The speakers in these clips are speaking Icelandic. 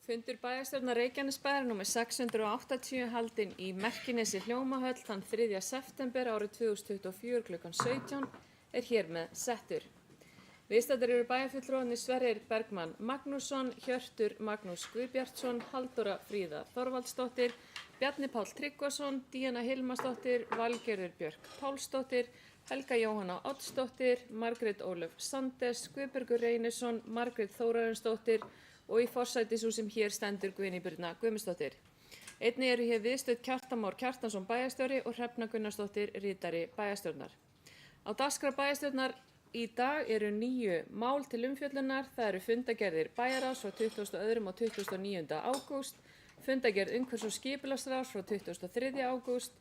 Fundur bæjarstjórnar Reykjanesbæjar númer 680 haldinn í Merkinesi Hljómahöll þann 3. september árið 2024 klukkan 17 er hér með settur. Viðstaddir eru bæjarfulltrúarnir Sverrir Bergmann Magnússon, Hjörtur Magnús Guðbjartsson, Halldóra Fríða Þorvaldsdóttir, Bjarni Páll Tryggvason, Díana Hilmarsdóttir, Valgerður Björk Pálsdóttir, Helga Jóhanna Oddsdóttir, Margrét Ólöf Sandes, Guðbergur Reynisson, Margrét Þórarinsdóttir og í forsætishús sem hér stendur Guðný Birna Guðmundsdóttir. Einnig eru hér viðstödd Kjartan Már Kjartansson bæjarstjóri og Hrefna Gunnarsdóttir ritari bæjarstjórnar. Á dagskrá bæjarstjórnar í dag eru 9 mál til umfjöllunar. Það eru fundagerðir bæjarráðs frá 22. og 29. ágúst, fundagerð umhverfis- og skipulagsráðs frá 23. ágúst,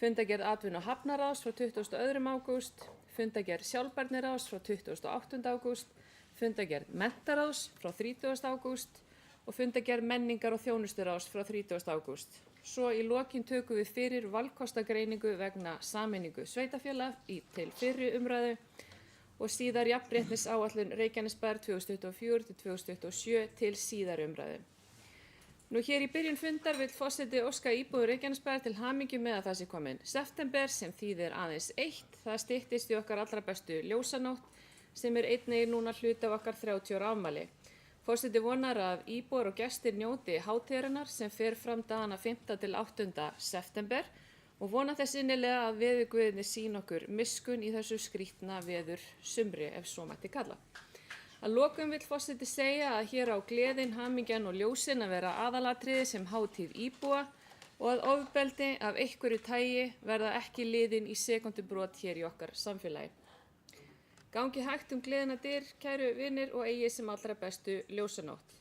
fundagerð atvinnu- og hafnaráðs frá 22. ágúst, fundagerð sjálfbærniráðs frá 28. ágúst, fundagerð menntaráðs frá 30. ágúst og fundagerð menningar- og þjónusturáðs frá 30. ágúst. Svo í lokin tökum við fyrir valkostagreiningu vegna sameiningu sveitarfélaga til fyrri umræðu og síðar jafnréttisáætlun Reykjanesbæjar 2024 til 2027 til síðari umræðu. Nú hér í byrjun fundar vill forseti óska íbúum Reykjanesbæjar til hamingju með að það sé komin september sem þýðir aðeins eitt. Það styttist í okkar allra bestu ljósanótt sem einnig núna hluti af okkar 30 ára afmæli. Forseti vonar að íbúar og gestir njóti hátíðarinnar sem fer fram dagana 5. til 8. september og vona þess innilega að veðurguðirnir sýni okkur miskunn í þessu skrítna veður sumri ef svo mætti kalla. Að lokum vill forseti segja að hér á gleðin, hamingjan og ljósin að vera aðalatriði sem hátíð íbúa og að ofbeldi af einhverju tagi verða ekki liðin í sekúndubrot hér í okkar samfélagi. Gangi hægt gleðina dyr, kæru vinir, og eigi sem allra bestu ljósanótt.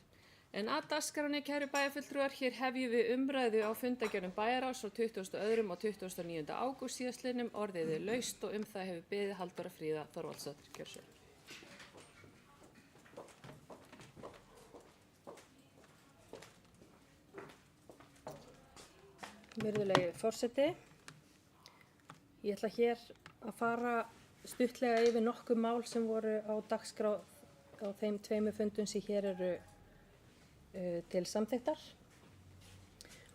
En að dagskránni, kæru bæjarfulltrúar, hér hefjum við umræðu á fundagerðum bæjarráðs frá 22. og 29. ágúst síðastliðnum. Orðið er laust og það hefur beðið Halldóra Fríða Þorvaldsdóttir. Gjörðu svo vel. Virðulegi forseti, ég ætla hér að fara stuttlega yfir nokkuð mál sem voru á dagskrá á þeim 2 fundum sem hér eru til samþykktar.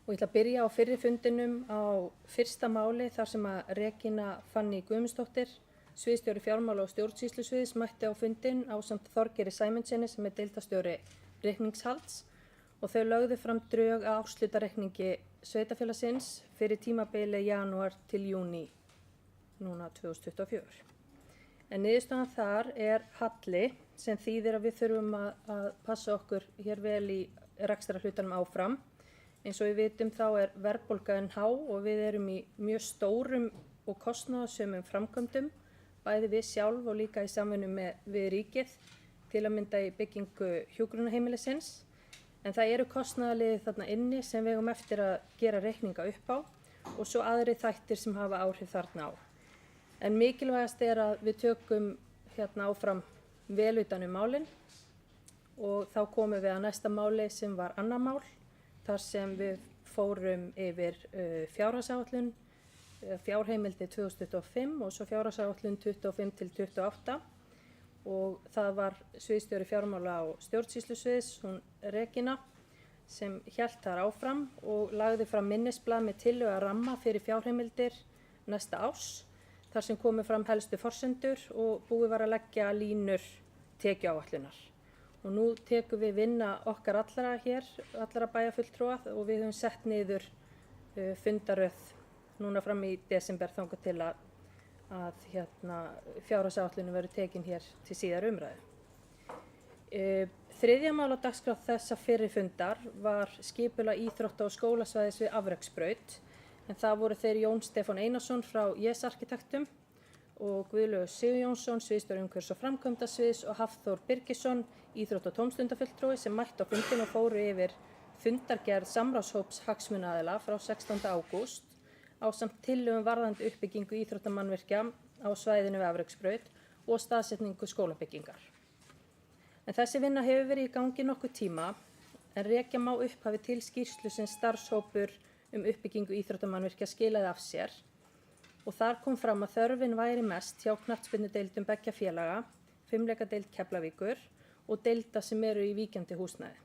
Og ég ætla að byrja á fyrri fundinum á fyrsta máli þar sem að Regína Fanný Guðmundsdóttir, sviðsstjóri fjármála- og stjórnsýslusviðs, mætti á fundinn ásamt Þorgeiri Sæmundsyni sem deildarstjóri reikningshalds og þau lögðu fram drög að árshlutareikningi sveitarfélagsins fyrir tímabili janúar til júní núna 2024. En niðurstaðan þar er halli sem þýðir að við þurfum að passa okkur hér vel í rekstrarhlutanum áfram. Eins og við vitum þá er verðbólgan há og við erum í mjög stórum og kostnaðarsömum framkvæmdum, bæði við sjálf og líka í samvinnu við ríkið, til að mynda í byggingu hjúkrunarheimilisins. En það eru kostnaðarliðir þarna inni sem við eigum eftir að gera reikninga upp á og svo aðrir þættir sem hafa áhrif þarna á. En mikilvægast er að við tökum hérna áfram vel utan málin og þá komum við að næsta máli sem var annað mál þar sem við fórum yfir fjárhagsáætlun, fjárheimildi 2025 og svo fjárhagsáætlun 25 til 28 og það var sviðsstjóri fjármála- og stjórnsýslusviðs, hún Regína, sem hélt þar áfram og lagði fram minnisblað með tillögu að ramma fyrir fjárheimildir næsta árs, þar sem komu fram helstu forsendur og búið var að leggja línur tekjuáætlunar. Og nú tekum við vinna okkar allra bæjarfulltrúa og við höfum sett niður fundaröð núna fram í desember þangað til að fjárhagsáætlunin verður tekin hér til síðar umræðu. Þriðja mál á dagskrá þessa fyrri fundar var skipulag íþrótta- og skólasvæðis við Afreksbraut. En það voru þeir Jón Stefán Einarsson frá YES Arkitektum og Guðlaugur Sigurjónsson, sviðsstjóri umhverfis- og framkvæmdasviðs og Hafþór Birgisson, íþrótta- og tómstundafulltrúi sem mættu á fundinn og fóru yfir fundargerð samráðshóps hagsmunaaðila frá 16. ágúst ásamt tillögum varðandi uppbyggingu íþróttamannvirkja á svæðinu við Afreksbraut og staðsetningu skólabyggingar. En þessi vinna hefur verið í gangi nokkuð tíma en rekja má upphafi til skýrslu sem starfshópur uppbyggingu íþróttamannvirkja skilaði af sér og þar kom fram að þörfin væri mest hjá knattspyrnudeildum beggja félaga, fimleikadeild Keflavíkur og deilda sem eru í víkjandi húsnæði.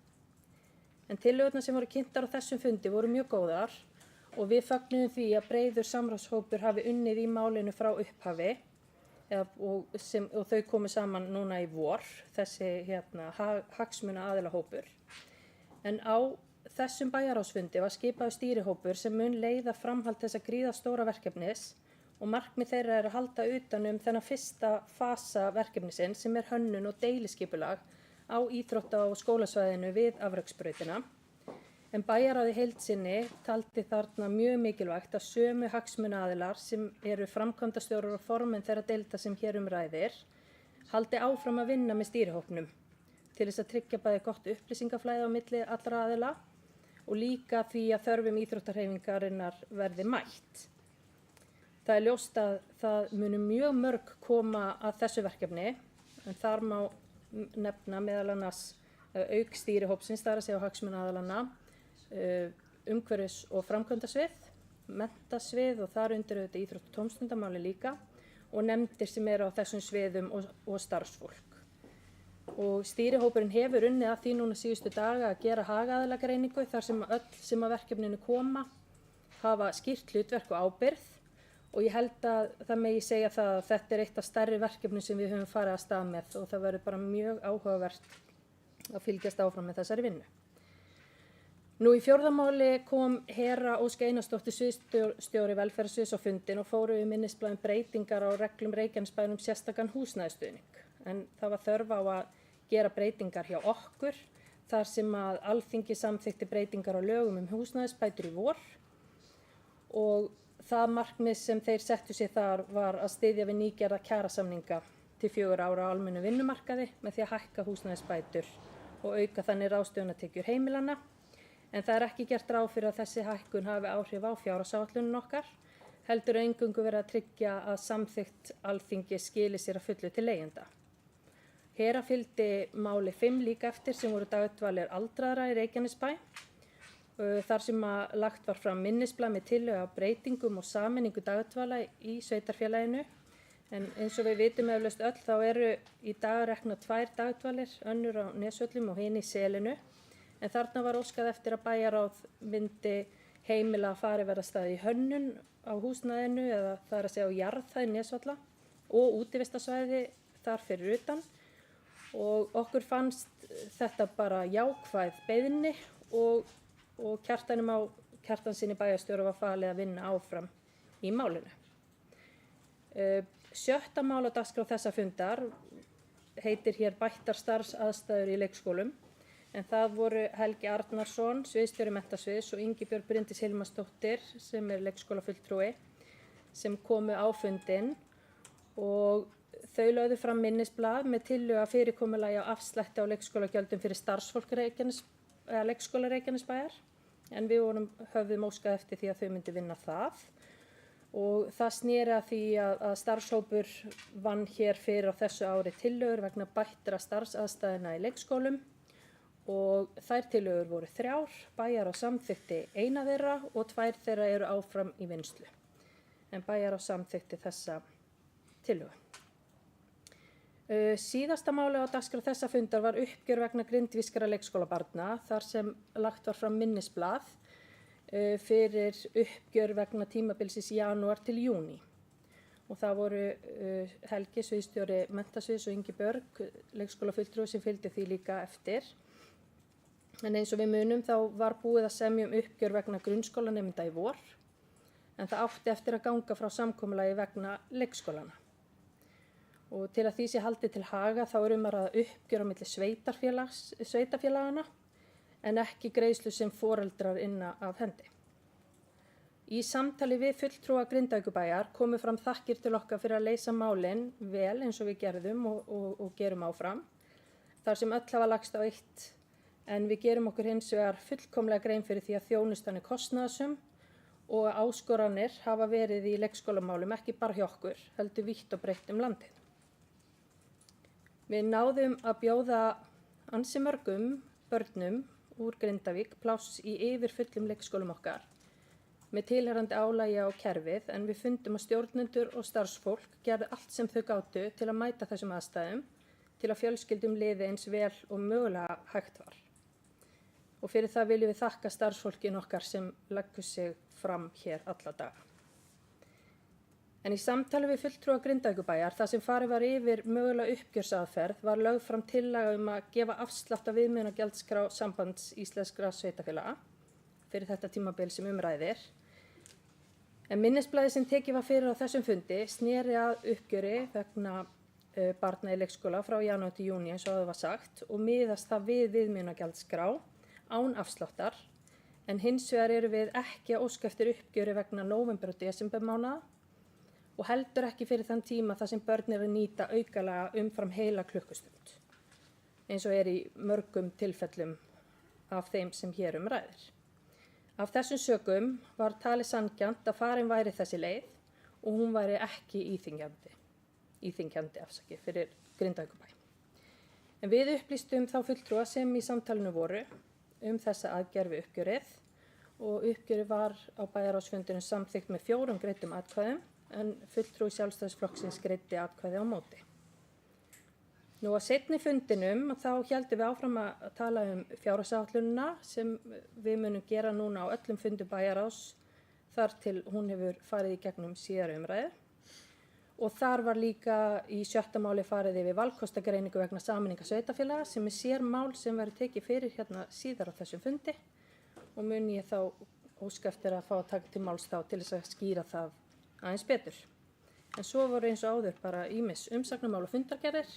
En tillögurnar sem voru kynntar á þessum fundi voru mjög góðar og við fögnuðum því að breiður samráðshópur hafi unnið í málinu frá upphafi og þau komu saman núna í vor, þessi hagsmunaaðila hópur. En á þessum bæjarráðsfundi var skipaður stýrihópur sem mun leiða framhald þessa gríðarstóra verkefnis og markmið þeirra að halda utan þennan fyrsta fasa verkefnisins sem hönnun og deiliskipulag á íþrótta- og skólasvæðinu við afreksbrautina. En bæjarráð í heild sinni taldi þarna mjög mikilvægt að sömu hagsmunaaðilar sem eru framkvæmdastjórar og formenn þeirra deilda sem hér ræðir haldi áfram að vinna með stýrihópnum til þess að tryggja bæði gott upplýsingaflæði á milli allra aðila og líka því að þörfum íþróttahreyfingarinnar verði mætt. Það er ljóst að það munu mjög mörg koma að þessu verkefni en þar má nefna meðal annars auk stýrihópsins, það er að segja á hagsmunaaðilanna, umhverfis- og framkvæmdasvið, menntasvið og þar undir auðvitað íþrótt- og tómstundamáli líka og nefndir sem eru á þessum sviðum og starfsfólk. Og stýrihópurinn hefur unnið að því núna síðustu daga að gera hagaðilagreiningu þar sem öll sem að verkefninu koma hafa skýrt hlutverk og ábyrgð og ég held að það megi segja það að þetta er eitt af stærri verkefnum sem við höfum farið að stað með og það verður bara mjög áhugavert að fylgjast áfram með þessari vinnu. Nú í fjórða máli kom Hera Ósk Einarsdóttir sviðsstjóri velferðarsviðs á fundinn og fóru við minnisblað breytingar á reglum Reykjanesbæjar sérstakan húsnæðisstuðning. En það var þörf á að gera breytingar hjá okkur þar sem að Alþingi samþykkti breytingar á lögum húsnæðisbætur í vor og það markmið sem þeir settu sér þar var að styðja við nýgerða kjarasamninga til 4 ára á almennu vinnumarkaði með því að hækka húsnæðisbætur og auka þannig ráðstöfunartekjur heimilanna. En það er ekki gert ráð fyrir að þessi hækkun hafi áhrif á fjárhagsáætlunina okkar, heldur eingöngu verið að tryggja að samþykkt Alþingi skili sér að fullu til leigjenda. Hera fylgdi máli 5 líka eftir sem voru dagdvalir aldraðra í Reykjanesbæ, þar sem að lagt var fram minnisblað með tillögu af breytingum og sameiningu dagdvala í sveitarfélaginu. En eins og við vitum eflaust öll þá eru í dag reknar 2 dagdvalir, önnur á Nesvöllum og hin í Selinu. En þarna var óskað eftir að bæjarráð myndi heimila að fariverðarstaði í hönnun á húsnæðinu eða það er að segja á jarðhæð Nesvalla og útivistarsvæði þar fyrir utan. Og okkur fannst þetta bara jákvæð beiðni og Kjartansinni bæjarstjóra var falið að vinna áfram í málinu. 7. mál á dagskrá þessa fundar heitir hér bættar starfsaðstæður í leikskólum. En það voru Helgi Arnarsson, sviðsstjóri menntasviðs og Ingibjörg Bryndís Hilmarsdóttir sem leikskólafulltrúi sem komu á fundinn og þau lögðu fram minnisblað með tillögu að fyrirkomulagi á afslætti á leikskólagjöldum fyrir starfsfólk leikskóla Reykjanesbæjar en við höfðum óskað eftir því að þau myndi vinna það. Og það sneri að því að starfshópur vann hér fyrir á þessu ári tillögur vegna bættra starfsaðstæðna í leikskólum og þær tillögur voru 3, bæjarráð samþykkti 1 þeirra og 2 þeirra eru áfram í vinnslu. En bæjarráð samþykkti þessa tillögu. Síðasta máli á dagskrá þessa fundar var uppgjör vegna grindvískra leikskólabarna þar sem lagt var fram minnisblað fyrir uppgjör vegna tímabilsins janúar til júní. Og það voru Helgi, sviðsstjóri menntasviðs og Ingibjörg, leikskólafulltrúi sem fylgdi því líka eftir. En eins og við munum þá var búið að semja uppgjör vegna grunnskólanemenda í vor, en það átti eftir að ganga frá samkomulagi vegna leikskólana. Og til að því sé haldið til haga þá að ræða uppgjör á milli sveitarfélagana en ekki greiðslu sem foreldrar inna af hendi. Í samtali við fulltrúa Grindavíkurbæjar komu fram þakkir til okkar fyrir að leysa málin vel eins og við gerðum og gerum áfram, þar sem öll hafa lagst á eitt en við gerum okkur hins vegar fullkomlega grein fyrir því að þjónustan er kostnaðarsöm og að áskoranir hafa verið í leikskólamálum ekki bara hjá okkur, heldur vítt og breitt landið. Við náðum að bjóða ansi mörgum börnum úr Grindavík pláss í yfirfullum leikskólum okkar með tilheyrandi álagi á kerfið en við fundum að stjórnendur og starfsfólk gerðu allt sem þau gátu til að mæta þessum aðstæðum til að fjölskyldum liði eins vel og mögulega hægt var. og fyrir það viljum við þakka starfsfólkin okkar sem leggur sig fram hér alla daga. En í samtali við fulltrúa Grindavíkurbæjar, þar sem farið var yfir mögulega uppgjörsaðferð, var lögð fram tillaga að gefa afslátt af viðmiðunargjaldskrá Sambands íslenskra sveitarfélaga fyrir þetta tímabil sem ræðir. En minnisblaðið sem tekið var fyrir á þessum fundi sneri að uppgjöri vegna barna í leikskóla frá janúar til júní eins og það var sagt og miðast það við viðmiðunargjaldskrá án afsláttar, en hins vegar eru við ekki að óska eftir uppgjöri vegna nóvember og desembermánaða og heldur ekki fyrir þann tíma þar sem börn eru að nýta aukalega umfram heila klukkustund, eins og í mörgum tilfellum af þeim sem hér ræðir. Af þessum sökum var talið sanngjarnt að farin væri þessi leið og hún væri ekki íþyngjandi fyrir Grindavíkurbæ. En við upplýstum þá fulltrúa sem í samtalinu voru þessa aðgerð við uppgjörið og uppgjörið var á bæjarráðsfundinum samþykkt með 4 greiddum atkvæðum en fulltrúi Sjálfstæðisflokksins greiddi atkvæði á móti. Nú á seinni fundinum þá héldum við áfram að tala fjárhagsáætlunina sem við munum gera núna á öllum fundum bæjarráðs þar til hún hefur farið í gegnum síðari umræðu. Og þar var líka í 6. máli farið yfir valkostagreiningu vegna sameiningar sveitarfélaga sem sérmál sem verður tekið fyrir hérna síðar á þessum fundi og mun ég þá óska eftir að fá að taka til máls þá til þess að skýra það aðeins betur. En svo voru eins og áður bara ýmis umsagnarmál og fundargerðir,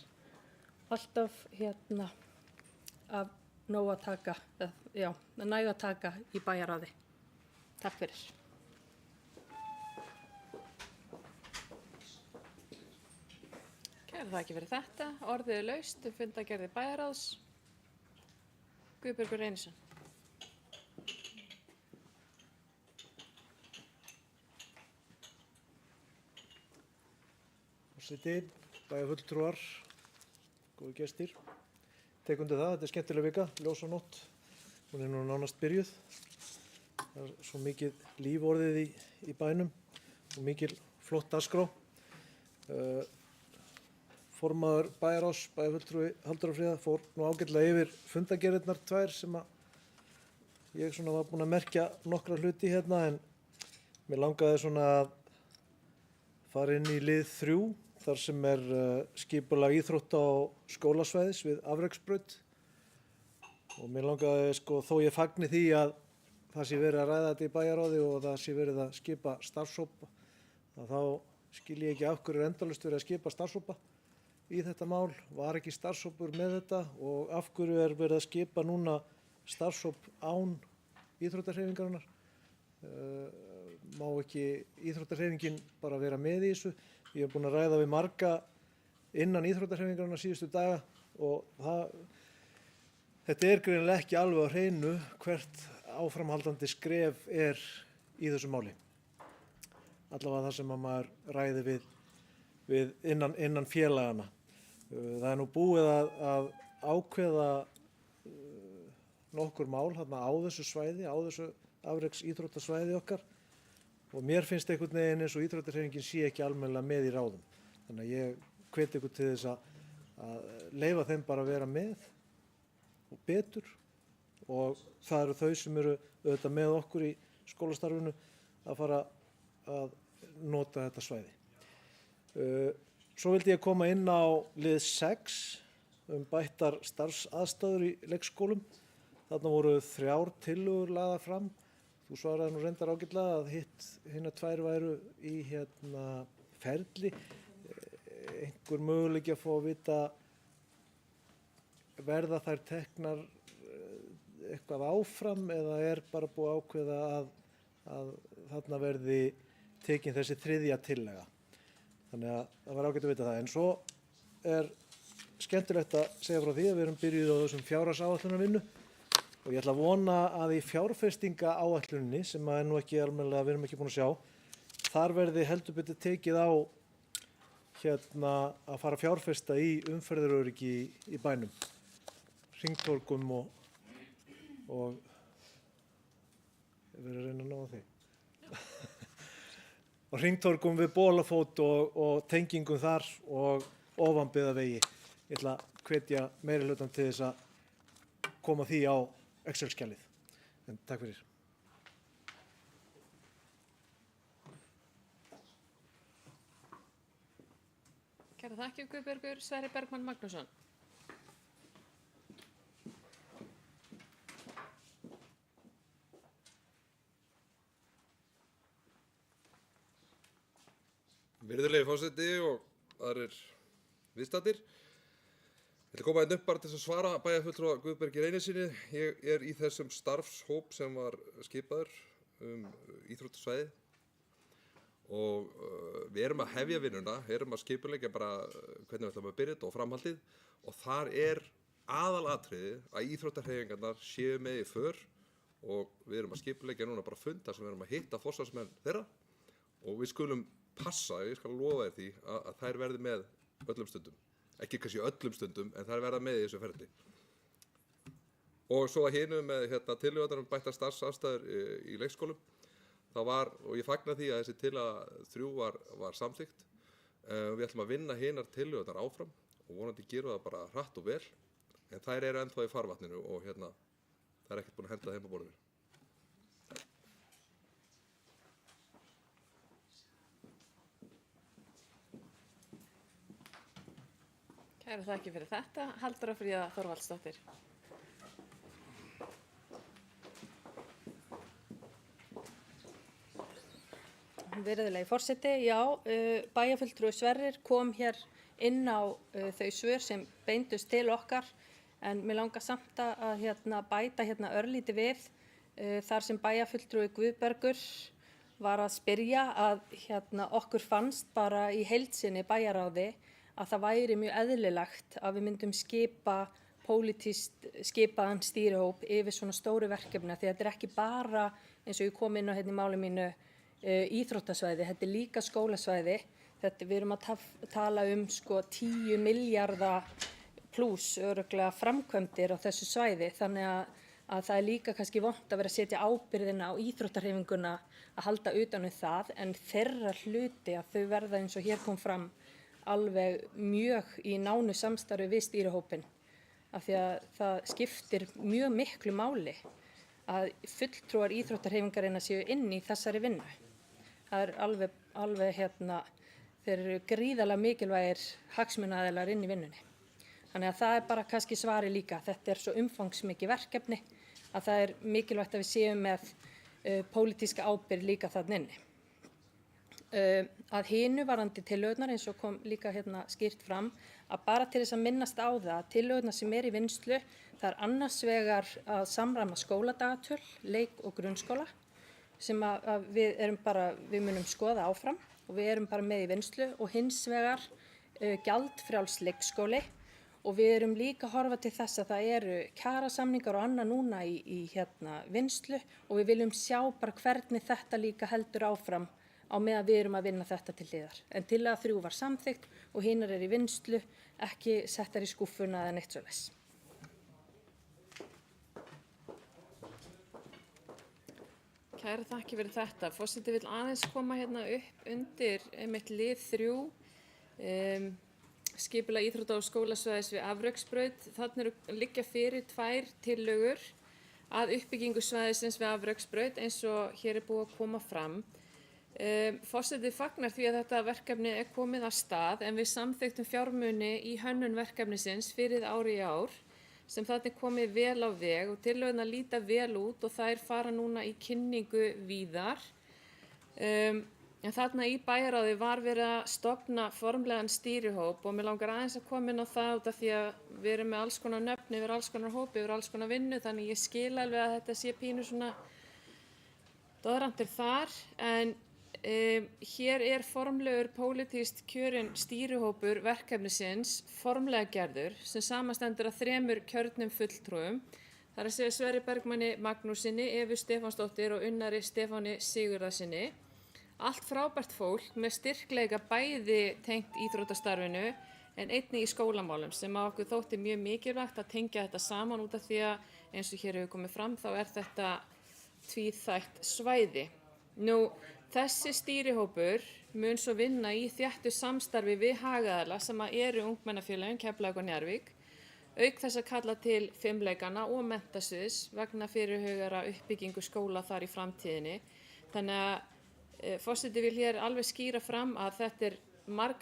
alltaf af nóg að taka, næg að taka í bæjarráði. Takk fyrir. Kærar þakkir fyrir þetta. Orðið er laust fundargerðir bæjarráðs. Guðbergur Reynisson. Forseti, bæjarfulltrúar, góðir gestir. Tek undir það, þetta er skemmtileg vika, ljós og nótt. Hún er nú nánast byrjuð. Það er svo mikið líf orðið í bænum og mikil flott dagskrá. Formaður bæjarráðs, bæjarfulltrúi Halldóra Fríða, fór nú ágætlega yfir fundargerðirnar 2 sem að ég var búinn að merkja nokkra hluti hérna en mér langaði svona að fara inn í lið 3 þar sem skipulag íþrótta á skólasvæðis við afreksbraut og mér langaði þó ég fagni því að það sé verið að ræða þetta í bæjarráði og það sé verið að skipa starfshópa að þá skil ég ekki af hverju endalaust verið að skipa starfshópa í þetta mál, var ekki starfshópur með þetta og af hverju verið að skipa núna starfshóp án íþróttahreyfingarinnar. Má ekki íþróttahreyfingin bara vera með í þessu. Ég búinn að ræða við marga innan íþróttahreyfingarinnar síðustu daga og þetta greinilega ekki alveg á hreinu hvert áframhaldandi skref í þessu máli. Allavega það sem að maður ræði við innan félagana. Það er nú búið að ákveða nokkur mál á þessu svæði, á þessu afreks íþróttasvæði okkar og mér finnst einhvern veginn eins og íþróttahreyfingin sé ekki almennilega með í ráðum. Þannig að ég hvet ykkur til þess að leyfa þeim bara að vera með og betur og það eru þau sem eru auðvitað með okkur í skólastarfinu að fara að nota þetta svæði. Svo vildi ég koma inn á lið 6 bættar starfsaðstæður í leikskólum. Þarna voru 3 tillögur lagðar fram. Þú svaraði nú reyndar ágætlega að hinar 2 væru í ferli. Einhver möguleiki að fá að vita verða þær teknar eitthvað áfram eða bara búið að ákveða að þarna verði tekin þessi 3. tillaga. Þannig að það var ágætt að vita það. En svo skemmtilegt að segja frá því að við erum byrjuð á þessum fjárhagsáætlunarvinnu og ég ætla að vona að í fjárfestingaáætluninni sem að nú ekki almennilega við erum ekki búin að sjá, þar verði heldur betur tekið á að fara að fjárfesta í umferðaröryggi í bænum, hringtorgum og ég verið að reyna að ná að því. Og hringtorgum við Bolafót og tengingum þar og ofan byggðavegi. Ég ætla að hvetja meiri hlutann til þess að koma því á Excel-skjalið. En takk fyrir. Kærar þakkir Guðbergur. Sverrir Bergmann Magnússon. Virðulegi forseti og aðrir viðstaddir. Ég ætla að koma einn upp bara til að svara bæjarfulltrúa Guðbergi Reynissyni. Ég í þessum starfshóp sem var skipaður íþróttasvæði og við erum að hefja vinnuna, erum að skipuleggja bara hvernig við ætlum að byrja þetta og framhaldið og þar aðalatriði að íþróttahreyfingarnar séu með í för og við erum að skipuleggja núna bara funda sem við erum að hitta forsvarsmenn þeirra og við skulum passa, ég skal lofa þér því að þær verði með öllum stundum. Ekki kannski öllum stundum, en þær verða með í þessu ferli. Og svo að hinu með tillögurnar bættar starfsaðstæður í leikskólum. Það var, og ég fagna því að þessi tillaga 3 var samþykkt. Við ætlum að vinna hinar tillögurnar áfram og vonandi gerum það bara hratt og vel. En þær eru ennþá í farvatninu og það ekkert búin að henda þeim á borðinu. Kærar þakkir fyrir þetta. Halldóra Fríða Þorvaldsdóttir. Virðulegi forseti, já, bæjarfulltrúi Sverrir kom hér inn á þau svör sem beindust til okkar en mig langar samt að bæta örlítið við þar sem bæjarfulltrúi Guðbergur var að spyrja að okkur fannst bara í heild sinni bæjarráði að það væri mjög eðlilegt að við myndum skipa pólitískt skipaðan stýrihóp yfir svona stóru verkefni því þetta ekki bara eins og ég kom inn á í máli mínu íþróttasvæði, þetta líka skólasvæði, við erum að tala 10 milljarða pluss örugglega framkvæmdir á þessu svæði þannig að það líka kannski vont að vera að setja ábyrgðina á íþróttahreyfinguna að halda utan það en þeirra hluti að þau verða eins og hér kom fram alveg mjög í nánu samstarfi við stýrihópinn af því að það skiptir mjög miklu máli að fulltrúar íþróttahreyfingarinnar séu inn í þessari vinnu. Það alveg þeir eru gríðarlega mikilvægir hagsmunaaðilar inn í vinnunni. Þannig að það bara kannski svari líka. Þetta svo umfangsmikið verkefni að það mikilvægt að við séum með pólitíska ábyrgð líka þarna inni. Að hinu varðandi tillögurnar eins og kom líka skýrt fram að bara til þess að minnast á það tillögurnar sem í vinnslu það annars vegar að samræma skóladagatöl, leik og grunnskóla sem að við munum skoða áfram og við erum bara með í vinnslu og hins vegar gjaldfrjáls leikskóli og við erum líka að horfa til þess að það eru kjarasamningar og annað núna í vinnslu og við viljum sjá bara hvernig þetta líka heldur áfram á meðan við erum að vinna þetta til hliðar. En tillaga 3 var samþykkt og hinar í vinnslu, ekki settar í skúffuna eða neitt svoleiðis. Kærar þakkir fyrir þetta. Forseti vill aðeins koma upp undir einmitt lið 3, skipulag íþrótta- og skólasvæðis við Afreksbraut. Þarna liggja fyrir 2 tillögur að uppbyggingu svæðisins við Afreksbraut eins og hér búið að koma fram. Forseti fagnar því að þetta verkefni komið af stað en við samþykktum fjármuni í hönnun verkefnisins fyrir ári í ár sem þarna komið vel á veg og tillögurnar líta vel út og þær fara núna í kynningu víðar. En þarna í bæjarráði var verið að stofna formlegan stýrihóp og mig langar aðeins að koma inn á það út af því að við erum með alls konar nöfn yfir alls konar hópi, yfir alls konar vinnu þannig ég skil alveg að þetta sé pínu svona doðrantur þar en hér formlegur pólitískt kjörinn stýrihópur verkefnisins formlega gerður sem samastendur af 3 kjörnum fulltrúum. Það að segja Sverrir Bergmanni Magnússyni, Evu Stefánsdóttur og Unnari Stefáni Sigurðarsyni. Allt frábært fólk með styrkleika bæði tengt íþróttastarfinu en einnig í skólamálum sem að okkur þótti mjög mikilvægt að tengja þetta saman út af því að eins og hér hefur komið fram þá þetta tvíþætt svæði. Þessi stýrihópur mun svo vinna í þéttu samstarfi við hagaðila sem eru ungmennafélögin Keflavík og Njarðvík auk þess að kalla til fimleikana og menntasviðs vegna fyrirhugara uppbyggingu skóla þar í framtíðinni. Þannig að forseti vil hér alveg skýra fram að þetta er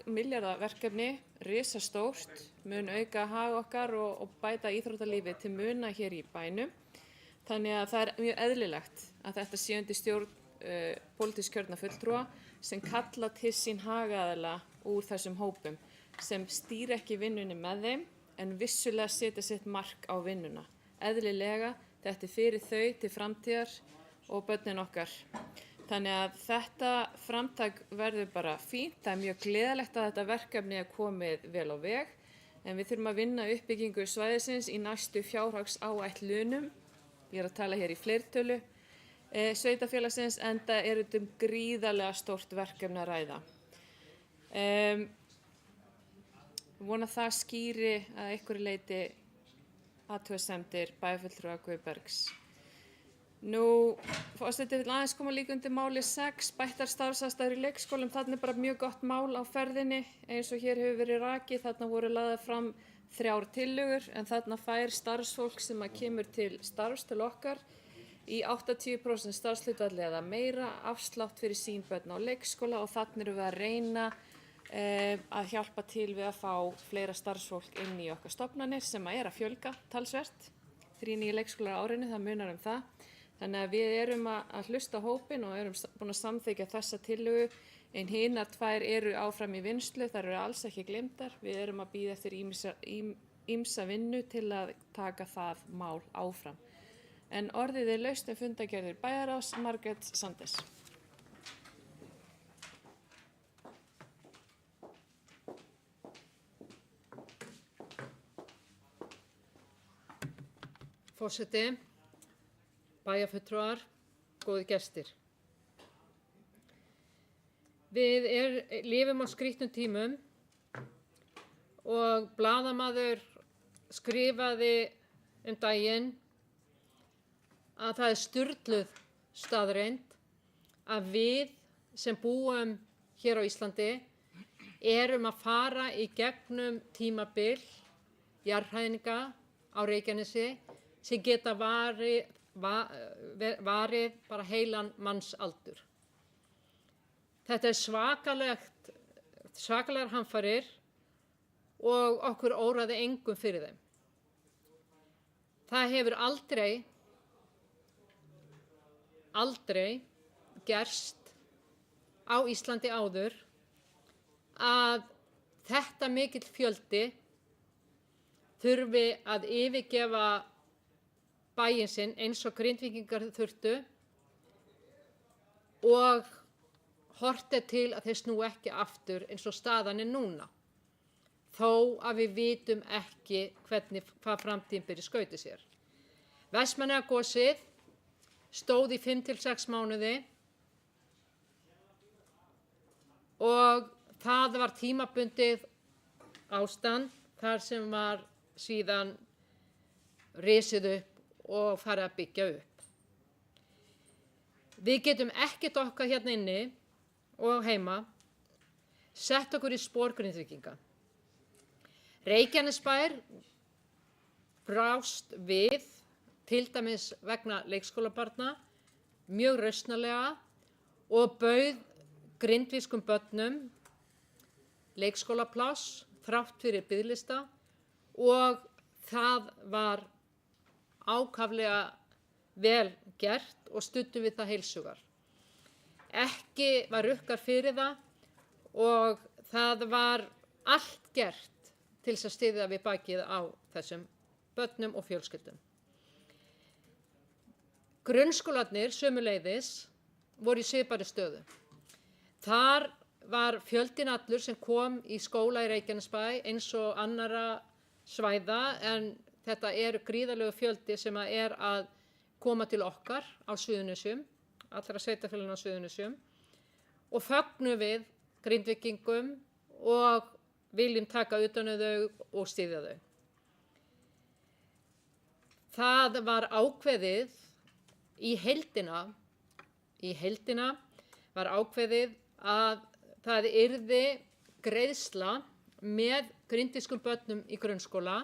milljarða verkefni, risastórt, mun auka hag okkar og bæta íþróttalífið til muna hér í bænum. Þannig að það er mjög eðlilegt að þetta sé undir stjórn pólitískt kjörna fulltrúa sem kalla til sín hagaðila úr þessum hópum sem stýra ekki vinnunni með þeim en vissulega setja sitt mark á vinnuna. Eðlilega, þetta er fyrir þau til framtíðar og börnin okkar. Þannig að þetta framtak verður bara fínt. Það er mjög gleðilegt að þetta verkefni er komið vel á veg en við þurfum að vinna uppbyggingu svæðisins í næstu fjárhagsáætlunum. Ég er að tala hér í fleirtölu sveitarfélagsins enda er þetta gríðarlega stórt verkefni að ræða. Vona það skýri að einhverju leyti athugasemdir bæjarfulltrúa Guðbergs. Forseti vil aðeins koma líka undir máli 6, bættar starfsaðstæður í leikskólum. Þarna er bara mjög gott mál á ferðinni eins og hér hefur verið rakið. Þarna voru lagðar fram 3 tillögur en þarna fær starfsfólk sem að kemur til starfs til okkar í 80% starfshlutfalli eða meira afslátt fyrir sín börn á leikskóla og þarna erum við að reyna að hjálpa til við að fá fleira starfsfólk inn í okkar stofnanir sem að fjölga talsvert. 3 nýju leikskólar á árinu, það munar um það. Þannig að við erum að hlusta á hópinn og erum búin að samþykkja þessa tillögu. En hinar 2 eru áfram í vinnslu, þær eru alls ekki gleymdar. Við erum að bíða eftir ýmsa vinnu til að taka það mál áfram. En orðið er laust fundargerðir bæjarráðs, Margrét Sanders. Forseti, bæjarfulltrúar, góðir gestir. Við lifum á skrýtnum tímum og blaðamaður skrifaði daginn að það er sturluð staðreynd að við sem búum hér á Íslandi erum að fara í gegnum tímabil jarðhræringa á Reykjanesi sem geta varið bara heilan mannsaldur. Þetta er svakalegar hamfarir og okkur óraði engum fyrir þeim. Það hefur aldrei gerst á Íslandi áður að þetta mikill fjöldi þurfi að yfirgefa bæinn sinn eins og Grindvíkingar þurftu og horft er til að þeir snúi ekki aftur eins og staðan er núna. Þó að við vitum ekki hvað framtíðin ber í skauti sér. Vestmannaeyjagosið stóð í 5 til 6 mánuði og það var tímabundið ástand þar sem var síðan risið upp og farið að byggja upp. Við getum ekkert okkar hérna inni og heima sett okkur í spor Grindvíkinga. Reykjanesbær brást við til dæmis vegna leikskólabarna mjög rausnarlega og bauð grindvískum börnum leikskólapláss þrátt fyrir biðlista og það var ákaflega vel gert og studdum við það heilshugar. Ekki var rukkar fyrir það og það var allt gert til þess að styðja við bakið á þessum börnum og fjölskyldum. Grunnskólarnir sömuleiðis voru í svipaðri stöðu. Þar var fjöldinn allur sem kom í skóla í Reykjanesbæ eins og annarra svæða en þetta gríðarlegu fjöldi sem er að koma til okkar á Suðurnesjum, allra sveitarfélagana á Suðurnesjum og fögnum við Grindvíkingum og viljum taka utan um þau og styðja þau. Það var ákveðið í heildina var ákveðið að það yrði greiðsla með grindvískum börnum í grunnskóla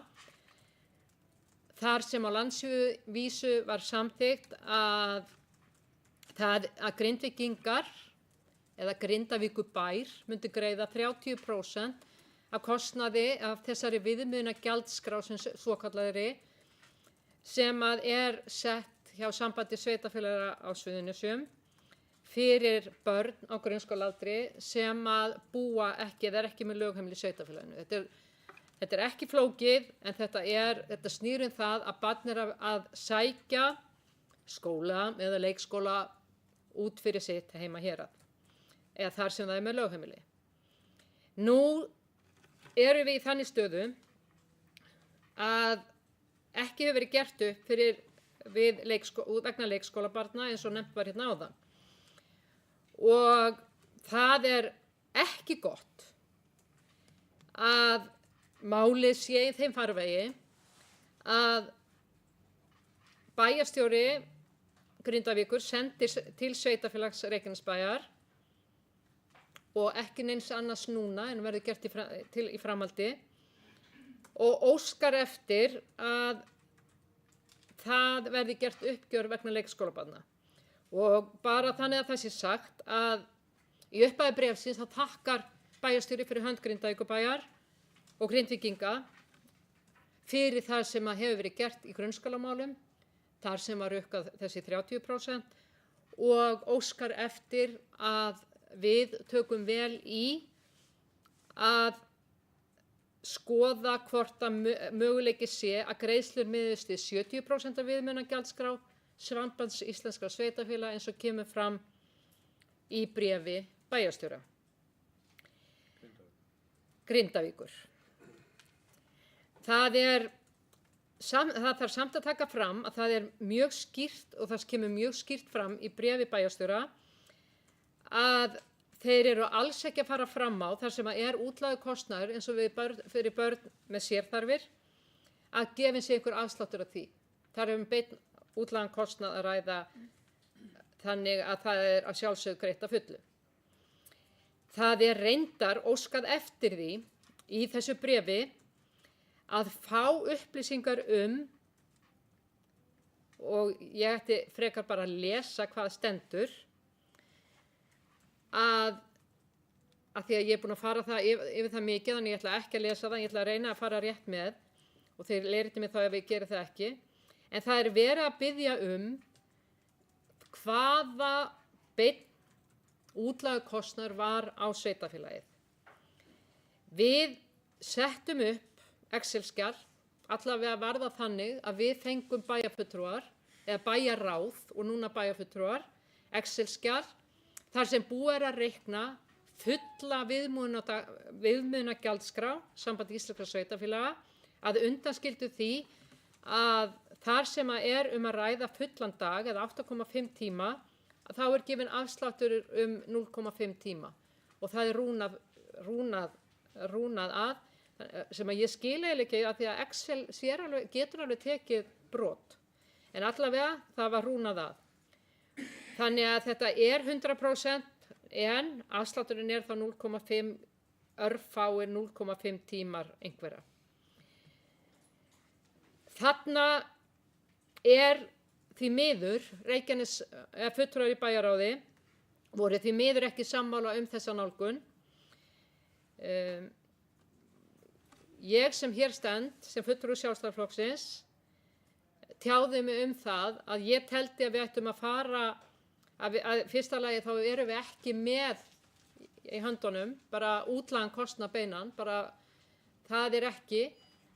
þar sem á landsvísu var samþykkt að Grindvíkingar eða Grindavíkurbær myndi greiða 30% af kostnaði af þessari viðmiðunargjaldskrá sem svokallaðri sem að sett hjá sambandi sveitarfélaga á Suðurnesjum fyrir börn á grunnskólaaldri sem að búa ekki eða ekki með lögheimili í sveitarfélaginu. Þetta ekki flókið en þetta snýr það að barn að sækja skóla eða leikskóla út fyrir sitt heima hérað eða þar sem það með lögheimili. Nú erum við í þannig stöðu að ekki hefur verið gert upp vegna leikskólabarna eins og nefnt var hérna áðan. Og það ekki gott að málið sé í þeim farvegi að bæjarstjóri Grindavíkur sendir til sveitarfélags Reykjanesbæjar og ekki neins annars núna en verður gert í framhaldi og óskar eftir að það verði gert uppgjör vegna leikskólabarna. Og bara þannig að það sé sagt að í upphafi bréfsins þá þakkar bæjarstjóri fyrir hönd Grindavíkurbæjar og Grindvíkinga fyrir það sem hefur verið gert í grunnskólamálum, þar sem var rukkað þessi 30% og óskar eftir að við tökum vel í að skoða hvort að möguleiki sé að greiðslur miðist við 70% af viðmiðunargjaldskrá Sambands íslenskra sveitarfélaga eins og kemur fram í bréfi bæjarstjóra Grindavíkur. Það þarf samt að taka fram að það mjög skýrt og það kemur mjög skýrt fram í bréfi bæjarstjóra að þeir eru alls ekki að fara fram á þar sem að útlagður kostnaður eins og fyrir börn með sérþarfir að gefin sig einhver afsláttur af því. Þar beinn útlagðan kostnað að ræða þannig að það að sjálfsögðu greitt að fullu. Það reyndar óskað eftir því í þessu bréfi að fá upplýsingar og ég ætti frekar bara að lesa hvað stendur að því að ég er búin að fara yfir það mikið þannig ég ætla ekki að lesa það, ég ætla að reyna að fara rétt með og þeir leiriti mig þá ef ég geri það ekki en það verið að biðja hvaða beinn útlagður kostnaður var á sveitarfélagið. Við settum upp Excel-skjal, allavega var það þannig að við fengum bæjarfulltrúar eða bæjarráð og núna bæjarfulltrúar Excel-skjal þar sem búið að reikna fulla viðmiðunargjaldskrá Samband íslenskra sveitarfélaga að undanskildu því að þar sem að að ræða fullan dag eða 8,5 tíma þá gefin afsláttur 0,5 tíma og það rúnað að sem að ég skil eiginlega ekki að því að Excel getur alveg tekið brot en allavega það var rúnað að. Þannig að þetta 100% en afslátturinn þá 0,5 örfáir 0,5 tímar einhverja. Þarna því miður fulltrúar í bæjarráði voru því miður ekki sammála þessa nálgun. Ég sem hér stend, sem fulltrúi Sjálfstæðisflokksins, tjáði mig það að ég teldi að við ættum að fara, að fyrsta lagi þá erum við ekki með í höndunum, bara útlagðan kostnað beinan, bara það ekki.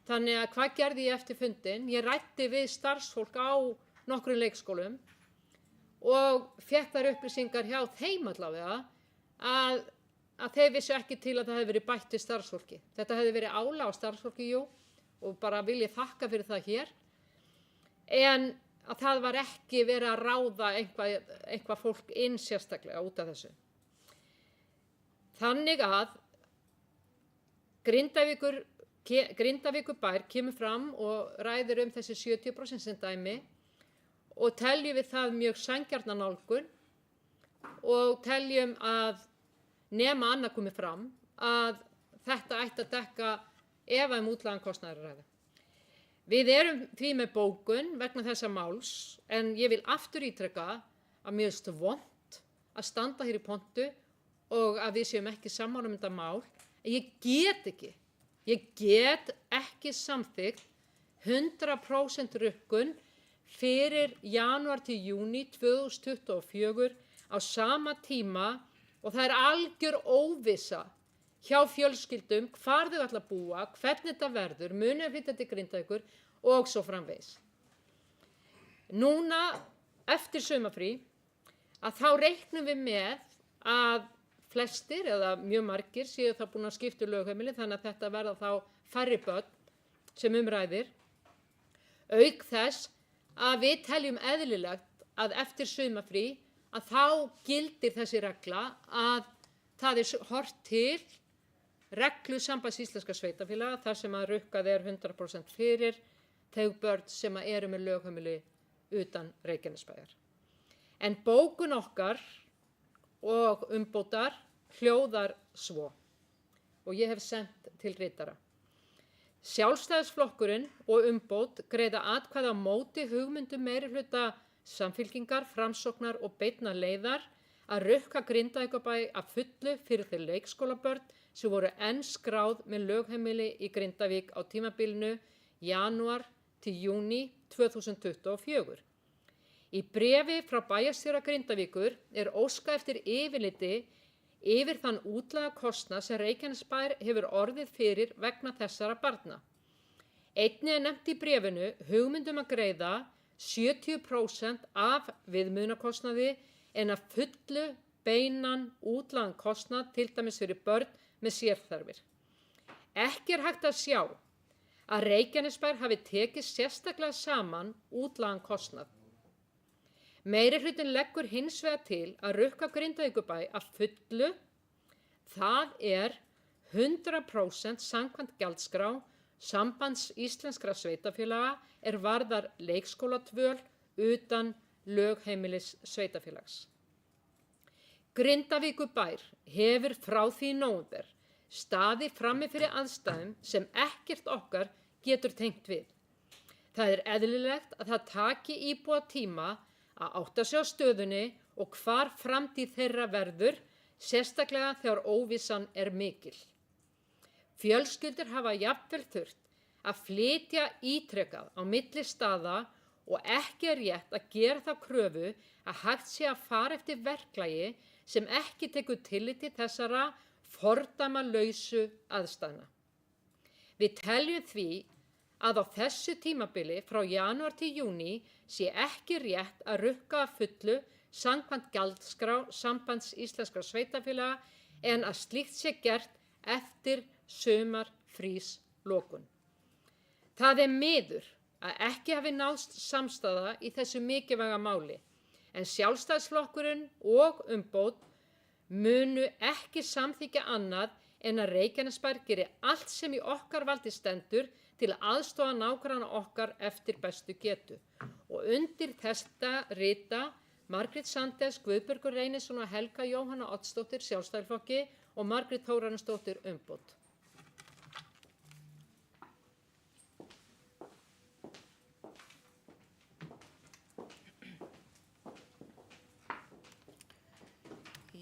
Þannig að hvað gerði ég eftir fundinn? Ég ræddi við starfsfólk á nokkrum leikskólum og fékk þær upplýsingar hjá þeim allavega að þeir vissu ekki til að það hefði verið bætt við starfsfólki. Þetta hefði verið álag á starfsfólki, og bara vil ég þakka fyrir það hér. En að það var ekki verið að ráða eitthvað fólk inn sérstaklega út af þessu. Þannig að Grindavíkurbær kemur fram og ræðir þessi 70% sem dæmi og teljum við það mjög sanngjarna nálgun og teljum að nema annað komið fram að þetta ætti að dekka ef útlagðan kostnaður að ræða. Við erum því með bókun vegna þessa máls en ég vil aftur ítreka að mér finnst vont að standa hér í pontu og að við séum ekki sammála um þetta mál. En ég get ekki samþykkt 100% rukkun fyrir janúar til júní 2024 á sama tíma og það er algjör óvissa hjá fjölskyldum hvar þau ætla að búa, hvernig þetta verður, munu að flytja til Grindavíkur og svo framvegis. Núna eftir sumarfrí að þá reiknum við með að flestir eða mjög margir séu þá búin að skipta lögheimili þannig að þetta verða þá færri börn sem ræðir. Auk þess að við teljum eðlilegt að eftir sumarfrí að þá gildir þessi regla að það er horft til reglu Sambands íslenskra sveitarfélaga þar sem að rukkað er 100% fyrir þau börn sem eru með lögheimili utan Reykjanesbæjar. En bókun okkar og umbótar hljóðar svo og ég hef sendt til ritara. Sjálfstæðisflokkurinn og umbót greiða atkvæði á móti hugmyndum meirihluta Samfylkingar, Framsóknar og Beinnar leiðar að rukka Grindavíkurbæ að fullu fyrir þau leikskólabörn sem voru enn skráð með lögheimili í Grindavík á tímabilinu janúar til júní 2024. Í bréfi frá bæjarstjóra Grindavíkur er óskað eftir yfirliti yfir þann útlaga kostnað sem Reykjanesbær hefur orðið fyrir vegna þessara barna. Einnig er nefnt í bréfinu hugmyndum að greiða 70% af viðmiðunarkostnaði en að fullu beinan útlagan kostnað til dæmis fyrir börn með sérþarfir. Ekki er hægt að sjá að Reykjanesbær hafi tekið sérstaklega saman útlagan kostnað. Meirihlutinn leggur hins vegar til að rukka Grindavíkurbæ að fullu, það er 100% samkvæmt gjaldskrá Sambands íslenskra sveitarfélaga er varðar leikskóladvöl utan lögheimilis sveitarfélags. Grindavíkurbær hefur frá því í nóvember staðið frammi fyrir aðstæðum sem ekkert okkar getur tengt við. Það er eðlilegt að það taki íbúa tíma að átta sig á stöðunni og hvar framtíð þeirra verður, sérstaklega þegar óvissan er mikil. Fjölskyldur hafa jafnvel þurft að flytja ítrekað á milli staða og ekki er rétt að gera þá kröfu að hægt sé að fara eftir verklagi sem ekki tekur tillit til þessara fordæmalausu aðstæðna. Við teljum því að á þessu tímabili frá janúar til júní sé ekki rétt að rukka að fullu samkvæmt gjaldskrá Sambands íslenskra sveitarfélaga en að slíkt sé gert eftir sumarfríslokun. Það er miður að ekki hafi náðst samstaða í þessu mikilvæga máli, en Sjálfstæðisflokkurinn og umbót munu ekki samþykkja annað en að Reykjanesbær geri allt sem í okkar valdi stendur til að aðstoða nágranna okkar eftir bestu getu. Og undir þetta rita Margrét Sandes, Guðbergur Reynisson og Helga Jóhanna Oddsdóttir Sjálfstæðisflokki og Margrét Þórarinsdóttir umbót.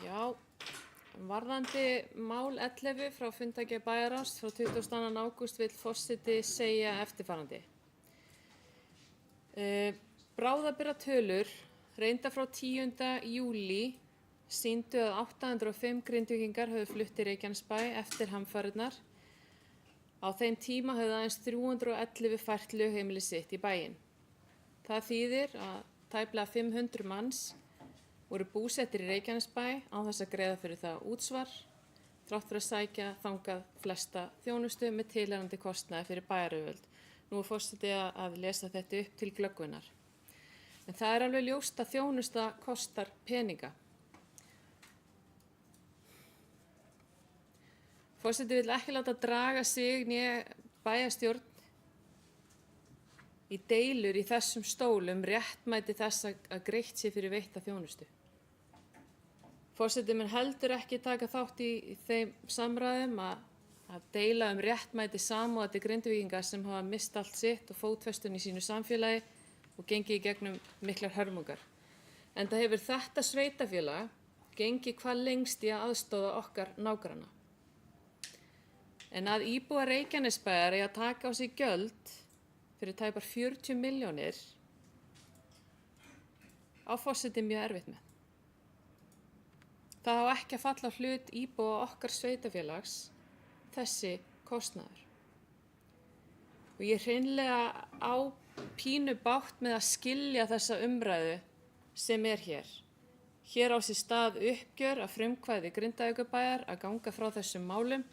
Já, varðandi mál 11 frá fundargerð bæjarráðs frá 22. ágúst vill forseti segja eftirfarandi. Bráðabirgðatölur reyndar frá 10. júlí sýndu að 805 Grindvíkingar höfðu flutt til Reykjanesbæ eftir hamfarirnar. Á þeim tíma höfðu aðeins 311 fært lögheimili sitt í bæinn. Það þýðir að tæplega 500 manns voru búsettir í Reykjanesbæ án þess að greiða fyrir það útsvar, þrátt fyrir að sækja þangað flesta þjónustu með tilheyrandi kostnaði fyrir bæjaryfirvöld. Nú er forseti að lesa þetta upp til glöggvunar. En það er alveg ljóst að þjónusta kostar peninga. Forseti vill ekki láta draga sig né bæjarstjórn í deilur í þessum stólum réttmæti þess að greitt sé fyrir veitta þjónustu. Forseti mun heldur ekki taka þátt í þeim samræðum að að deila réttmæti samúðandi Grindvíkinga sem hafa misst allt sitt og fótfestun í sínu samfélagi og gengið í gegnum miklar hörmungar. Enda hefur þetta sveitafélag gengið hvað lengst í að aðstoða okkar nágranna. En að íbúar Reykjanesbæjar eigi að taka á sig gjöld fyrir tæpar 40 milljónir á forseti mjög erfitt með. Það á ekki að falla á hlut íbúa okkar sveitafélags þessi kostnaður. Og ég hreinlega á pínu bágt með að skilja þessa umræðu sem er hér. Hér á sér stað uppgjör að frumkvæði Grindavíkurbæjar að ganga frá þessum málum.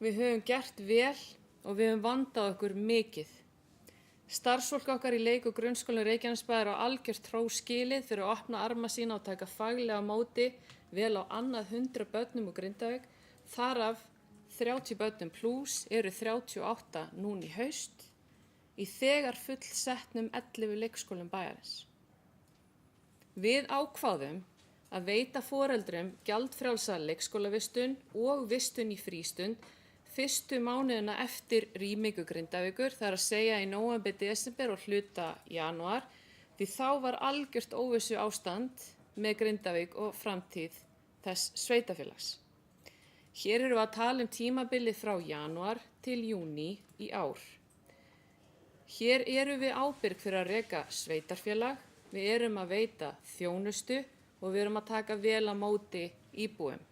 Við höfum gert vel og við höfum vandað okkur mikið. Starfsfólk okkar í leik- og grunnskólum Reykjanesbæjar á algjört hrós skilið fyrir að opna arma sína og taka faglega á móti vel á annað 100 börnum úr Grindavík. Þar af 30 börnum plús eru 38 núna í haust í þegar fullsetnum 11 leikskólum bæjarins. Við ákváðum að veita foreldrum gjaldfrjálsa leikskólavistun og vistun í frístund fyrstu mánuðina eftir rýmingu Grindavíkur, það er að segja í nóvember, desember og hluta janúar, því þá var algjört óvissu ástand með Grindavík og framtíð þess sveitafélags. Hér erum við að tala tímabilið frá janúar til júní í ár. Hér erum við ábyrg fyrir að reka sveitarfélag, við erum að veita þjónustu og við erum að taka vel á móti íbúum.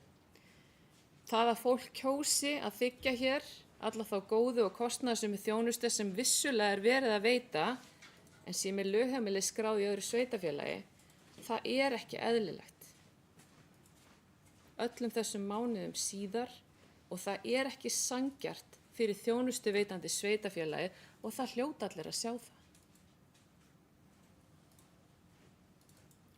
Það að fólk kjósi að þiggja hér alla þá góðu og kostnaðarsömu þjónustu sem vissulega er verið að veita en sem er lögheimili skráð í öðru sveitafélagi, það er ekki eðlilegt. Öllum þessum mánuðum síðar og það er ekki sanngjarnt fyrir þjónustu veitandi sveitafélagi og það hljóta allir að sjá það.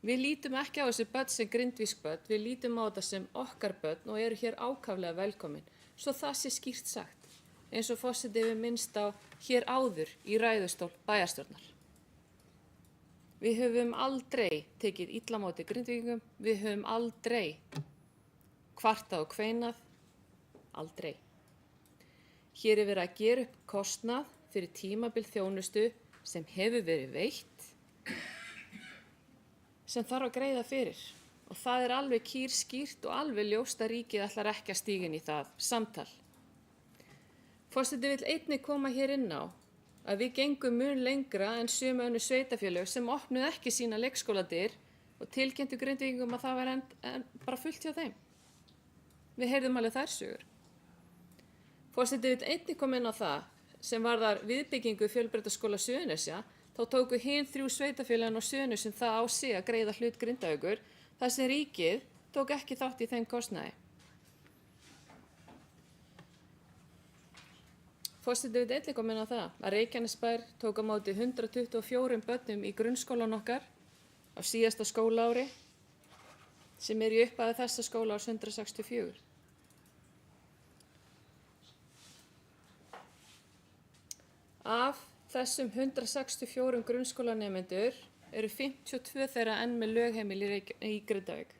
Við lítum ekki á þessi börn sem grindvísk börn, við lítum á þetta sem okkar börn og eru hér ákaflega velkomin, svo það sé skýrt sagt, eins og forseti við minnst á hér áður í ræðustól bæjarstjórnar. Við höfum aldrei tekið illa á móti Grindvíkingum, við höfum aldrei kvartað og kveinað, aldrei. Hér er verið að gera upp kostnað fyrir tímabil þjónustu sem hefur verið veitt, sem þarf að greiða fyrir og það er alveg kýrskýrt og alveg ljóst að ríkið ætlar ekki að stíga inn í það samtal. Forseti vill einnig koma hér inn á að við gengum mun lengra en sömu önnur sveitafélög sem opnuðu ekki sína leikskóladyr og tilkynntu Grindvíkingum að það var bara fullt hjá þeim. Við heyrðum alveg þær sögur. Forseti vill einnig koma inn á það sem varðar viðbyggingu Fjölbrautaskóla Suðurnesja. Þá tóku hin 3 sveitafélögin á Suðurnesjum það á sig að greiða hlut Grindavíkur þar sem ríkið tók ekki þátt í þeim kostnaði. Forseti vill einnig koma inn á það að Reykjanesbær tók á móti 124 börnum í grunnskólan okkar á síðasta skólaári sem er í upphafi þessa skólaárs 164. Af þessum 164 grunnskólanemendur eru 52 þeirra enn með lögheimili í Grindavík.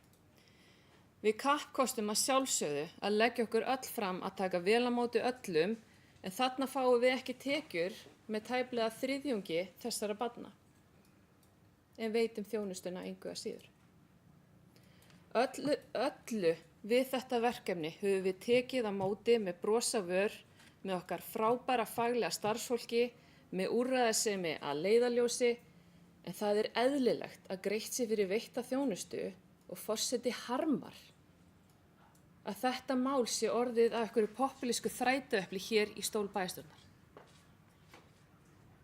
Við kappkostum að sjálfsögðu að leggja okkur öll fram að taka vel á móti öllum en þarna fáum við ekki tekjur með tæplega þriðjungi þessara barna en veitum þjónustuna engu að síður. Öllu við þetta verkefni höfum við tekið á móti með bros á vör með okkar frábæra faglega starfsfólki með úrræðasemi að leiðarljósi en það er eðlilegt að greitt sé fyrir veitta þjónustu og forseti harmar að þetta mál sé orðið af einhverju popúlísku þrætuepli hér í stól bæjarstjórnar.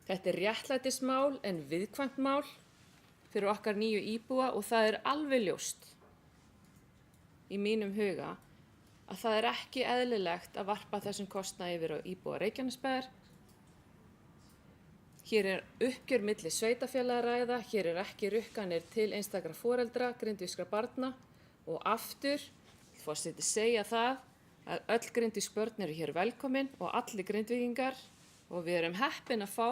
Þetta er réttlætismál en viðkvæmt mál fyrir okkar nýju íbúa og það er alveg ljóst í mínum huga að það er ekki eðlilegt að varpa þessum kostnaði yfir á íbúa Reykjanesbæjar. Hér er uppgjör milli sveitafélaga að ræða, hér er ekki rukkanir til einstakra foreldra, grindvískra barna og aftur, forseti segja það að öll grindvísk börn eru hér velkomin og allir grindvíkingar og við erum heppin að fá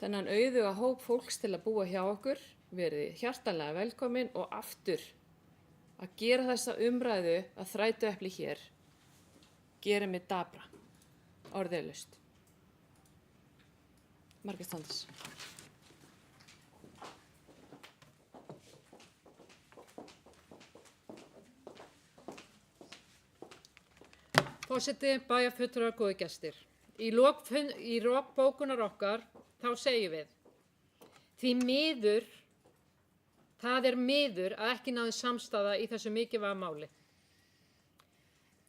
þennan auðuga hóp fólks til að búa hjá okkur, verið hjartanlega velkomin og aftur að gera þessa umræðu að þrætu epli hér gerir mig dabra, orðiðlaust. Margrét Sanders. Forseti, bæjarfulltrúar, góðir gestir. Í lok bókunar okkar þá segjum við: því miður, það er miður að ekki náði samstaða í þessu mikilvæga máli.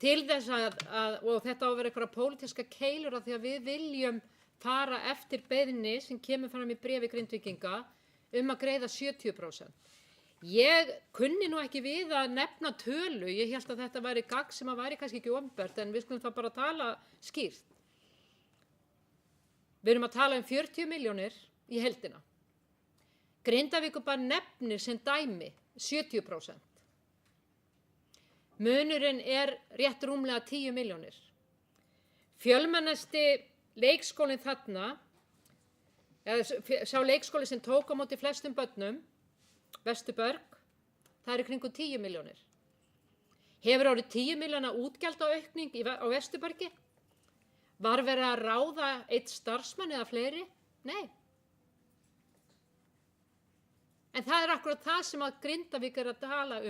Til þess og þetta á að vera eitthvað pólitíska keilur af því að við viljum fara eftir beiðni sem kemur fram í bréfi Grindvíkinga að greiða 70%. Ég kunni nú ekki við að nefna tölu, ég hélt að þetta væri gagn sem að væri kannski ekki opinbert, en við skulum það bara tala skýrt. Við erum að tala 40 milljónir í heildina. Grindavíkurbær nefnir sem dæmi 70%. Munurinn er rétt rúmlega 10 milljónir. Fjölmennasti leikskólinn þarna, sá leikskóli sem tók á móti flestum börnum, Vesturberg, það er kringum 10 milljónir. Hefur orðið 10 milljóna útgjaldaaukning á Vesturbergi? Var verið að ráða einn starfsmann eða fleiri? Nei. En það er akkurat það sem að Grindavík er að tala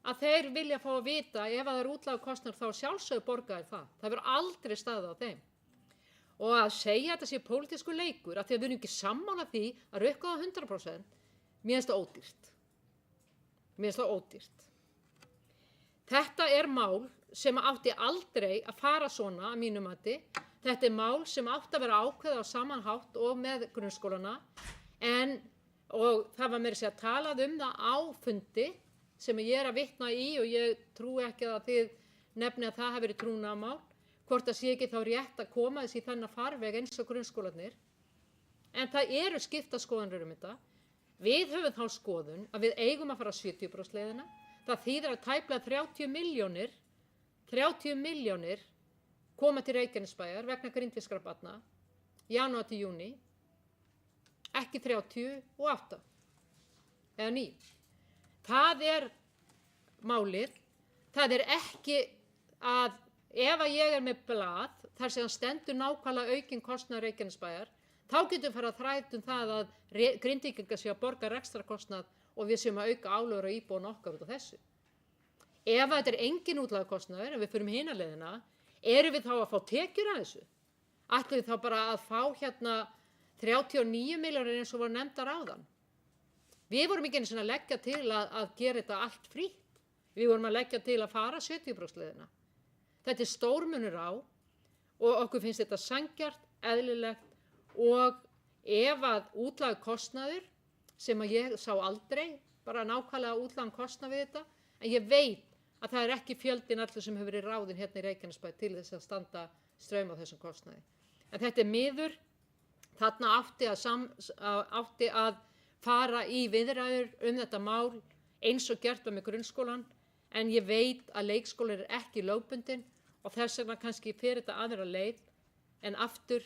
að þeir vilja fá að vita ef það er útlagukostnaður þá sjálfsögðu borgaðir það. Það verður aldrei staðið á þeim. Og að segja þetta sé pólitískur leikur að því að við erum ekki sammála því að rukka á 100%, mér finnst það ódýrt. Þetta er mál sem átti aldrei að fara svona að mínu mati. Þetta er mál sem átti að vera ákveðið á saman hátt og með grunnskólana og það var meira að segja talað það á fundi sem ég er að vitna í og ég trúi ekki að þið nefni að það hafi verið trúnaðarmál, hvort að sé ekki þá rétt að koma þessi í þennan farveg eins og grunnskólarnir. En það eru skiptar skoðanir þetta. Við höfum þá skoðun að við eigum að fara 70% leiðina. Það þýðir að tæplega 30 milljónir koma til Reykjanesbæjar vegna grindvískra barna, janúar til júní, ekki 38 eða 9. Það er málið. Það er ekki að ef að ég er með blað þar sem stendur nákvæmlega aukinn kostnaður Reykjanesbæjar, þá getum við fara að þræta það að Grindvíkingar séu að borga rekstrarkostnað og við séum að auka álögur á íbúana okkar út af þessu. Ef þetta er engin útlagukostnaður, ef við förum hina leiðina, erum við þá að fá tekjur af þessu? Ætlum við þá bara að fá 39 milljónir eins og var nefndar áðan? Við vorum ekki einu sinni að leggja til að gera þetta allt frítt. Við vorum að leggja til að fara 70% leiðina. Þetta er stórmunur á og okkur finnst þetta sanngjarnt, eðlilegt og ef að útlagukostnaður sem að ég sá aldrei, bara nákvæmlega útlagukostnað við þetta, en ég veit að það er ekki fjöldinn allur sem hefur verið ráðinn hérna í Reykjanesbæ til þess að standa straum á þessum kostnaði. En þetta er miður, þarna átti að fara í viðræður þetta mál eins og gert var með grunnskólan, en ég veit að leikskólinn er ekki lögbundinn og þess vegna kannski fer þetta aðra leið, en aftur,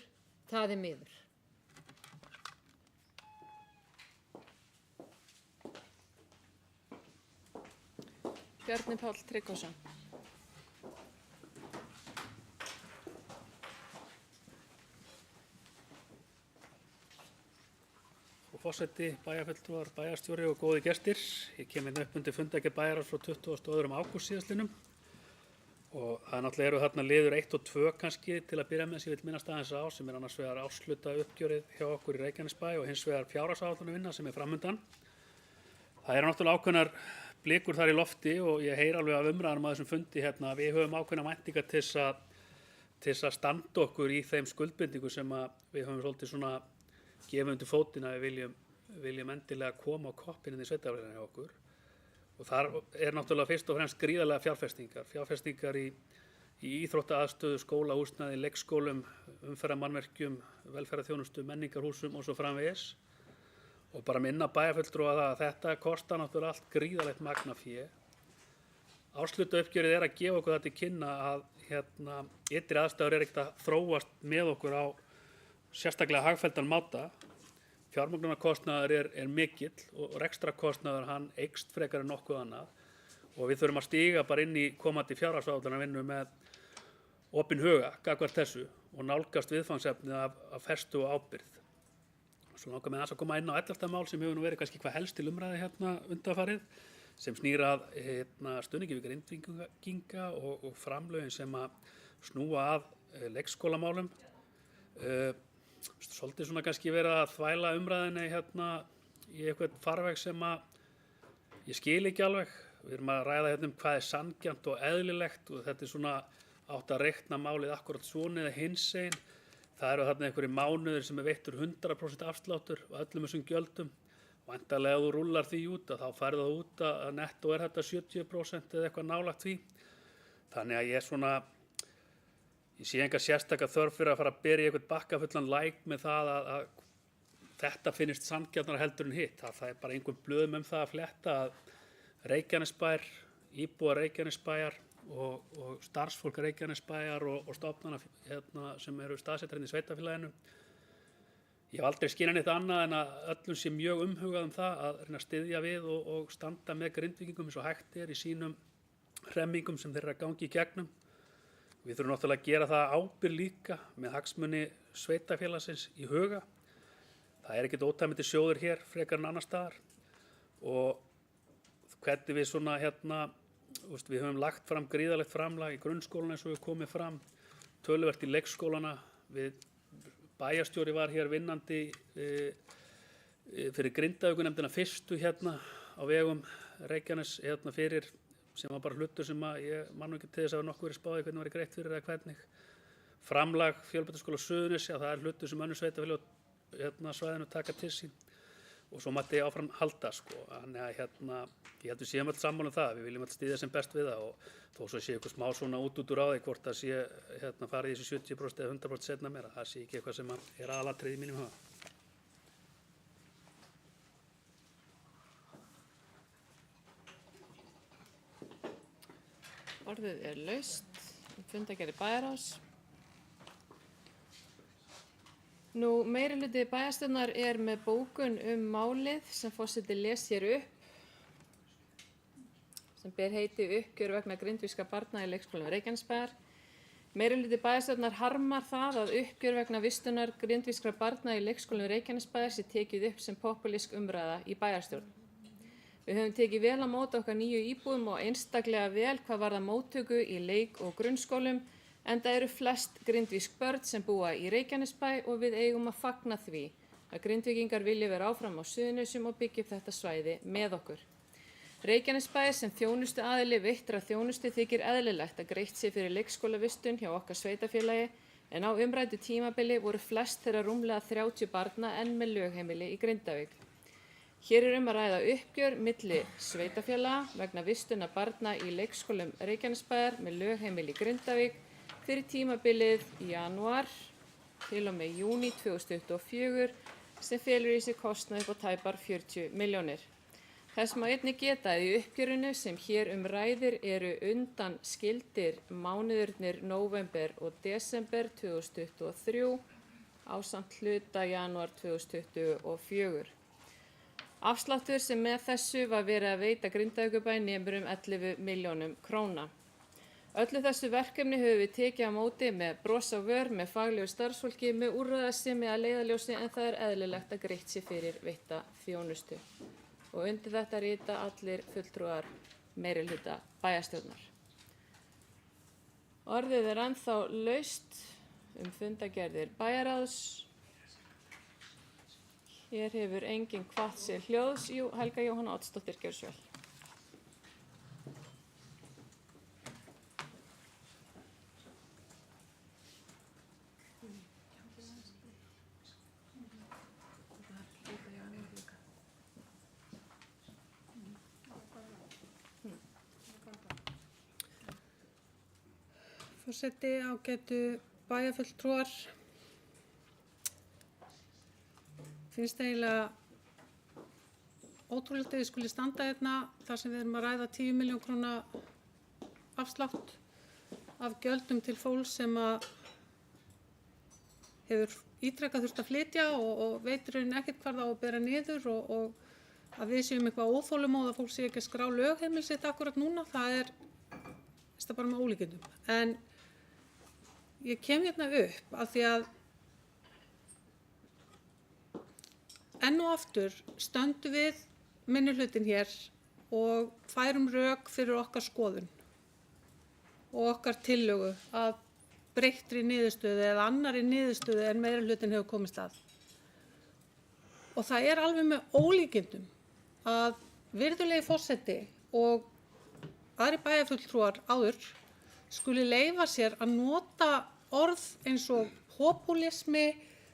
það er miður. Bjarni Páll Tryggvason. Forseti, bæjarfulltrúar, bæjarstjóri og góði gestir. Ég kem inn upp undir fundargerð bæjarráðs frá 22. ágúst síðastliðnum og það náttúrulega eru þarna liður 1 og 2 kannski til að byrja með sem ég vil minnast aðeins á, sem er annars vegar ársluta uppgjörið hjá okkur í Reykjanesbæ og hins vegar fjárhagsáætlunarvinna sem er framundan. Það eru náttúrulega ákveðnar blikur þar í lofti og ég heyri alveg af umræðunum á þessum fundi hérna að við höfum ákveðna væntingar til þess að standa okkur í þeim skuldbindingu sem að við höfum svolítið svona gefum undir fótinn að við viljum endilega koma á koppinn í sveitarfélaginu hjá okkur. Og þar er náttúrulega fyrst og fremst gríðarlega fjárfestingar í íþróttaaðstöðu, skólahúsnæði, leikskólum, umferðarmannvirkjum, velferðarþjónustu, menningarhúsum og svo framvegis. Og bara minna bæjarfulltrúa að þetta kostar náttúrulega allt gríðarlegt magn af fé. Árslutauppgjörið er að gefa okkur þetta í kynna að ytri aðstæður er ekkert að þróast með okkur á sérstaklega hagfelldan máta. Fjármögnunarkostnaður er mikill og rekstrakostnaður hann eykst frekar en nokkuð annað. og við þurfum að stíga bara inn í komandi fjárhagsáætlunarvinnu með opinn huga gagnvart þessu og nálgast viðfangsefnið af festu og ábyrgð. Svo langar mig aðeins að koma inn á 11. mál sem hefur nú verið kannski hvað helst til umræði hérna undanfarið, sem snýr að stuðningi við Grindvíkinga og framlögin sem að snúa að leikskólamálum. Svolítið svona kannski verið að þvæla umræðinni hérna í eitthvað farveg sem að ég skil ekki alveg. Við erum að ræða hérna hvað er sanngjarnt og eðlilegt og þetta er svona átt að reikna málið akkurat svona eða hinsegin. Það eru þarna einhverjir mánuðir sem er veittur 100% afsláttur og öllum þessum gjöldum. Væntanlega ef þú rúllar því út þá færðu það út að nettó er þetta 70% eða eitthvað nálægt því. Þannig að ég sé enga sérstaka þörf fyrir að fara að bera í eitthvað bakkafullan læk með það að þetta finnist sanngjarnara heldur en hitt. Það er bara einhver blöðum það að fletta að Reykjanesbær, íbúar Reykjanesbæjar og starfsfólk Reykjanesbæjar og stofnana sem eru staðsettar inn í sveitarfélaginu. Ég hef aldrei skynjað neitt annað en að öllum sé mjög umhugað það að reyna að styðja við og standa með Grindvíkingum eins og hægt er í sínum hremmingum sem þeir eru að gangi í gegnum. Við þurfum náttúrulega að gera það ábyrgð líka með hagsmuni sveitarfélagsins í huga. Það er ekkert ótæmandi sjóður hér frekar en annars staðar og hvernig við svona við höfum lagt fram gríðarlegt framlag í grunnskólan eins og við komið fram, töluvert í leikskólana. Bæjarstjóri var hér vinnandi fyrir Grindavíkurnefndina fyrstu hérna á vegum Reykjanes fyrir, sem var bara hlutur sem að ég man ekki til þess að nokkuð verið spáði hvernig var greitt fyrir eða hvernig. Framlag Fjölbrautaskóla Suðurnesja, það er hlutur sem önnur sveitarfélög svæðinu taka til sín. Og svo mætti ég áfram halda Þannig að ég held við séum öll sammála það. Við viljum öll styðja sem best við það og þó svo sé eitthvað smá svona út úr á því hvort það sé farið í þessi 70% eða 100% seinna meira. Það sé ekki eitthvað sem er aðalatriði í mínum huga. Orðið er laust. Fundargerð bæjarráðs. Meirihluti bæjarstjórnar er með bókun málið sem forseti les hér upp, sem ber heiti uppgjör vegna grindvískra barna í leikskólum Reykjanesbæjar. Meirihluti bæjarstjórnar harmar það að uppgjör vegna vistunar grindvískra barna í leikskólum Reykjanesbæjar sé tekið upp sem popúlísk umræða í bæjarstjórn. Við höfum tekið vel á móti okkar nýju íbúum og einstaklega vel hvað varðar móttöku í leik- og grunnskólum, enda eru flest grindvísk börn sem búa í Reykjanesbæ og við eigum að fagna því að Grindvíkingar vilji vera áfram á Suðurnesjum og byggja upp þetta svæði með okkur. Reykjanesbæ sem þjónustu aðili veittra þjónustu þykir eðlilegt að greitt sé fyrir leikskólavistun hjá okkar sveitarfélagi en á umræddu tímabili voru flest þeirra rúmlega 30 barna enn með lögheimili í Grindavík. Hér er að ræða uppgjör milli sveitarfélaga vegna vistunar barna í leikskólum Reykjanesbæjar með lögheimili í Grindavík fyrir tímabilið janúar til og með júní 2024 sem felur í sig kostnað upp á tæpar 40 milljónir. Þess má einnig geta að í uppgjörinu sem hér ræðir eru undan skildir mánuðirnir nóvember og desember 2023 ásamt hluta janúar 2024. Afsláttur sem með þessu var verið að veita Grindavíkurbæ nemur 11 milljónum króna. Öllu þessu verkefni höfum við tekið á móti með bros á vör, með faglegu starfsfólki, með úrræðasemi að leiðarljósi en það er eðlilegt að greitt sé fyrir veitta þjónustu. Og undir þetta rita allir fulltrúar meirihluta bæjarstjórnar. Orðið er ennþá laust fundargerðir bæjarráðs. Hér hefur enginn hvatt sér hljóðs. Jú, Helga Jóhanna Oddsdóttir, gjörðu svo vel. Forseti, ágætu bæjarfulltrúar. Finnst eiginlega ótrúlegt að við skuli standa hérna þar sem við erum að ræða 10 milljón króna afslátt af gjöldum til fólks sem að hefur ítrekað þurft að flytja og veitur ekkert hvar það á að bera niður og að við séum eitthvað óþolumóð að fólk sé ekki að skrá lögheimili sitt akkurat núna, það er bara með ólíkindum. En ég kem hérna upp af því að enn og aftur stöndum við minnihlutinn hér og færum rök fyrir okkar skoðun og okkar tillögu að breyttri niðurstöðu eða annarri niðurstöðu en meirihlutinn hefur komist að. Og það er alveg með ólíkindum að virðulegi forseti og aðri bæjarfulltrúar áður skuli leyfa sér að nota orð eins og popúlismi.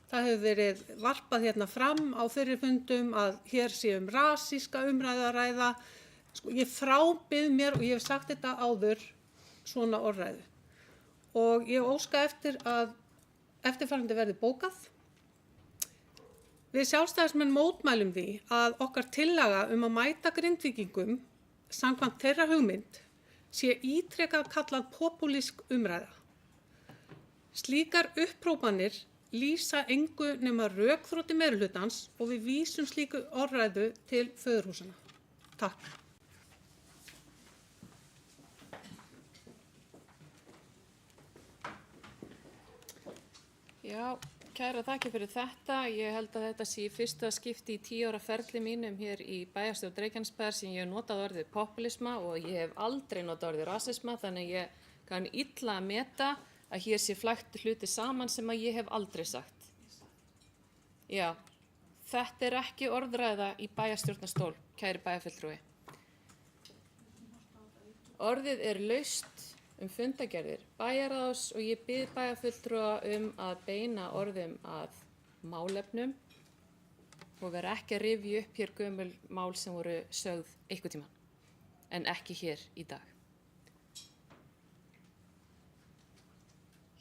Það hefur verið varpað hérna fram á fyrri fundum að hér sé rasíska umræðu að ræða. Sko, ég frábið mér, og ég hef sagt þetta áður, svona orðræðu. Og ég óska eftir að eftirfarandi verði bókað. Við sjálfstæðismenn mótmælum því að okkar tillaga að mæta Grindvíkingum samkvæmt þeirra hugmynd sé ítrekað kallað popúlísk umræða. Slíkar upphrópanir lýsa engu nema rökþroti meirihlutans og við vísum slíku orðræðu til föðurhúsanna. Takk. Já, kæra þakki fyrir þetta. Ég held að þetta sé í fyrsta skipti í 10 ára ferli mínum hér í bæjarstjórn Reykjanesbæjar sem ég hef notað orðið populisma og ég hef aldrei notað orðið rasisma, þannig ég kann illa að meta að hér sé flækt hluti saman sem að ég hef aldrei sagt. Já, þetta er ekki orðræða í bæjarstjórnarstól, kæri bæjarfulltrúi. Orðið er laust fundagerðir bæjarráðs og ég bið bæjarfulltrúa að beina orðum að málefnum og vera ekki að rifja upp hér gömul mál sem voru sögð einhvern tímann en ekki hér í dag.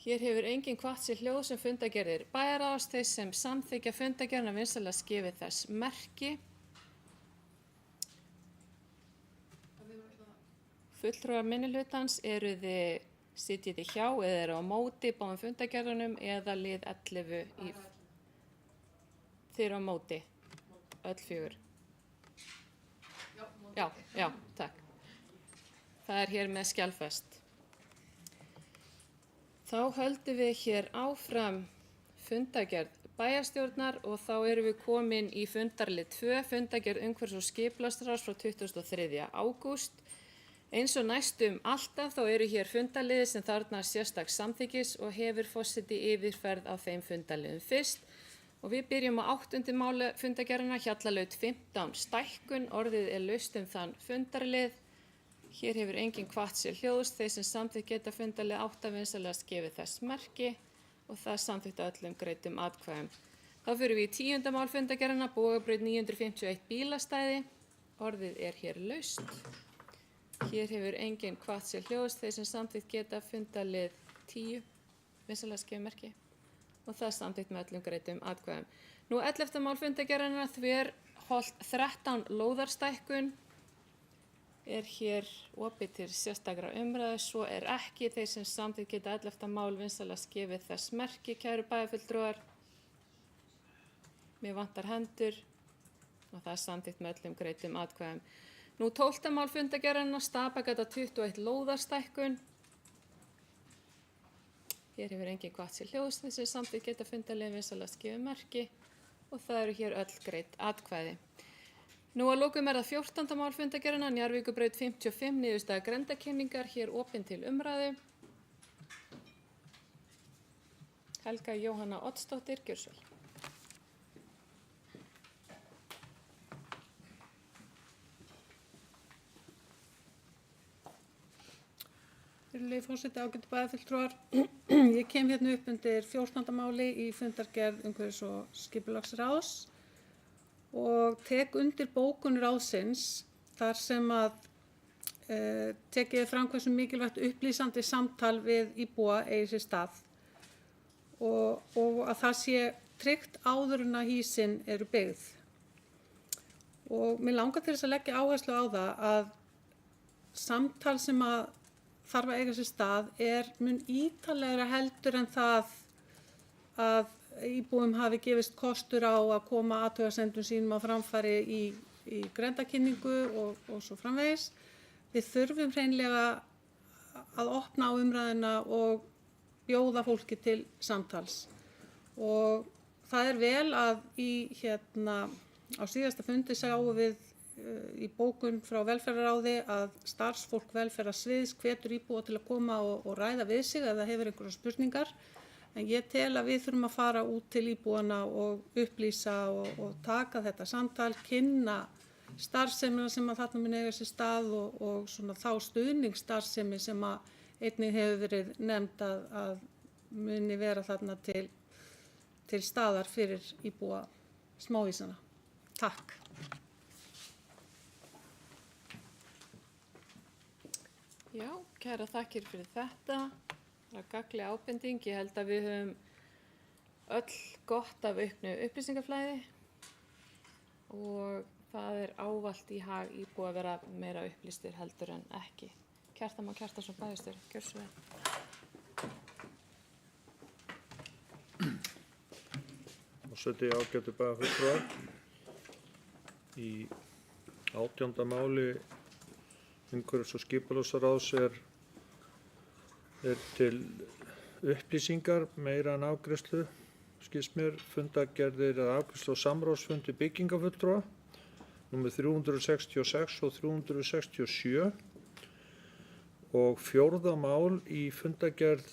Hér hefur enginn hvatt sér hljóð sem fundagerðir bæjarráðs. Þeir sem samþykkja fundagerðina vinsamlegast gefi þess merki. Fulltrúar minnihlutans sitjið þið hjá eða eru á móti báðum fundagerðunum eða lið 11 í. Þið eru á móti, öll 4. Já, takk. Það er hér með skjalfest. Þá höldum við hér áfram fundagerð bæjarstjórnar og þá erum við komin í fundarlið 2, fundagerð umhverfis- og skipulagsráðs frá 23. ágúst. Eins og næstum alltaf þá eru hér fundarliðir sem þarfnast sérstaks samþykkis og hefur forseti yfirferð á þeim fundarliðum fyrst. Og við byrjum á 8. máli fundagerðina, Hjallalaut 15, stækkun, orðið er laust þann fundarlið. Hér hefur enginn hvatt sér hljóðs, þeir sem samþykkt geta fundarlið 8 vinsamlegast gefið þess merki og það samþykkt öllum greiddum atkvæðum. Þá fyrir við í 10. mál fundagerðina, Bogabraut 951 bílastæði, orðið er hér laust. Hér hefur enginn hvatt sér hljóðs, þeir sem samþykkt geta fundarlið 10 vinsamlegast gefið merki og það samþykkt með öllum greiddum atkvæðum. Nú 11. mál fundagerðina, Þverholt 13 lóðarstækkun, er hér opið til sérstakra umræðu, svo er ekki. Þeir sem samþykkt geta 11. mál vinsamlegast gefið þess merki, kæru bæjarfulltrúar. Mér vantar hendur og það er samþykkt með öllum greiddum atkvæðum. Nú 12. mál fundagerðina, Stapagata 21 lóðarstækkun. Hér hefur enginn hvatt sér hljóðs, þeir sem samþykkt geta fundarlið vinsamlegast gefið merki og það eru hér öll greidd atkvæði. Nú að lokum er það 14. mál fundagerðina, Njarðvíkurbraut 55, niðurstaða grenndarkynningar, hér opin til umræðu. Helga Jóhanna Oddsdóttir, gjörðu svo vel. Virðulegi forseti, ágætu bæjarfulltrúar. Ég kem hérna upp undir 14. máli í fundargerð umhverfis- og skipulagsráðs og tek undir bókun ráðsins þar sem að tekið fram hversu mikilvægt upplýsandi samtal við íbúa eigi sér stað og að það sé tryggt áður en að hýsin eru byggð. Og mig langar til þess að leggja áherslu á það að samtal sem að þarf að eiga sér stað er mun ítarlegra heldur en það að íbúum hafi gefist kostur á að koma athugasemdum sínum á framfæri í í grenndarkynningu og svo framvegis. Við þurfum hreinlega að opna á umræðuna og bjóða fólki til samtals. Og það er vel að á síðasta fundi sáum við í bókun frá velferðarráði að starfsfólk velferðarsviðs hvetur íbúa til að koma og ræða við sig ef það hefur einhverjar spurningar. En ég tel að við þurfum að fara út til íbúana og upplýsa og taka þetta samtal, kynna starfsemina sem að þarna mun eiga sér stað og svona þá stuðningsstarfsemi sem að einnig hefur verið nefnd að muni vera þarna til staðar fyrir íbúa smávísana. Takk. Já, kæra þakkir fyrir þetta. Það er gagnleg ábending. Ég held að við höfum öll gott af auknu upplýsingaflæði og það er ávallt í hag íbúa að vera meira upplýstir heldur en ekki. Kjartan Már Kjartansson, bæjarstjóri, gjörðu svo vel. Forseti, ágætu bæjarfulltrúar. Í 18. máli umhverfis- og skipulagsráðs er til upplýsingar meira en afgreiðslu, skilst mér, fundargerðir eða afgreiðslu og samráðsfundi byggingafulltrúa, númer 366 og 367 og 4. mál í fundargerð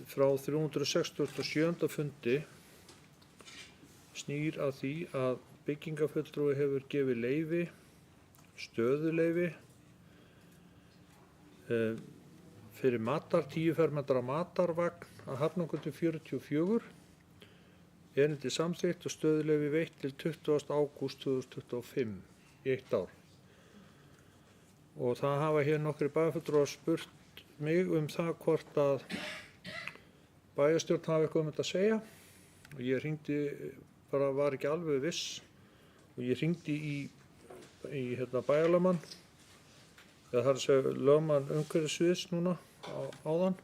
frá 367. fundi snýr að því að byggingafulltrúi hefur gefið leyfi, stöðuleyfi fyrir 10 fermetra matarvagn að Hafnargötu 44, erindi samþykkt og stöðuleyfi veitt til 20. ágúst 2025 í 1 ár. Og það hafa hér nokkrir bæjarfulltrúar spurt mig það hvort að bæjarstjórn hafi eitthvað þetta að segja og ég hringdi, bara var ekki alveg viss og ég hringdi í bæjarlögmann, eða það er að segja lögmann umhverfissviðs núna áðan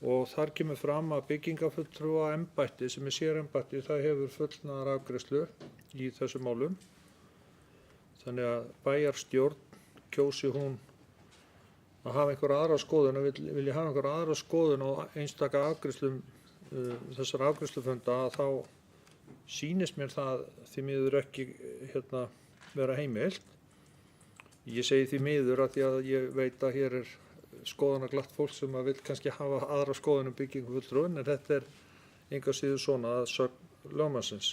og þar kemur fram að byggingafulltrúa embætti sem er sérembætti það hefur fullnaðar afgreiðslu í þessum málum. Þannig að bæjarstjórn kjósi hún að hafa einhverja aðra skoðun og vilja hafa einhverja aðra skoðun á einstaka afgreiðslum þessar afgreiðslufunda þá sýnist mér það því miður ekki vera heimilt. Ég segi því miður að því að ég veit að hér er skoðanaglatt fólk sem vil kannski hafa aðra skoðun um byggingafulltrúin en þetta er engu að síður svona að sögn lögmannsins.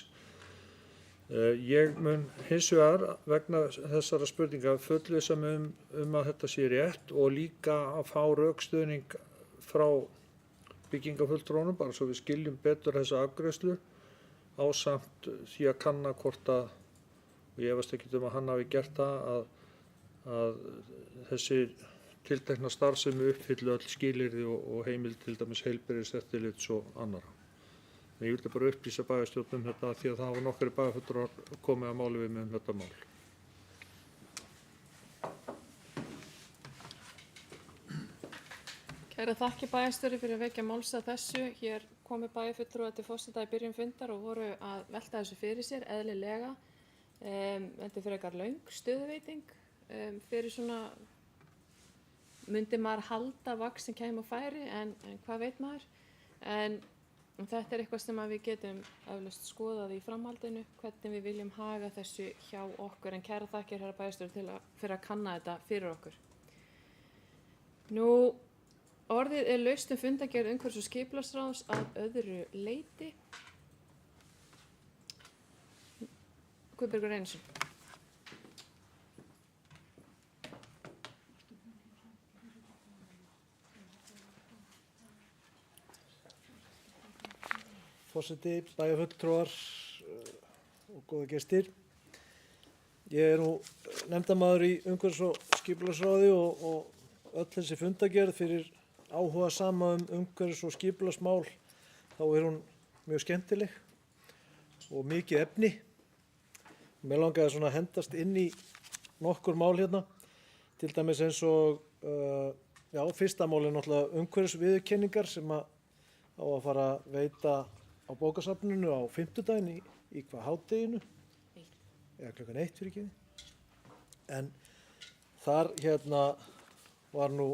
Ég mun hins vegar vegna þessara spurninga fullvissa mig að þetta sé rétt og líka að fá rökstuðning frá byggingafulltrúnum bara svo við skiljum betur þessa afgreiðslu ásamt því að kanna hvort að, og ég efast ekki að hann hafi gert það, að þessi tiltekna starfsemi uppfylli öll skilyrði og heimild til dæmis heilbrigðiseftirlits og annarra. Ég vildi bara upplýsa bæjarstjórn þetta því að það hafa nokkrir bæjarfulltrúar komið að máli við mig þetta mál. Kæra þakki bæjarstjóri fyrir að vekja máls að þessu. Hér komu bæjarfulltrúar til forseta í byrjun fundar og voru að velta þessu fyrir sér, eðlilega. Þetta er frekar löng stöðuveiting. Fyrir svona myndi maður halda vagn sem kæmi á færi en hvað veit maður. En þetta er eitthvað sem við getum eflaust skoðað í framhaldinu, hvernig við viljum haga þessu hjá okkur. En kæra þakkir herra bæjarstjóri fyrir að kanna þetta fyrir okkur. Nú, orðið er laust fundargerð umhverfis- og skipulagsráðs að öðru leyti. Guðbergur Einarsson. Forseti, bæjarfulltrúar og góða gestir. Ég er nú nefndarmaður í umhverfis- og skipulagsráði og öll þessi fundargerð fyrir áhuga sama umhverfis- og skipulagsmál, þá er hún mjög skemmtileg og mikið efni. Mér langaði svona að hendast inn í nokkur mál hérna, til dæmis eins og, fyrsta mál er náttúrulega umhverfisviðurkenningar sem á að fara að veita á bókasafninu á fimmtudaginn í hvað hádeginu? eða klukkan 1 fyrir ekki. En þar var nú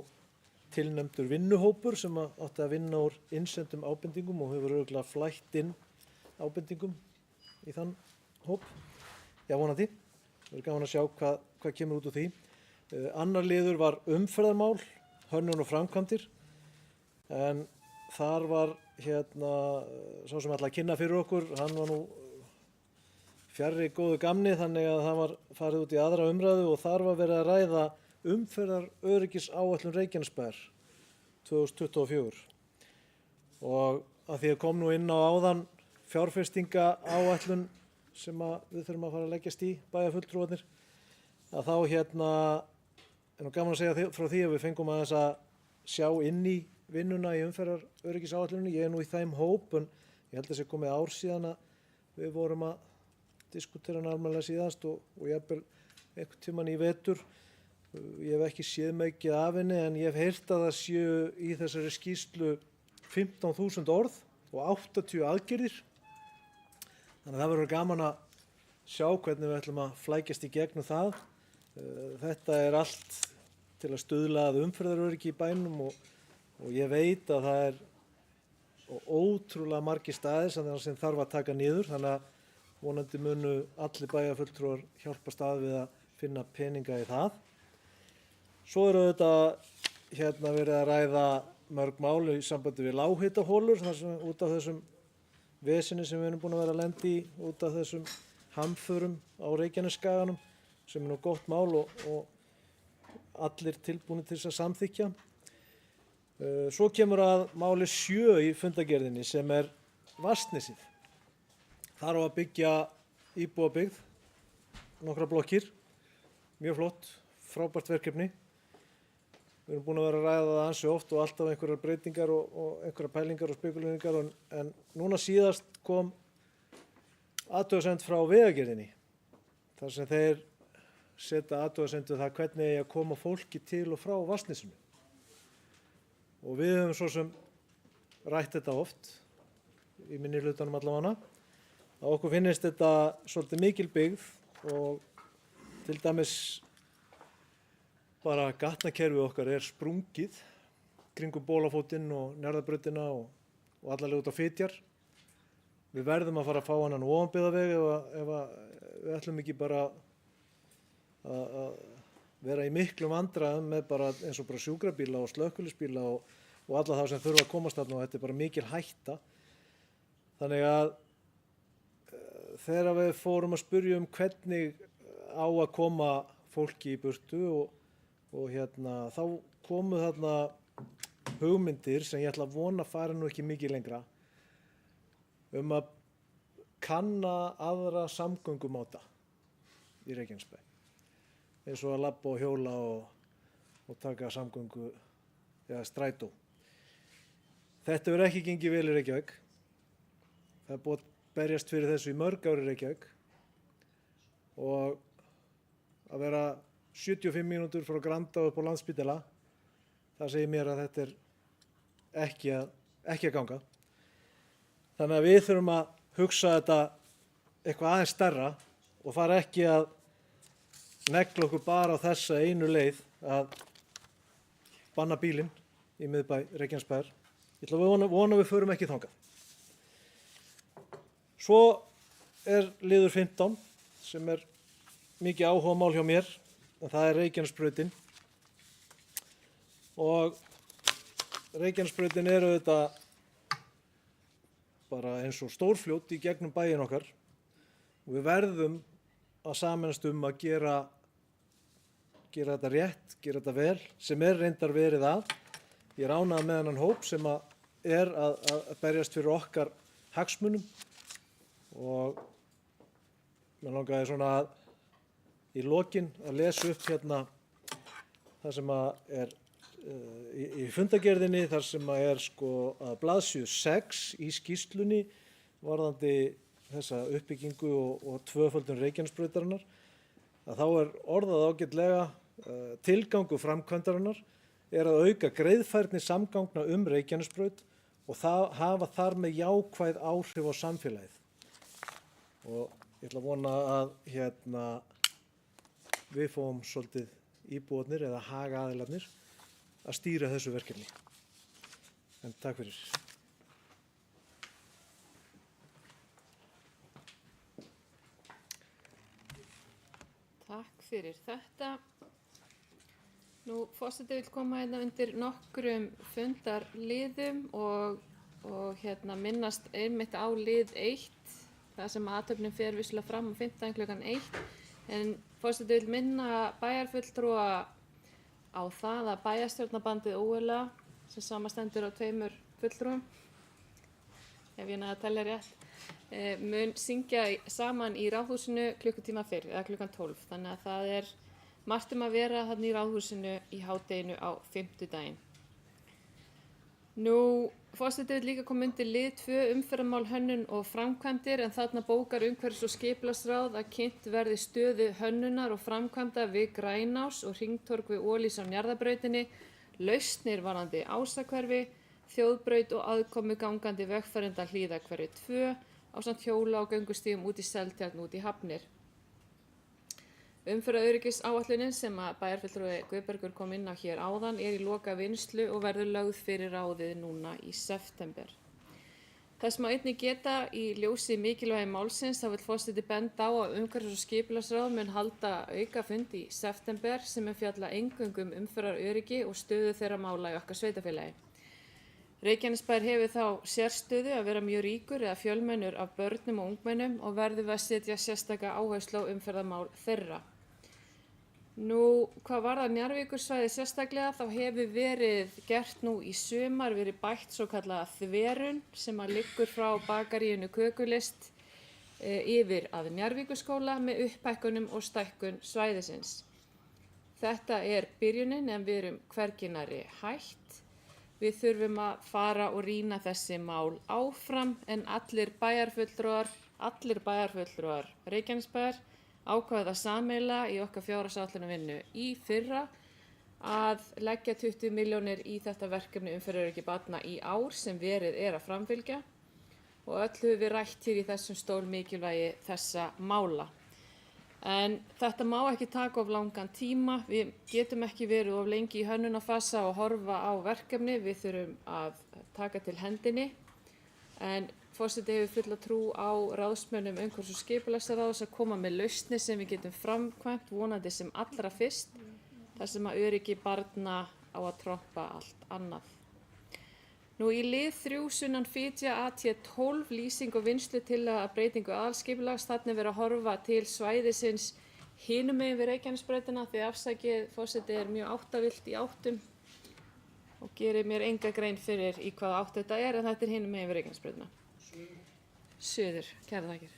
tilnefndur vinnuhópur sem átti að vinna úr innsendum ábendingum og hefur örugglega flætt inn ábendingum í þann hóp. Já, vonandi. Það er gaman að sjá hvað kemur út úr því. Annar liður var umferðarmál, hönnun og framkvæmdir. En þar var sá sem ætlaði að kynna fyrir okkur, hann var nú fjarri góðu gamni þannig að það var farið út í aðra umræðu og þar var verið að ræða umferðaröryggisáætlun Reykjanesbæjar 2024. Og að því að kom nú inn á áðan fjárfestingaáætlun sem við þurfum að fara að leggjast í bæjarfulltrúarnir, að þá er nú gaman að segja frá því að við fengum aðeins að sjá inn í vinnuna í umferðaröryggisáætlunni. Ég er nú í þeim hóp, en ég held að það sé komið ár síðan að við vorum að diskutera hana almennilega síðast og jafnvel einhvern tímann í vetur. Ég hef ekki séð mikið af henni en ég hef heyrt að það séu í þessari skýrslu 15.000 orð og 80 aðgerðir. Þannig að það verður gaman að sjá hvernig við ætlum að flækjast í gegnum það. Þetta er allt til að stuðla að umferðaröryggi í bænum og ég veit að það er ótrúlega margir staðir sem þarf að taka niður, þannig að vonandi munu allir bæjarfulltrúar hjálpast að við að finna peninga í það. Svo eru þetta verið að ræða mörg mál í sambandi við lághitaholur, út af þessum vesinni sem við erum búin að vera að lenda í, út af þessum hamförum á Reykjanesskaganum, sem er nú gott mál og allir tilbúinir til þess að samþykkja. Svo kemur að máli 7 í fundargerðinni sem er Vatnsnesið. Þar á að byggja íbúabyggð, nokkra blokkir, mjög flott, frábært verkefni. Við erum búin að vera að ræða það ansi oft og alltaf einhverjar breytingar og einhverjar pælingar og spekulaningar en núna síðast kom athugasemd frá Vegagerðinni þar sem þeir setja athugasemd við það hvernig eigi að koma fólki til og frá Vatnsnesinu. Og við höfum svo sem rætt þetta oft í minnihlutanum allavega að okkur finnist þetta svolítið mikil byggð og til dæmis bara gatnakerfið okkar er sprungið kringum Bólafótinn og Njarðarbrautina og allarlega út á Fitjar. Við verðum að fara að fá hann ofanbyggðaveg ef við ætlum ekki bara að vera í miklum vandræðum með bara eins og bara sjúkrabíla og slökkviliðsbíla og alla þá sem þurfa að komast þarna og þetta er bara mikil hætta. Þannig að þegar við fórum að spyrja hvernig á að koma fólki í burtu og þá komu þarna hugmyndir sem ég ætla að vona fara nú ekki mikið lengra að kanna aðra samgöngumáta í Reykjanesbæ. Eins og að labba og hjóla og taka samgöngu eða strætó. Þetta hefur ekki gengið vel í Reykjavík. Það er búið að berjast fyrir þessu í mörg ár í Reykjavík og að vera 75 mínútur frá Granda upp á Landspítala, það segir mér að þetta er ekki að ganga. Þannig að við þurfum að hugsa þetta eitthvað aðeins stærra og fara ekki að negla okkur bara á þessa einu leið að banna bílinn í miðbæ Reykjanesbæjar. Ég ætla að vona við förum ekki þangað. Svo er liður 15 sem er mikið áhugamál hjá mér. En það er Reykjanesbrautin og Reykjanesbrautin er auðvitað bara eins og stórfljót í gegnum bæinn okkar og við verðum að sameinast að gera þetta rétt, gera þetta vel, sem er reyndar verið að. Ég er ánægður með þennan hóp sem er að berjast fyrir okkar hagsmunum og mér langaði svona að í lokin að lesa upp það sem er í fundargerðinni, þar sem er að blaðsíðu 6 í skýrslunni varðandi þessa uppbyggingu og tvöföldun Reykjanesbrautarinnar, að þá er orðað ágætlega tilgangur framkvæmdarinnar er að auka greiðfærni samgangna Reykjanesbraut og hafa þar með jákvæð áhrif á samfélagið. Og Ég ætla að vona að við fáum svolítið íbúarnir eða hagaaðilarnir að stýra þessu verkefni. En takk fyrir. Takk fyrir þetta. Nú, forseti vill koma hérna undir nokkrum fundarliðum og minnast einmitt á lið 1, það sem athöfnin fer vissulega fram á 15 klukkan 1. En forseti vill minna bæjarfulltrúa á það að bæjarstjórnarbandið OLA, sem samastendur á 2 fulltrúum, ef ég næði að telja rétt, mun syngja saman í Ráðhúsinu klukkutíma fyrr, eða klukkan 12. Þannig að það er margt að vera þarna í Ráðhúsinu í hádeginu á 5. Nú, forseti vill líka koma undir lið 2, umferðarmál, hönnun og framkvæmdir, en þarna bókar umhverfis- og skipulagsráð að kynnt verði stöðu hönnunar og framkvæmda við Grænás og hringtorg við Ólís á Njarðarbrautinni, lausnir varðandi Ásahverfi, þjóðbraut og aðkomu gangandi vegfarenda Hlíðahverfi 2 ásamt hjóla- og göngustígum út í Seltjarn út í Hafnir. Umferðaröryggisáætlunin sem að bæjarfulltrúi Guðbergur kom inn á hér áðan er í loka vinnslu og verður lögð fyrir ráðið núna í september. Þess má einnig geta í ljósi mikilvægi málsins þá vill forseti benda á að umhverfis- og skipulagsráð mun halda aukafund í september sem mun fjalla eingöngu umferðaröryggi og stöðu þeirra mála í okkar sveitarfélagi. Reykjanesbær hefur þá sérstöðu að vera mjög ríkur eða fjölmennur af börnum og ungmennum og verðum við að setja sérstaka áherslu á umferðarmál þeirra. Nú, hvað varðar Njarðvíkursvæði sérstaklega þá hefur verið gert nú í sumar verið bætt svo kallaða þverun sem að liggur frá bakaríinu Kökulist yfir að Njarðvíkurskóla með upphækkunum og stækkun svæðisins. Þetta er byrjunin en við erum hvergi nærri hætt. Við þurfum að fara og rýna þessi mál áfram en allir bæjarfulltrúar Reykjanesbæjar ákváðu það sameiginlega í okkar fjárhagsáætlunarvinnu í fyrra að leggja 20 milljónir í þetta verkefni umferðaröryggi barna í ár sem verið er að framfylgja og öll höfum við rætt hér í þessum stól mikilvægi þessa mála. En þetta má ekki taka of langan tíma, við getum ekki verið of lengi í hönnunarfasa og horfa á verkefni, við þurfum að taka til hendinni. En forseti hefur fulla trú á ráðsmönnum umhverfis- og skipulagsráðs að koma með lausnir sem við getum framkvæmt vonandi sem allra fyrst, þar sem að öryggi barna á að trompa allt annað. Nú í lið 3 sunnan Fitja AT12 lýsing og vinnslu til að breytingu aðalskipulags þannig verið að horfa til svæðisins hinum megin við Reykjanesbrautina því afsakið forseti er mjög áttavillt í áttum og gerir mér enga grein fyrir í hvaða átt þetta er en þetta er hinum megin við Reykjanesbrautina. Suður, kærar þakkir.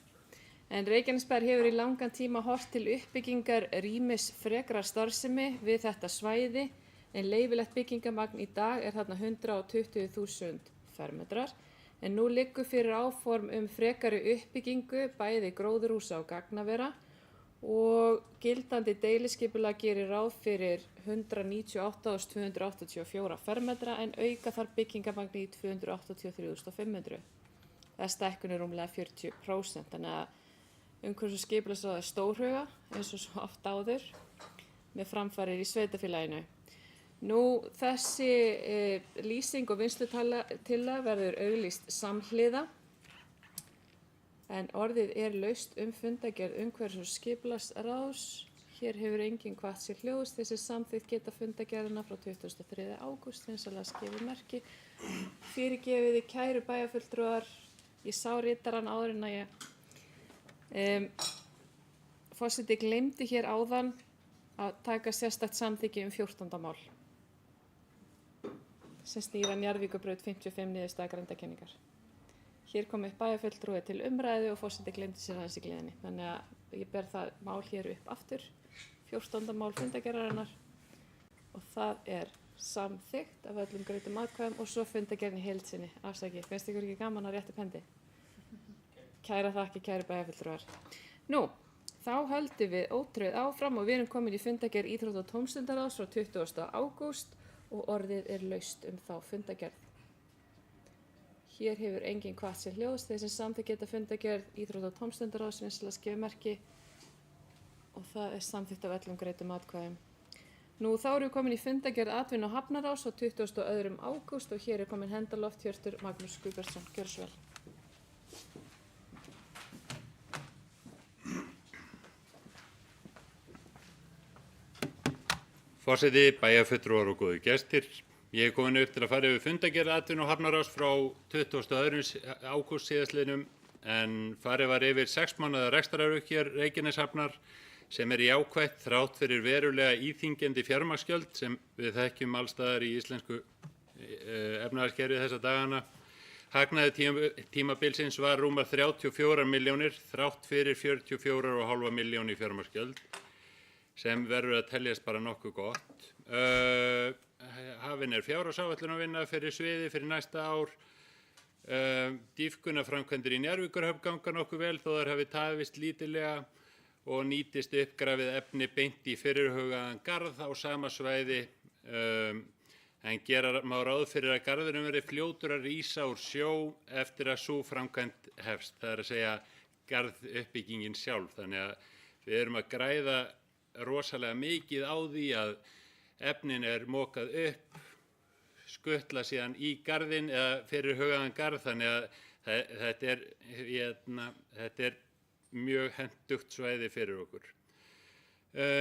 En Reykjanesbær hefur í langan tíma horft til uppbyggingar rýmis frekrar starfsemi við þetta svæði en leyfilegt byggingamagn í dag er þarna 120.000 fermetrar en nú liggur fyrir áform frekari uppbyggingu bæði gróðurhúsa og gagnavera og gildandi deiliskipulag gerir ráð fyrir 198.284 fermetra en auka þarf byggingamagn í 283.500. Það er stækkun rúmlega 40%, þannig að umhverfis- og skipulagsráð er stórhuga eins og svo oft áður með framfarir í sveitarfélaginu. Nú þessi lýsing og vinnslutillaga verður auglýst samhliða en orðið er laust fundagerð umhverfis- og skipulagsráðs. Hér hefur enginn hvatt sér hljóðs þessi samþykkt geta fundagerðina frá 23. ágúst eins og las gefið merki. Fyrirgefiði kæru bæjarfulltrúar, ég sá ritarann áður en að ég forseti gleymdi hér áðan að taka sérstakt samþykki 14. mál sem snýr að Njarðvíkurbraut 55 niðurstaða grenndarkenningar. Hér kom upp bæjarfulltrúi til umræðu og forseti gleymdi sér aðeins í gleðinni. Þannig að ég ber það mál hér upp aftur, 14. mál fundagerðarinnar og það er samþykkt af öllum greiddum atkvæðum og svo fundagerðin í heild sinni. Afsakið, finnst ykkur ekki gaman að rétta upp hendi? Kæra þakki, kæru bæjarfulltrúar. Nú, þá höldum við ótrauð áfram og við erum komin í fundagerð Íþrótta- og tómstundaráðs frá 20. ágúst og orðið er laust þá fundagerð. Hér hefur enginn hvatt sér hljóðs. Þeir sem samþykja þetta fundargerð Íþrótta- og tómstundaráðs vinnsla gefa merki og það er samþykkt af öllum greiddum atkvæðum. Nú þá erum við komin í fundargerð atvinnu- og hafnaráðs á 22. ágúst og hér er komin Hendaloft Hjörtur Magnús Guðbjartsson. Gjörðu svo vel. Forseti, bæjarfulltrúar og góðir gestir. Ég er komin upp til að fara yfir fundargerð atvinnu- og hafnaráðs frá 22. ágúst síðastliðnum en farið var yfir 6 mánaða rekstrarauppgjör Reykjaneshafnar sem er jákvætt þrátt fyrir verulega íþyngjandi fjármagnsgjöld sem við þekkjum allstaðar í íslensku efnahagskerfi þessa dagana. Hagnaður tímabilsins var rúmar 34 milljónir þrátt fyrir 44,5 milljón í fjármagnsgjöld sem verður að teljast bara nokkuð gott. Hafin er fjárhagsáætlunarvinna fyrir sviði fyrir næsta ár. Dýpkunarframkvæmdir í Njarðvíkurhöfn ganga nokkuð vel þó þær hafi tafist lítillega og nýtist uppgrafið efni beint í fyrirhugaðan garð á sama svæði en gera má ráð fyrir að garðurinn verði fljótur að rísa úr sjó eftir að sú framkvæmd hefst. Það er að segja garðuppbyggingin sjálf. Þannig að við erum að græða rosalega mikið á því að efnin er mokað upp, skutla síðan í garðinn eða fyrirhugaðan garð. Þannig að þetta er mjög hentugt svæði fyrir okkur.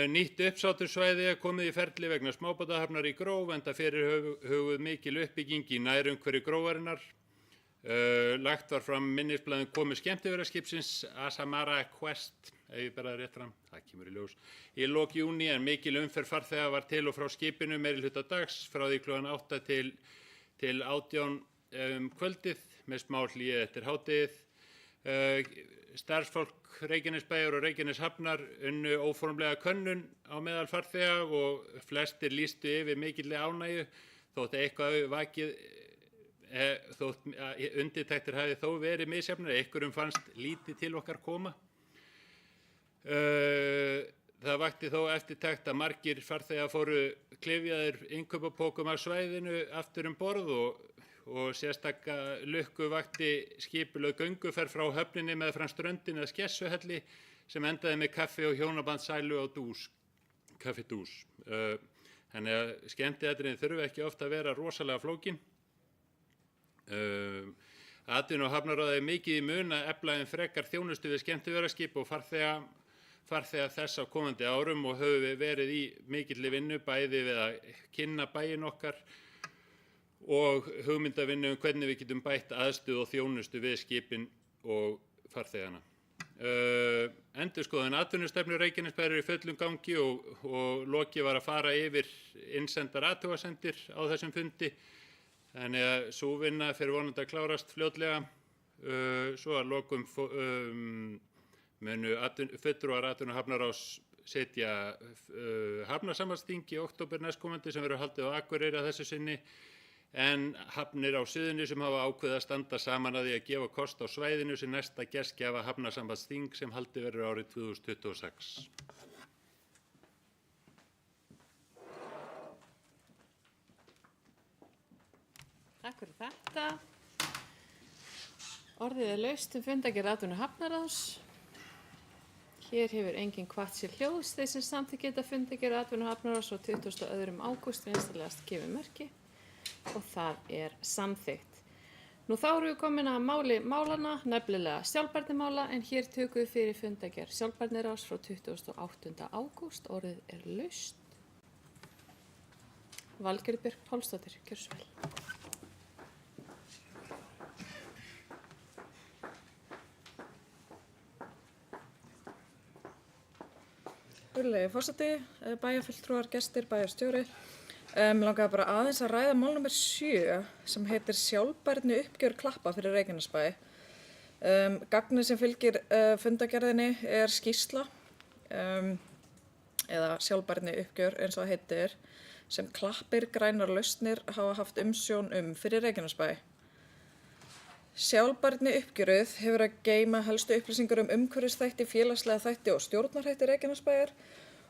Nýtt uppsátursvæði er komið í ferli vegna smábátahafnar í Gróf enda fyrirhuguð mikil uppbygging í nærumhverfi Grófarinnar. Lagt var fram minnisblaðum komu skemmtiferðaskipsins Asamara Quest, ef ég ber það rétt fram, það kemur í ljós, í lok júní en mikil umferð farþega var til og frá skipinu meirihluta dags frá því klukkan 8 til 18 kvöldið með smá hlýju eftir hádegið. Starfsfólk Reykjanesbæjar og Reykjaneshafnar unnu óformlega könnun á meðal farþega og flestir lýstu yfir mikilli ánægju þótt eitthvað vakið þótt undirtektir hafi þó verið misjafnar, einhverjum fannst lítið til okkar koma. Það vakti þó eftirtekt að margir farþegar fóru klyfjaðir innkaupapókum af svæðinu aftur borð og sérstaka lukku vakti skipulögð gönguferð frá höfninni meðfram ströndinni að Skessuhelli sem endaði með kaffi og hjónabandssælu á Kaffi Dús. Þannig að skemmtiatriðin þurfa ekki ofta að vera rosalega flókin. Atvinnu- og hafnaráð er mikið í mun að efla en frekar þjónustu við skemmtiferðaskip og farþega þess á komandi árum og höfum við verið í mikilli vinnu bæði við að kynna bæinn okkar og hugmyndavinnu hvernig við getum bætt aðstöðu og þjónustu við skipin og farþegana. Endurskoðun atvinnustefnu Reykjanesbæjar er í fullum gangi og lokið var að fara yfir innsendar athugasemdir á þessum fundi. Þannig að sú vinna fer vonandi að klárast fljótlega. Svo að lokum munu fulltrúar atvinnu- og hafnaráðs setja hafnasambandsþing í október næstkomandi sem verður haldið á Akureyri að þessu sinni en hafnir á Suðurnesjum hafa ákveðið að standa saman að því að gefa kost á svæðinu sem næsta gestgjafa hafnasambandsþing sem haldið verður árið 2026. Takk fyrir þetta. Orðið er laust fundargerð atvinnu- og hafnaráðs. Hér hefur enginn hvatt sér hljóðs. Þeir sem samþykkja þetta fundargerð atvinnu- og hafnaráðs á 22. ágúst vinsamlegast gefið merki og það er samþykkt. Nú þá erum við komin að máli málanna, nefnilega sjálfbærnimála, en hér tökum við fyrir fundargerð sjálfbærniráðs frá 28. ágúst. Orðið er laust. Valgerður Björk Pálsdóttir, gjörðu svo vel. Virðulegi forseti, bæjarfulltrúar, gestir, bæjarstjóri. Mig langaði bara aðeins að ræða mál nr. 7 sem heitir sjálfbærni uppgjör Klappa fyrir Reykjanesbæ. Gagnið sem fylgir fundargerðinni er skýrsla eða sjálfbærni uppgjör eins og það heitir sem Klappir grænar lausnir hafa haft umsjón fyrir Reykjanesbæ. Sjálfbærni uppgjörið hefur að geyma helstu upplýsingar umhverfisþætti, félagslega þætti og stjórnarhætti Reykjanesbæjar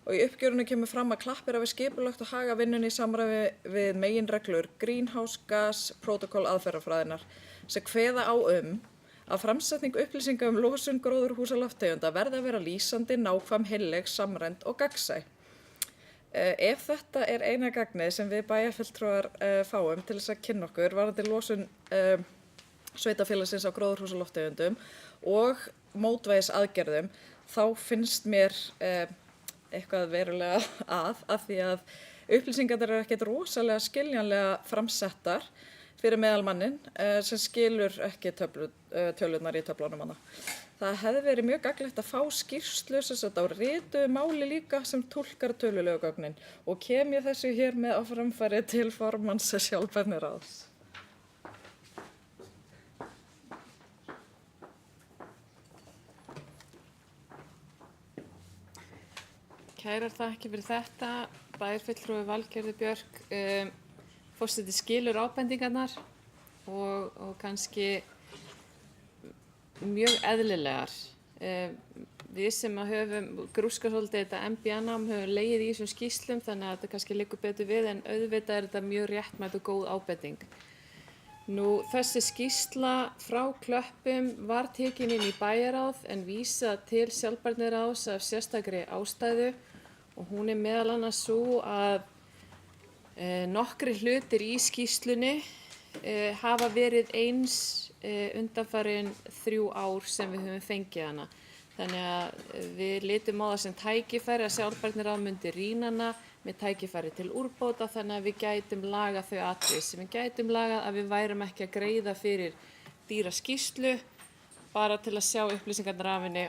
og í uppgjörinu kemur fram að Klappir hafi skipulagt og haga vinnunni í samræmi við meginreglur Greenhouse Gas Protocol aðferðafræðinnar sem kveða á að framsetning upplýsinga losun gróðurhúsalofttegunda verði að vera lýsandi, nákvæm, heilleg, samræmd og gagnsæ. Ef þetta er eina gagnið sem við bæjarfulltrúar fáum til þess að kynna okkur varðandi losun sveitarfélagsins á gróðurhúsalofttegundum og mótvægisaðgerðum, þá finnst mér eitthvað verulega af því að upplýsingarnar eru ekkert rosalega skiljanlega framsettar fyrir meðalmannin sem skilur ekki tölurnar í töflunum hana. Það hefði verið mjög gagnlegt að fá skýrslu á rituðu máli líka sem túlkar tölulegu gögnin og kem ég þessu hér með á framfæri til formanns sjálfbærniráðs. Kærar þakkir fyrir þetta. Bæjarfulltrúi Valgerður Björk, forseti skilur ábendingarnar og kannski mjög eðlilegar. Við sem höfum grúskað svolítið þetta MBA-nám höfum legið í þessum skýrslum þannig að þetta kannski liggur betur við en auðvitað er þetta mjög réttmæt og góð ábending. Þessi skýrsla frá Klöppum var tekin inn í bæjarráð en vísað til sjálfbærniráðs af sérstakri ástæðu og hún er meðal annars sú að nokkrir hlutir í skýrslunni hafa verið eins undanfarin 3 ár sem við höfum fengið hana. Þannig að við litum á það sem tækifæri að sjálfbærniráð myndi rýna hana með tækifæri til úrbóta þannig að við gætum lagað þau atriði sem við gætum lagað að við værum ekki að greiða fyrir dýra skýrslu bara til að sjá upplýsingarnar af henni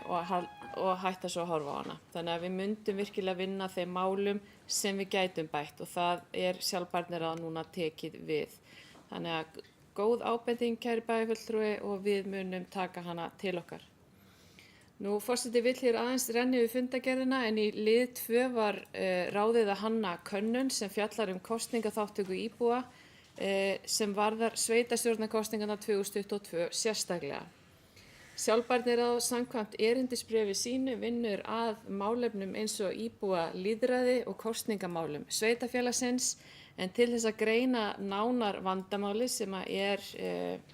og hætta svo að horfa á hana. Þannig að við myndum virkilega vinna þeim málum sem við gætum bætt og það er sjálfbærniráð núna tekið við. Þannig að góð ábending, kæri bæjarfulltrúi, og við munum taka hana til okkar. Forseti vill hér aðeins renni við fundargerðina en í lið 2 var ráðið að hanna könnun sem fjallar kosningaþátttöku íbúa sem varðar sveitarstjórnarkosningarnar 2022 sérstaklega. Sjálfbærniráð samkvæmt erindisbréfi sínu vinnur að málefnum eins og íbúa lýðræði og kosningamálum sveitarfélagsins en til þess að greina nánar vandamáli sem er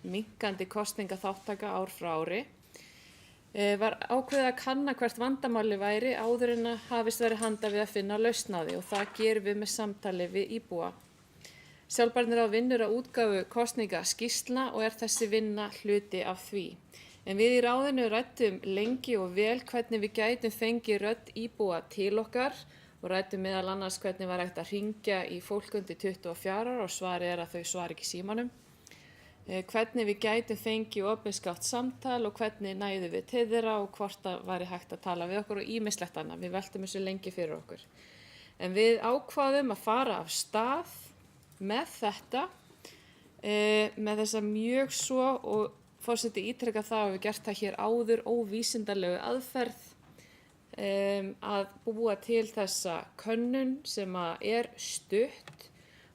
minnkandi kosningaþáttaka ár frá ári var ákveðið að kanna hvert vandamáli væri áður en að hafist verið handa við að finna lausn á því og það gerum við með samtali við íbúa. Sjálfbærniráð vinnur að útgáfu kosningaskýrslna og er þessi vinna hluti af því. En við í ráðinu ræddum lengi og vel hvernig við gætum fengið rödd íbúa til okkar og ræddum meðal annars hvernig var hægt að hringja í fólk undir 24 ára og svarið er að þau svari ekki símanum. Hvernig við gætum fengið opinskátt samtal og hvernig næðum við til þeirra og hvort það væri hægt að tala við okkur og ýmislegt annað. Við veltum þessu lengi fyrir okkur. En við ákváðum að fara af stað með þetta, með þessa mjög svo og forseti ítreka það að við gert það hér áður óvísindalegu aðferð að búa til þessa könnun sem er stutt.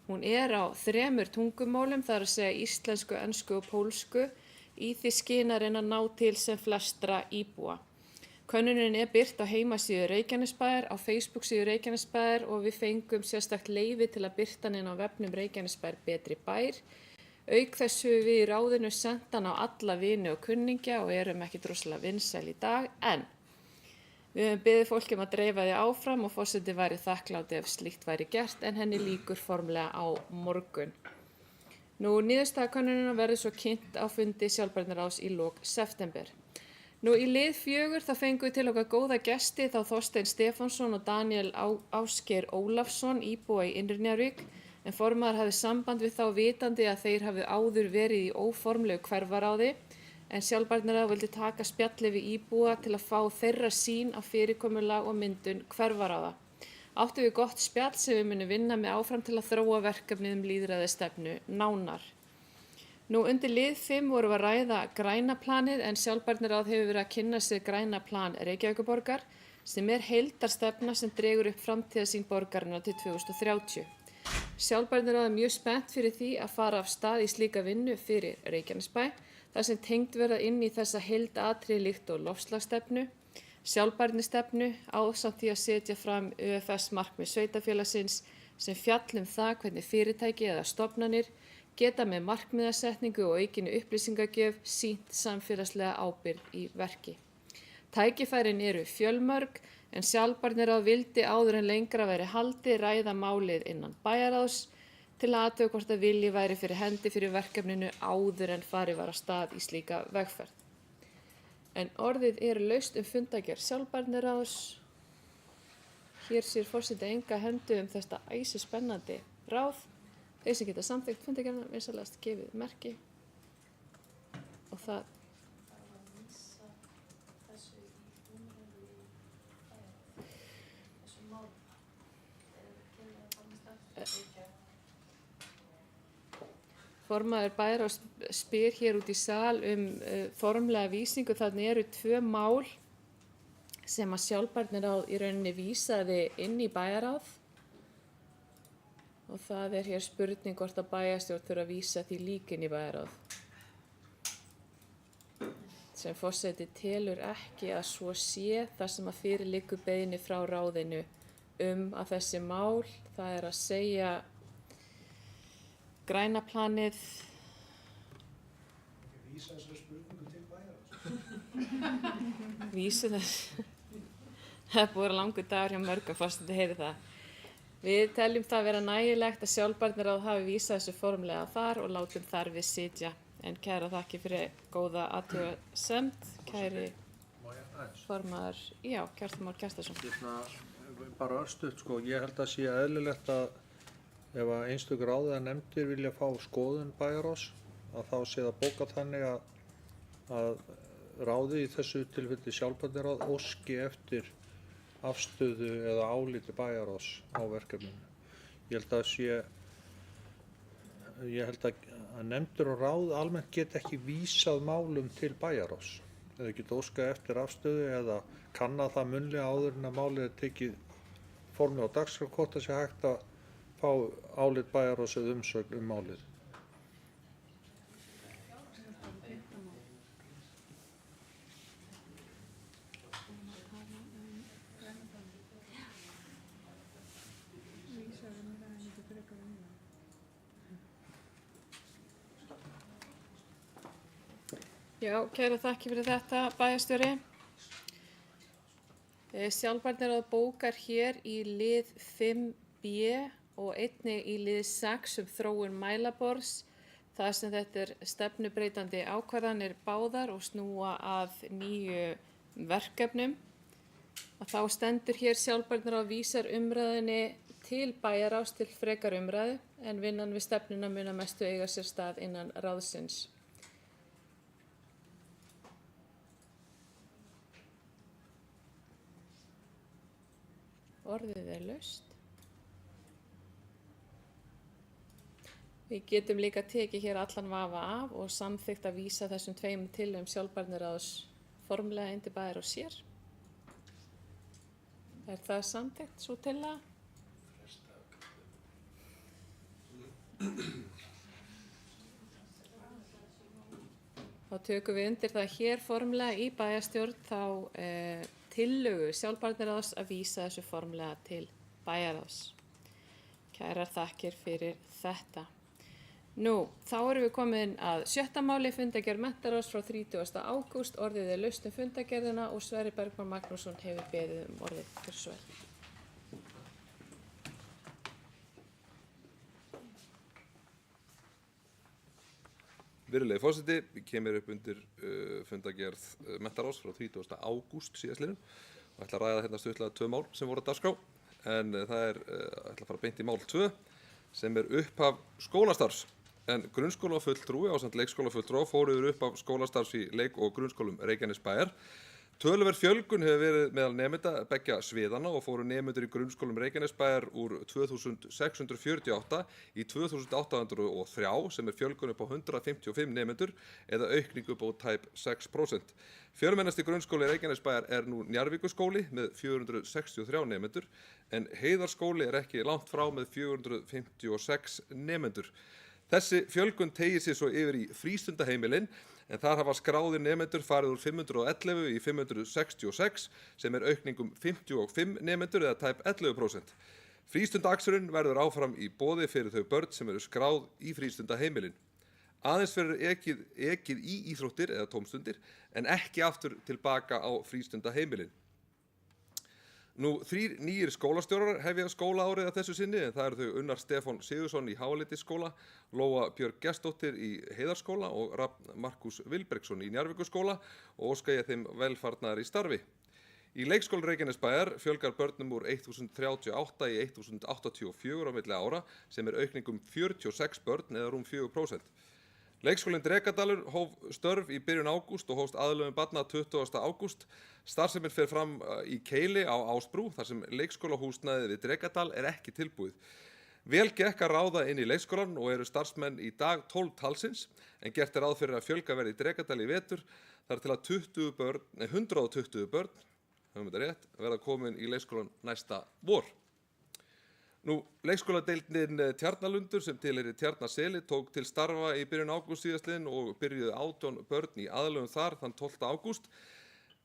Hún er á 3 tungumálum, það er að segja íslensku, ensku og pólsku, í því skyni að reyna að ná til sem flestra íbúa. Könnunin er birt á heimasíðu Reykjanesbæjar, á Facebook-síðu Reykjanesbæjar og við fengum sérstakt leyfi til að birta hann á vefnum Reykjanesbæjar betri bær. Auk þessu við í ráðinu sent hann á alla vini og kunningja og erum ekki droslega vinsæl í dag, en við höfum beðið fólki að dreifa því áfram og forseti væri þakklátt ef slíkt væri gert en henni lýkur formlega á morgun. Niðurstaða könnunarinnar verður svo kynnt á fundi sjálfbærniráðs í lok september. Í lið 4 þá fengum við til okkar góða gesti þá Þorstein Stefánsson og Daniel Ásgeir Ólafsson íbúa í Innri-Njarðvík en formaður hafði samband við þá vitandi að þeir hafi áður verið í óformlegu hverfaráði en sjálfbærniráð vildi taka spjalli við íbúa til að fá þeirra sýn á fyrirkomulag og myndun hverfaráða. Áttu við gott spjall sem við munum vinna með áfram til að þróa verkefnið lýðræðisstefnu nánar. Undir lið 5 vorum við að ræða græna planið en sjálfbærniráð hefur verið að kynna sér græna plan Reykjavíkurborgar sem er heildarstefna sem dregur upp framtíðarsýn borgarinnar til 2030. Sjálfbærniráð er mjög spennt fyrir því að fara af stað í slíka vinnu fyrir Reykjanesbæ þar sem tengd verða inn í þessa heildaratriði líkt og loftslagsstefnu. sjálfbærnistefnu ásamt því að setja fram ÖFS markmið sveitarfélagsins sem fjalla það hvernig fyrirtæki eða stofnanir geta með markmiðasetningu og aukinni upplýsingagjöf sýnt samfélagslega ábyrgð í verki. Tækifærin eru fjölmörg en sjálfbærniráð vildi áður en lengra væri haldið ræða málið innan bæjarráðs til að athuga hvort að vilji væri fyrir hendi fyrir verkefninu áður en farið var af stað í slíka vegferð. En orðið eru laust fundargerð sjálfbærniráðs. Hér sér forseti enga hendu þetta æsispennandi ráð. Þeir sem geta samþykkt fundargerðina vinsamlegast gefið merki og það Formaður bæjarráðs spyr hér út í sal formlega vísingu. Þannig eru 2 mál sem að sjálfbærniráð í rauninni vísaði inn í bæjarráð og það hér spurning hvort að bæjarstjórn þurfa að vísa því líka inn í bæjarráð. Sem forseti telur ekki að svo sé þar sem að fyrir liggur beiðni frá ráðinu að þessi mál, það að segja græna planið. Vísa þessari spurningu til bæjarráðs. Vísa þess. Það búið langur dagur hjá mörgum, forseti heyri það. Við teljum það vera nægilegt að sjálfbærniráð hafi vísað þessu formlega þar og látum þar við sitja. En kæra þakki fyrir góða athugasemd, kæri formaður, Kjartan Már Kjartansson. Bara örstutt, ég held að sé eðlilegt að ef að einstök ráð eða nefndir vilja fá skoðun bæjarráðs, að þá sé það bókað þannig að ráðið í þessu tilfelli sjálfbærniráð óski eftir afstöðu eða áliti bæjarráðs á verkefninu. Ég held að nefndir og ráð almennt geta ekki vísað málum til bæjarráðs. Þau geta óskað eftir afstöðu eða kannað það munnlega áður en að málið tekið formlega á dagskrá hvort það sé hægt að fá álit bæjarráðs eða umsögn málið. Kæra þakki fyrir þetta, bæjarstjóri. Sjálfbærniráð bókar hér í lið 5b og einnig í lið 6 þróun mælaborðs, þar sem þetta stefnubreytandi ákvarðanir báðar og snúa að nýju verkefnum. Að þá stendur hér sjálfbærniráð vísar umræðinni til bæjarráðs til frekar umræðu en vinnan við stefnuna mun að mestu eiga sér stað innan ráðsins. Orðið laust. Við getum líka tekið hér allan vafa af og samþykkt að vísa þessum 2 tillögum sjálfbærniráðs formlega inn til bæjarráðs sér. Það samþykkt svo tillaga? Þá tökum við undir það hér formlega í bæjarstjórn þá tillögu sjálfbærniráðs að vísa þessu formlega til bæjarráðs. Kærar þakkir fyrir þetta. Þá erum við komin að 6. máli fundargerð menntaráðs frá 30. ágúst. Orðið laust fundargerðina og Sverrir Bergmann Magnússon hefur beðið orðið fyrir svar. Virðulegi forseti, við kemur upp undir fundargerð menntaráðs frá 30. ágúst síðastliðnum og ætla að ræða hérna stuttlega 2 mál sem voru á dagskrá, en það ætla að fara beint í mál 2 sem upphaf skólastarfs. En grunnskólafulltrúi ásamt leikskólafulltrúa fóru yfir upphaf skólastarfs í leik- og grunnskólum Reykjanesbæjar. Töluverð fjölgun hefur verið meðal nemenda beggja sviðanna og fóru nemendur í grunnskólum Reykjanesbæjar úr 2648 í 2803 sem fjölgun upp á 155 nemendur eða aukning upp á tæp 6%. Fjölmennasti grunnskóli Reykjanesbæjar nú Njarðvíkurskóli með 463 nemendur en Heiðarskóli ekki langt frá með 456 nemendur. Þessi fjölgun teygir sig svo yfir í frístundaheimilin en þar hafa skráðir nemendur farið úr 511 í 566 sem aukning 55 nemendur eða tæp 11%. Frístundaaksturinn verður áfram í boði fyrir þau börn sem skráð í frístundaheimilin. Aðeins verður ekið í íþróttir eða tómstundir en ekki aftur tilbaka á frístundaheimilin. Nú, 3 nýir skólastjórar hefja skólaárið að þessu sinni en það eru þau Unnar Stefán Sigurðsson í Háaleitiskóla, Lóa Björg Gestsdóttir í Heiðarskóla og Rafn Markús Vilbergsson í Njarðvíkurskóla og óska ég þeim velfarnaðar í starfi. Í leikskóla Reykjanesbæjar fjölgar börnum úr 1038 í 1084 á milli ára sem aukning 46 börn eða rúm 4%. Leikskólinn Drekadalur hóf störf í byrjun ágúst og hófst aðlögun barna 20. ágúst. Starfsemin fer fram í Keili á Ásbrú þar sem leikskólahúsnæðið við Drekadal ekki tilbúið. Vel gekk að ráða inn í leikskólan og eru starfsmenn í dag 12 talsins en gert ráð fyrir að fjölga verði í Drekadal í vetur þar til að 120 börn verða komin í leikskólan næsta vor. Nú, leikskóladeildin Tjarnalundur sem tilheyrir Tjarnaseli tók til starfa í byrjun ágúst síðastliðinn og byrjuðu 18 börn í aðlögun þar þann 12. ágúst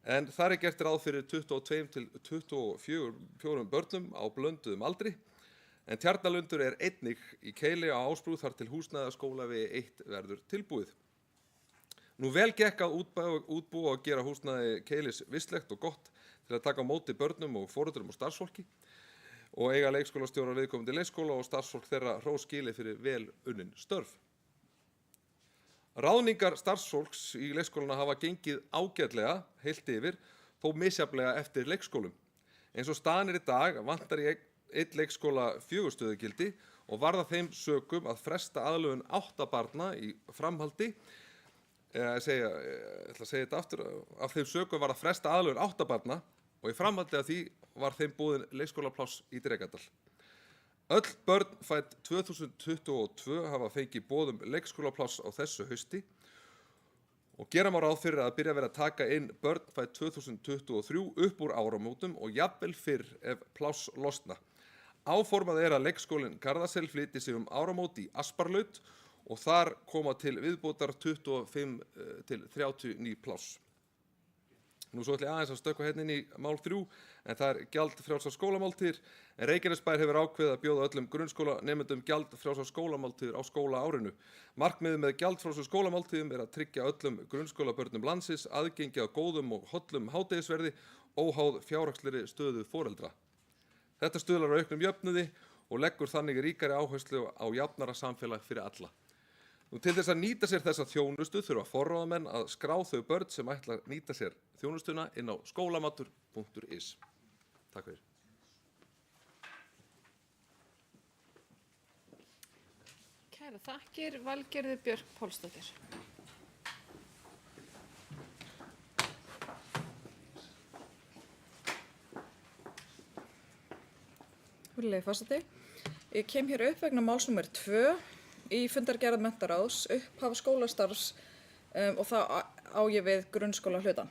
en þar gert ráð fyrir 22 til 24 börnum á blönduðum aldri en Tjarnalundur einnig í Keili á Ásbrú þar til húsnæðaskóla við 1 verður tilbúið. Nú vel gekk að útbúa og gera húsnæði Keilis vistlegt og gott til að taka á móti börnum og foreldrum og starfsfólki og eiga leikskólastjórar viðkomandi leikskóla og starfsfólk þeirra hrós skilið fyrir vel unnin störf. Ráðningar starfsfólks í leikskólana hafa gengið ágætlega heilt yfir þó misjafnlega eftir leikskólum. Eins og staðan í dag vantar í einn leikskóla 4 stöðugildi og varða þeim sökum að fresta aðlögun 8 barna í framhaldi. Af þeim sökum var að fresta aðlögun 8 barna og í framhaldi af því var þeim boðin leikskólapláss í Drekadal. Öll börn fædd 2022 hafa fengið boðum leikskólapláss á þessu hausti og gera má ráð fyrir að byrja að vera að taka inn börn fædd 2023 upp úr áramótum og jafnvel fyrr ef pláss losna. Áformað að leikskólinn Garðasel flytji sig áramót í Asparlaut og þar koma til viðbótar 25 til 30 ný pláss. Nú svo ætla ég aðeins að stökkva hérna inn í mál 3 en það gjaldfrjálsar skólamáltíðir en Reykjanesbær hefur ákveðið að bjóða öllum grunnskólanemendum gjaldfrjálsar skólamáltíðir á skólaárinu. Markmiðið með gjaldfrjálsum skólamáltíðum að tryggja öllum grunnskólabörnum landsins aðgengi að góðum og hollum hádegisverði óháð fjárhagslegri stöðu foreldra. Þetta stuðlar að auknum jöfnuði og leggur þannig ríkari áherslu á jafnara samfélag fyrir alla. Nú, til þess að nýta sér þessa þjónustu þurfa forráðamenn að skrá þau börn sem ætla að nýta sér þjónustuna inn á skólamatur.is. Takk fyrir. Kæra þakkir, Valgerður Björk Pálsdóttir. Virðulegi forseti, ég kem hér upp vegna máls númer 2 í fundargerð menntaráðs upphaf skólastarfs og það á ég við grunnskóla hlutann.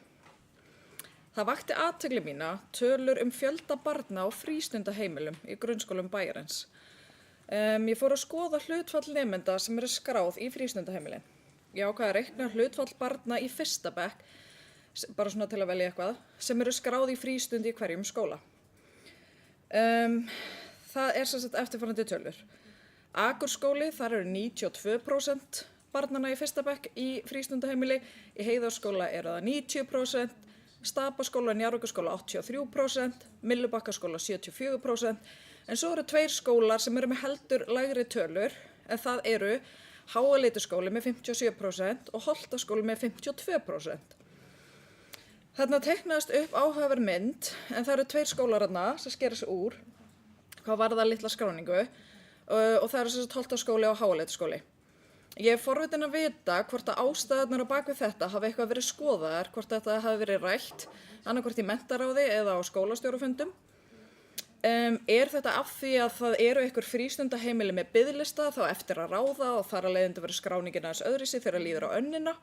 Það vakti athygli mína tölur fjölda barna á frístundaheimilum í grunnskólum bæjarins. Ég fór að skoða hlutfall nemenda sem skráð í frístundaheimilin. Ég ákvað að reikna hlutfall barna í 1. bekk, bara svona til að velja eitthvað, sem skráð í frístund í hverjum skóla. Það sem sagt eftirfarandi tölur. Akurskóli, þar eru 92% barnanna í 1. bekk í frístundaheimili, í Heiðarskóla eru það 90%, Stapaskóla, Njarðvíkurskóla 83%, Myllubakkaskóla 74%, en svo eru 2 skólar sem með heldur lægri tölur, en það eru Háaleitiskóli með 57% og Holtaskóli með 52%. Þarna teiknaðist upp áhugaverð mynd, en það eru 2 skólar þarna sem skera sig úr, hvað varðar litla skráningu, og það eru Holtaskóli og Háaleitiskóli. Ég forvitin að vita hvort að ástæðurnar á bakvið þetta hafi eitthvað verið skoðaðar, hvort þetta hafi verið rætt, annaðhvort í menntaráði eða á skólastjórafundum. Þetta af því að það eru einhver frístundaheimili með biðlista þá eftir að ráða og þar að leiðandi verið skráningin aðeins öðruvísi þegar líður á önnina.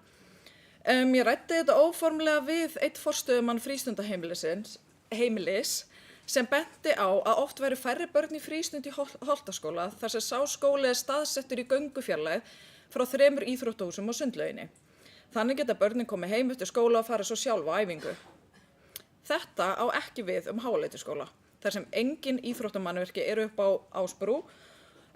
Ég ræddi þetta óformlega við einn forstöðumann frístundaheimilis sem benti á að oft væru færri börn í frístund í Holtaskóla þar sem sá skóli staðsettur í göngufjarlægð frá 3 íþróttahúsum og sundlauginni. Þannig geta börnin komið heim eftir skóla og fara svo sjálf á æfingu. Þetta á ekki við Háaleitisskóla, þar sem engin íþróttamannvirki eru upp á Ásbrú,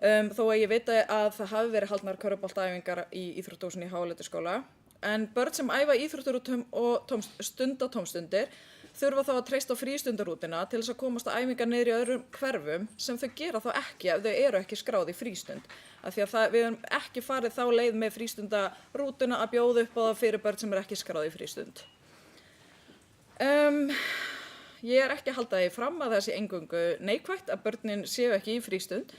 þó að ég veit að það hafi verið haldnar körfuboltaæfingar í íþróttahúsinu í Háaleitisskóla. En börn sem æfa íþróttir og stunda tómstundir þurfa þá að treysta á frístundarútina til þess að komast að æfingar niður í öðrum hverfum sem þau gera þá ekki ef þau eru ekki skráð í frístund. Af því að við höfum ekki farið þá leið með frístundarútuna að bjóða upp á það fyrir börn sem eru ekki skráð í frístund. Ég er ekki að halda því fram að það sé eingöngu neikvætt að börnin séu ekki í frístund.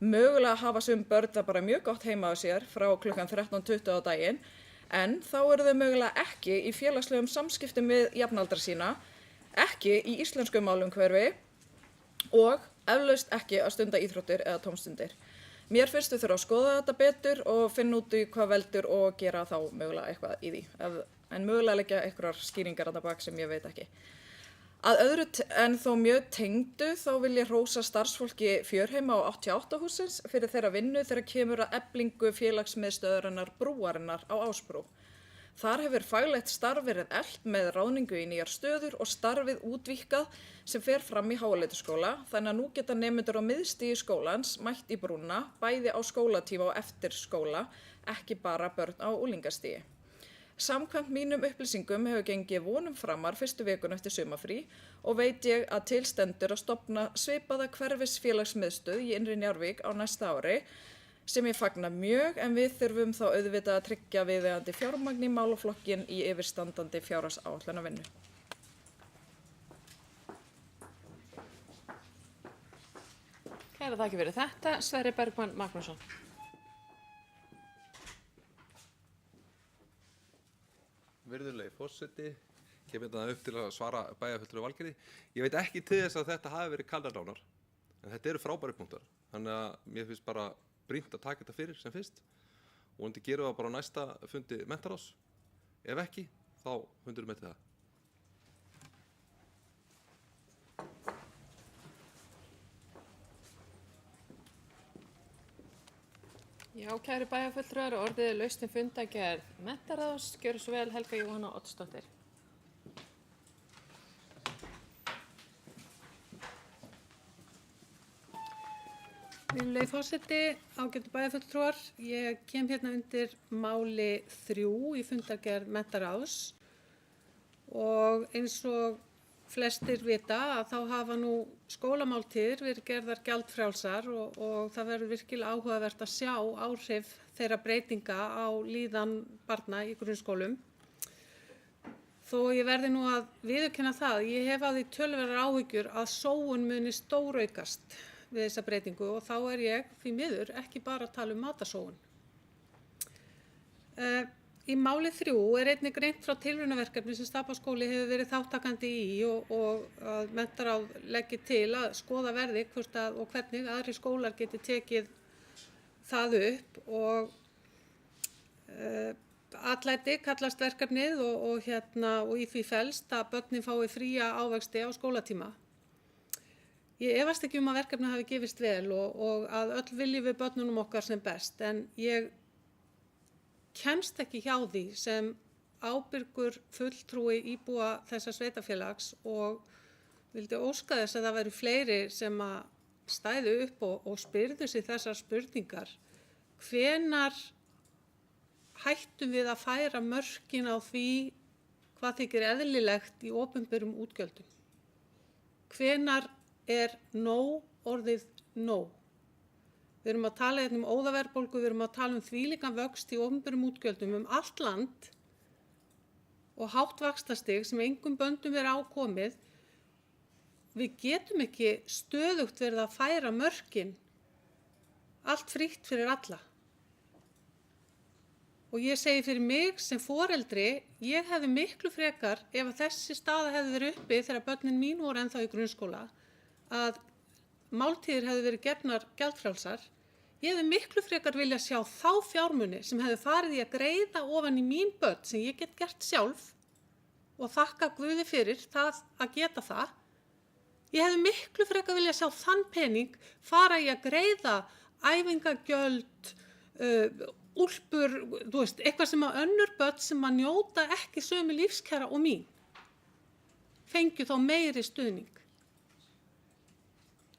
Mögulega hafa sum börn það bara mjög gott heima á sér frá klukkan 13:20 á daginn, en þá eru þau mögulega ekki í félagslegum samskiptum við jafnaldra sína, ekki í íslensku málumhverfi og eflaust ekki að stunda íþróttir eða tómstundir. Mér finnst við þurfa að skoða þetta betur og finna út í hvað veldur og gera þá mögulega eitthvað í því. En mögulega leggja einhverjar skýringar að það bak sem ég veit ekki. Að öðru en þó mjög tengdu þá vil ég hrósa starfsfólki Fjörheima og 88 hússins fyrir þeirra vinnu þegar kemur að eflingu félagsmiðstöðarinnar Brúarinnar á Ásbrú. Þar hefur faglegt starf verið eflt með ráðningu í nýjar stöður og starfið útvíkkað sem fer fram í Háaleitisskóla, þannig að nú geta nemendur á miðstigi skólans mætt í brúna, bæði á skólatíma og eftir skóla, ekki bara börn á unglingastigi. Samkvæmt mínum upplýsingum hefur gengið vonum framar fyrstu vikuna eftir sumarfrí og veit ég að til stendur að stofna svipaða hverfisfélagsmiðstöð í Innri Njarðvík á næsta ári, sem ég fagna mjög, en við þurfum þá auðvitað að tryggja viðeigandi fjármagn í málaflokkinn í yfirstandandi fjárhagsáætlunarvinnu. Kærar þakkir fyrir þetta. Sverrir Bergmann Magnússon. Virðulegi forseti, kemur þetta upp til að svara bæjarfulltrúa Valgerði. Ég veit ekki til þess að þetta hafi verið kannað nánar, en þetta eru frábæri punktar. Þannig að mér finnst bara brýnt að taka þetta fyrir sem fyrst. Og vonandi gerum við það bara á næsta fundi menntaráðs. Ef ekki, þá fundurum við það. Já, kæru bæjarfulltrúar, orðið er laust fundargerð menntaráðs. Gjörðu svo vel, Helga Jóhanna Oddsdóttir. Virðulegi forseti, ágætu bæjarfulltrúar, ég kem hérna undir máli 3 í fundargerð menntaráðs og eins og flestir vita að þá hafa nú skólamáltíðir verið gerðar gjaldfrjálsar og það verður virkilega áhugavert að sjá áhrif þeirra breytinga á líðan barna í grunnskólum. Þó ég verði nú að viðurkenna það, ég hef af því töluverðar áhyggjur að sóun muni stóraukast við þessa breytingu og þá er ég því miður ekki bara að tala um matasóun. Í máli 3 er einnig greint frá tilraunaverkefni sem Stapaskóli hefur verið þátttakandi í og að menntaráð leggi til að skoða verði hvort að og hvernig aðrir skólar geti tekið það upp og atlæti kallast verkefnið og í því felst að börnin fái fría ávexti á skólatíma. Ég efast ekki að verkefnið hafi gefist vel og að öll viljum við börnunum okkar sem best, en ég kemst ekki hjá því sem ábyrgur fulltrúi íbúa þessa sveitarfélags og vildi óska þess að það væru fleiri sem að stæðu upp og spyrðu sig þessar spurningar. Hvenær hættum við að færa mörkin á því hvað þykir eðlilegt í opinberum útgjöldum? Hvenær er nóg orðið nóg? Við erum að tala um óðaverðbólgu, við erum að tala um þvílíkan vöxt í opinberum útgjöldum allt land og hátt vaxtastig sem engum böndum er ákomið. Við getum ekki stöðugt verið að færa mörkin allt frítt fyrir alla. Og ég segi fyrir mig sem foreldri, ég hefði miklu frekar ef að þessi staða hefði verið uppi þegar börnin mín voru ennþá í grunnskóla, að máltíðir hefði verið gefnar gjaldfrjálsar. Ég hefði miklu frekar vilja sjá þá fjármuni sem hefði farið í að greiða ofan í mín börn sem ég get gert sjálf og þakka Guði fyrir það að geta það. Ég hefði miklu frekar vilja sjá þann pening fara í að greiða æfingagjöld, úlpur, þú veist, eitthvað sem að önnur börn sem að njóta ekki sömu lífskjara og mín fengju þá meiri stuðning.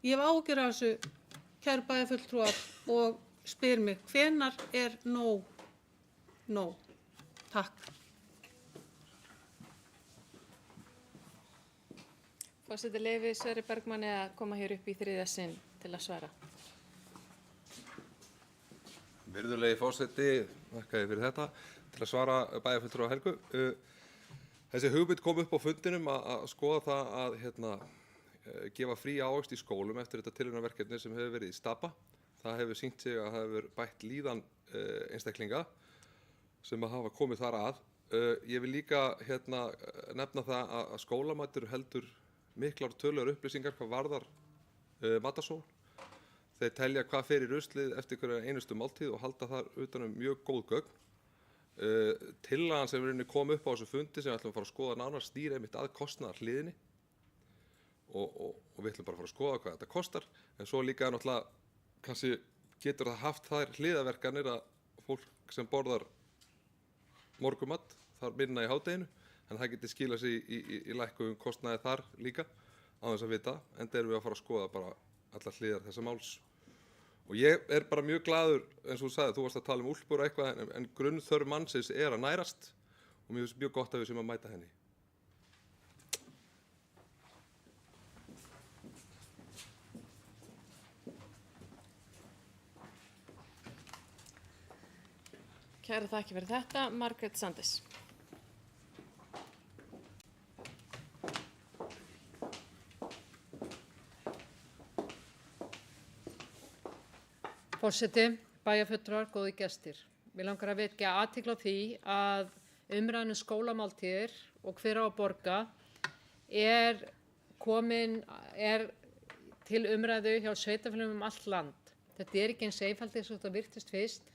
Ég hef áhyggjur af þessu, kæru bæjarfulltrúar, og spyr mig, hvenær er nóg? Takk. Forseti leyfi Sverri Bergmanni að koma hér upp í þriðja sinn til að svara. Virðulegi forseti, þakka ég fyrir þetta, til að svara bæjarfulltrúa Helgu. Þessi hugmynd kom upp á fundinum að skoða það að gefa frí ávöxt í skólum eftir þetta tilraunaverkefni sem hefur verið í Stapa. Það hefur sýnt sig að það hefur bætt líðan einstaklinga sem að hafa komið þar að. Ég vil líka nefna það að skólamætur heldur miklar tölulegar upplýsingar hvað varðar matarsóun. Þeir telja hvað fer í ruslið eftir hverja einustu máltíð og halda þar utan mjög góð gögn. Tillagan sem kom upp á þessu fundi sem við ætlum að fara að skoða nánar snýr einmitt að kostnaðarhliðinni og við ætlum bara að fara að skoða hvað þetta kostar, en svo líka náttúrulega kannski getur það haft þær hliðaverkanir að fólk sem borðar morgumat þarf minna í hádeginu, en það getur skilað sig í lækkuðum kostnaði þar líka á þess að vita, enda erum við að fara að skoða bara allar hliðar þessa máls. Og ég er bara mjög glaður, eins og þú sagði, þú varst að tala úlpur og eitthvað, en grunnþörf mannsins er að nærast og mér finnst mjög gott að við séum að mæta henni. Kæra þakki fyrir þetta, Margrét Sanders. Forseti, bæjarfulltrúar, góði gestir. Mig langar að vekja athygli á því að umræðan skólamáltíðir og hver á að borga er til umræðu hjá sveitarfélögum allt land. Þetta er ekki eins einfalt eins og þetta virtist fyrst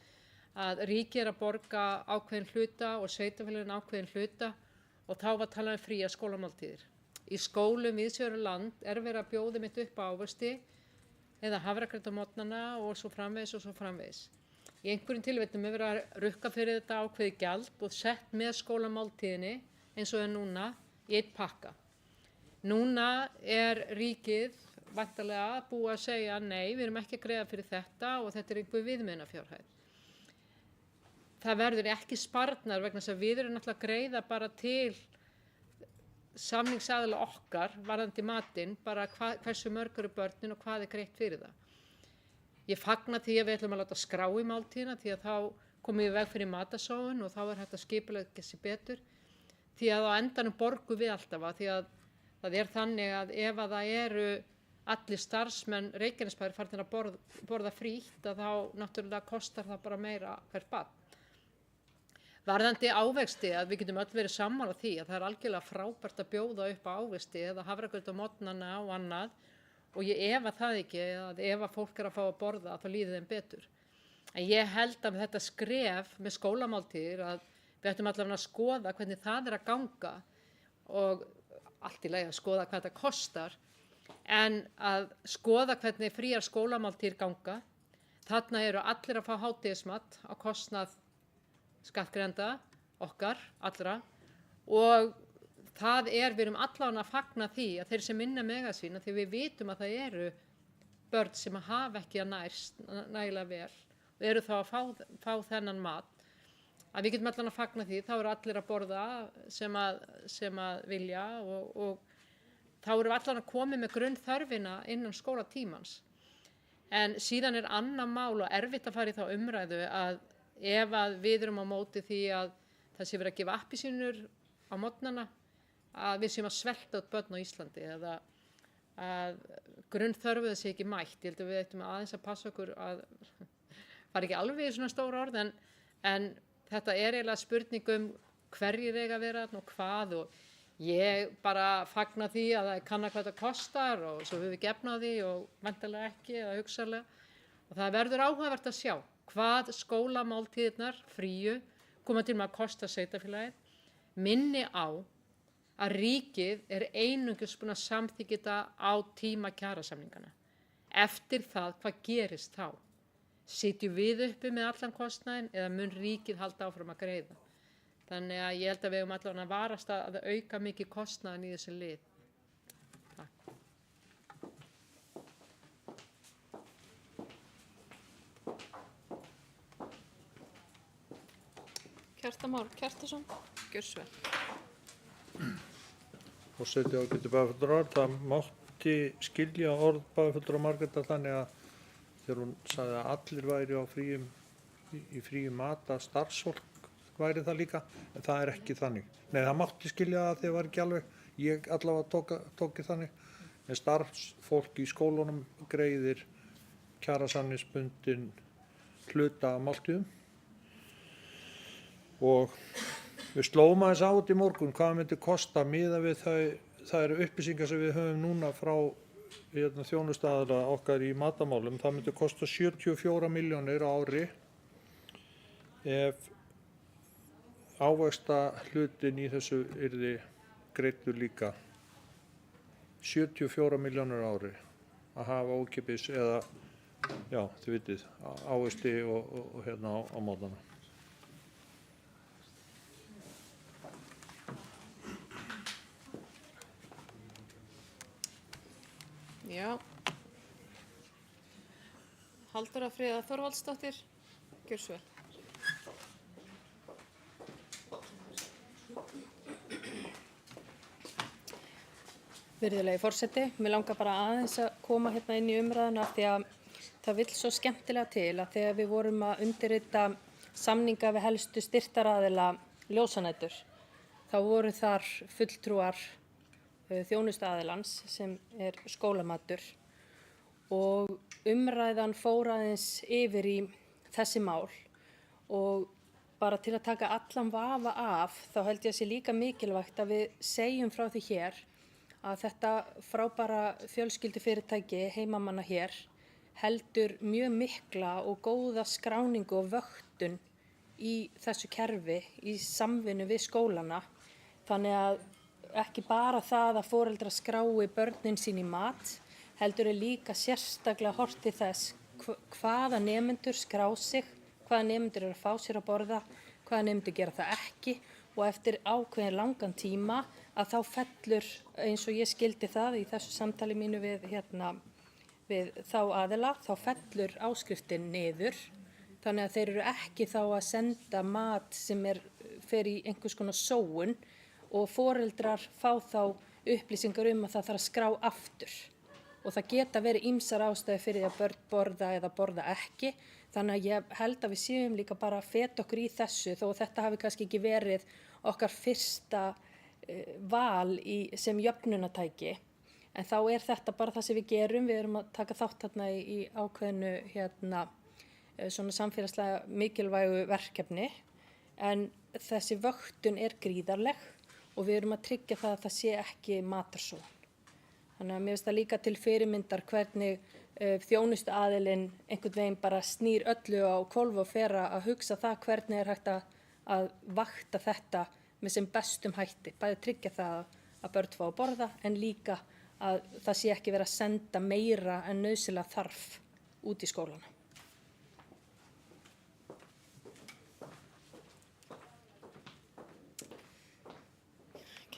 að ríkið er að borga ákveðin hluta og sveitarfélögin ákveðin hluta og þá var talað fría skólamáltíðir. Í skólum víðsvegar land er verið að bjóða mitt upp á ávexti eða hafragraut á morgnana og svo framvegis. Í einhverjum tilfellum er verið að rukka fyrir þetta ákveðið gjald og sett með skólamáltíðinni eins og er núna í einn pakka. Núna er ríkið væntanlega búið að segja nei, við erum ekki að greiða fyrir þetta og þetta er einhver viðmiðunarfjárhæð. Það verður ekki sparnar vegna þess að við erum náttúrulega að greiða bara til samningsaðila okkar varðandi matinn, bara hversu mörg eru börnin og hvað er greitt fyrir það. Ég fagna því að við ætlum að láta skrá í máltíðina því að þá komum við veg fyrir matarsóun og þá er hægt að skipuleggja sig betur því að á endanum borgum við alltaf að því að það er þannig að ef að það eru allir starfsmenn Reykjanesbæjar farnir að borða frítt að þá náttúrulega kostar það bara meira hvert barn. Varðandi ávexti að við getum öll verið sammála því að það er algjörlega frábært að bjóða upp á ávexti eða hafragraut á morgnana og annað og ég efa það ekki að ef að fólk er að fá að borða þá líði þeim betur. En ég held að með þetta skref með skólamáltíðir að við ættum allavega að skoða hvernig það er að ganga og allt í lagi að skoða hvað þetta kostar en að skoða hvernig fríar skólamáltíðir ganga. Þarna eru allir að fá hádegismat á kostnað skattgreiðenda okkar allra og við erum allavega að fagna því að þeir sem minna mega sín því við vitum að það eru börn sem hafa ekki að nærst nægilega vel og eru þá að fá þennan mat að við getum allavega að fagna því þá eru allir að borða sem að vilja og þá erum við allavega að koma með grunnþörfina innan skólatímans en síðan er annað mál og erfitt að fara í þá umræðu að ef að við erum á móti því að það sé verið að gefa appelsínur á morgnana að við séum að svelta út börn á Íslandi eða að grunnþörfu sé ekki mætt. Ég held að við ættum aðeins að passa okkur að fara ekki alveg í svona stóra orð en þetta er eiginlega spurning hverjir eiga að vera þarna og hvað og ég bara fagna því að það kanna hvað þetta kostar og svo höfum við gefnað því og væntanlega ekki eða hugsanlega og það verður áhugavert að sjá hvað skólamáltíðirnar fríu koma til með að kosta sveitarfélagið. Minni á að ríkið er einungis búin að samþykkja þetta á tíma kjarasamningana. Eftir það, hvað gerist þá? Sitjum við uppi með allan kostnaðinn eða mun ríkið halda áfram að greiða? Þannig að ég held að við höfum allavega að varast að auka mikið kostnaðinn í þessu lið. Takk. Kjartan Már Kjartason, gjörðu svo vel. Forseti ágætu bæjarfulltrúar, það mátti skilja orð bæjarfulltrúar Margrétar þannig að þegar hún sagði að allir væri á í fríum mat að starfsfólk væri það líka, en það er ekki þannig. Nei, það mátti skilja það þegar var ekki alveg, ég allavega tók þannig, en starfsfólk í skólunum greiðir kjarasamningsbundin hluta af máltíðum og við slóum aðeins á þetta í morgun hvað myndi kosta miðað við það eru upplýsingar sem við höfum núna frá þjónustaðara okkar í matamálum. Það myndi kosta 74 milljónir á ári ef ávexta hlutin í þessu yrði greiddur líka. 74 milljónir á ári að hafa ókeypis eða, já, þið vitið, ávexti og hérna á mótana. Já. Halldóra Fríða Þorvaldsdóttir, gjörðu svo vel. Virðulegi forseti, mér langar bara aðeins að koma hérna inn í umræðuna því að það vill svo skemmtilega til að þegar við vorum að undirrita samninga við helstu styrktaraðila ljósanætur, þá voru þar fulltrúar þjónustuaðilans sem er skólamatur og umræðan fór aðeins yfir í þessi mál og bara til að taka allan vafa af þá held ég að sé líka mikilvægt að við segjum frá því hér að þetta frábæra fjölskyldufyrirtæki heimamanna hér heldur mjög mikla og góða skráningu og vöktun í þessu kerfi í samvinnu við skólana. Þannig að ekki bara það að foreldrar skrái börnin sín í mat, heldur er líka sérstaklega horft til þess hvaða nemendur skrá sig, hvaða nemendur eru að fá sér að borða, hvaða nemendur gera það ekki og eftir ákveðin langan tíma að þá fellur, eins og ég skildi það í þessu samtali mínu við þá aðila, þá fellur áskriftin niður. Þannig að þeir eru ekki þá að senda mat sem fer í einhvers konar sóun og foreldrar fá þá upplýsingar að það þarf að skrá aftur. Og það geta verið ýmsar ástæður fyrir að börn borða eða borða ekki. Þannig að ég held að við séum líka bara að feta okkur í þessu þó að þetta hafi kannski ekki verið okkar fyrsta val sem jöfnunartæki. En þá er þetta bara það sem við gerum. Við erum að taka þátt þarna í ákveðnu svona samfélagslega mikilvægu verkefni. En þessi vöktun er gríðarleg og við erum að tryggja það að það sé ekki matarsóun. Þannig að mér finnst það líka til fyrirmyndar hvernig þjónustuaðilinn einhvern veginn bara snýr öllu á hvolf og fer að hugsa það hvernig er hægt að vakta þetta með sem bestum hætti. Bæði tryggja það að börn fá að borða en líka að það sé ekki verið að senda meira en nauðsynlega þarf út í skólana.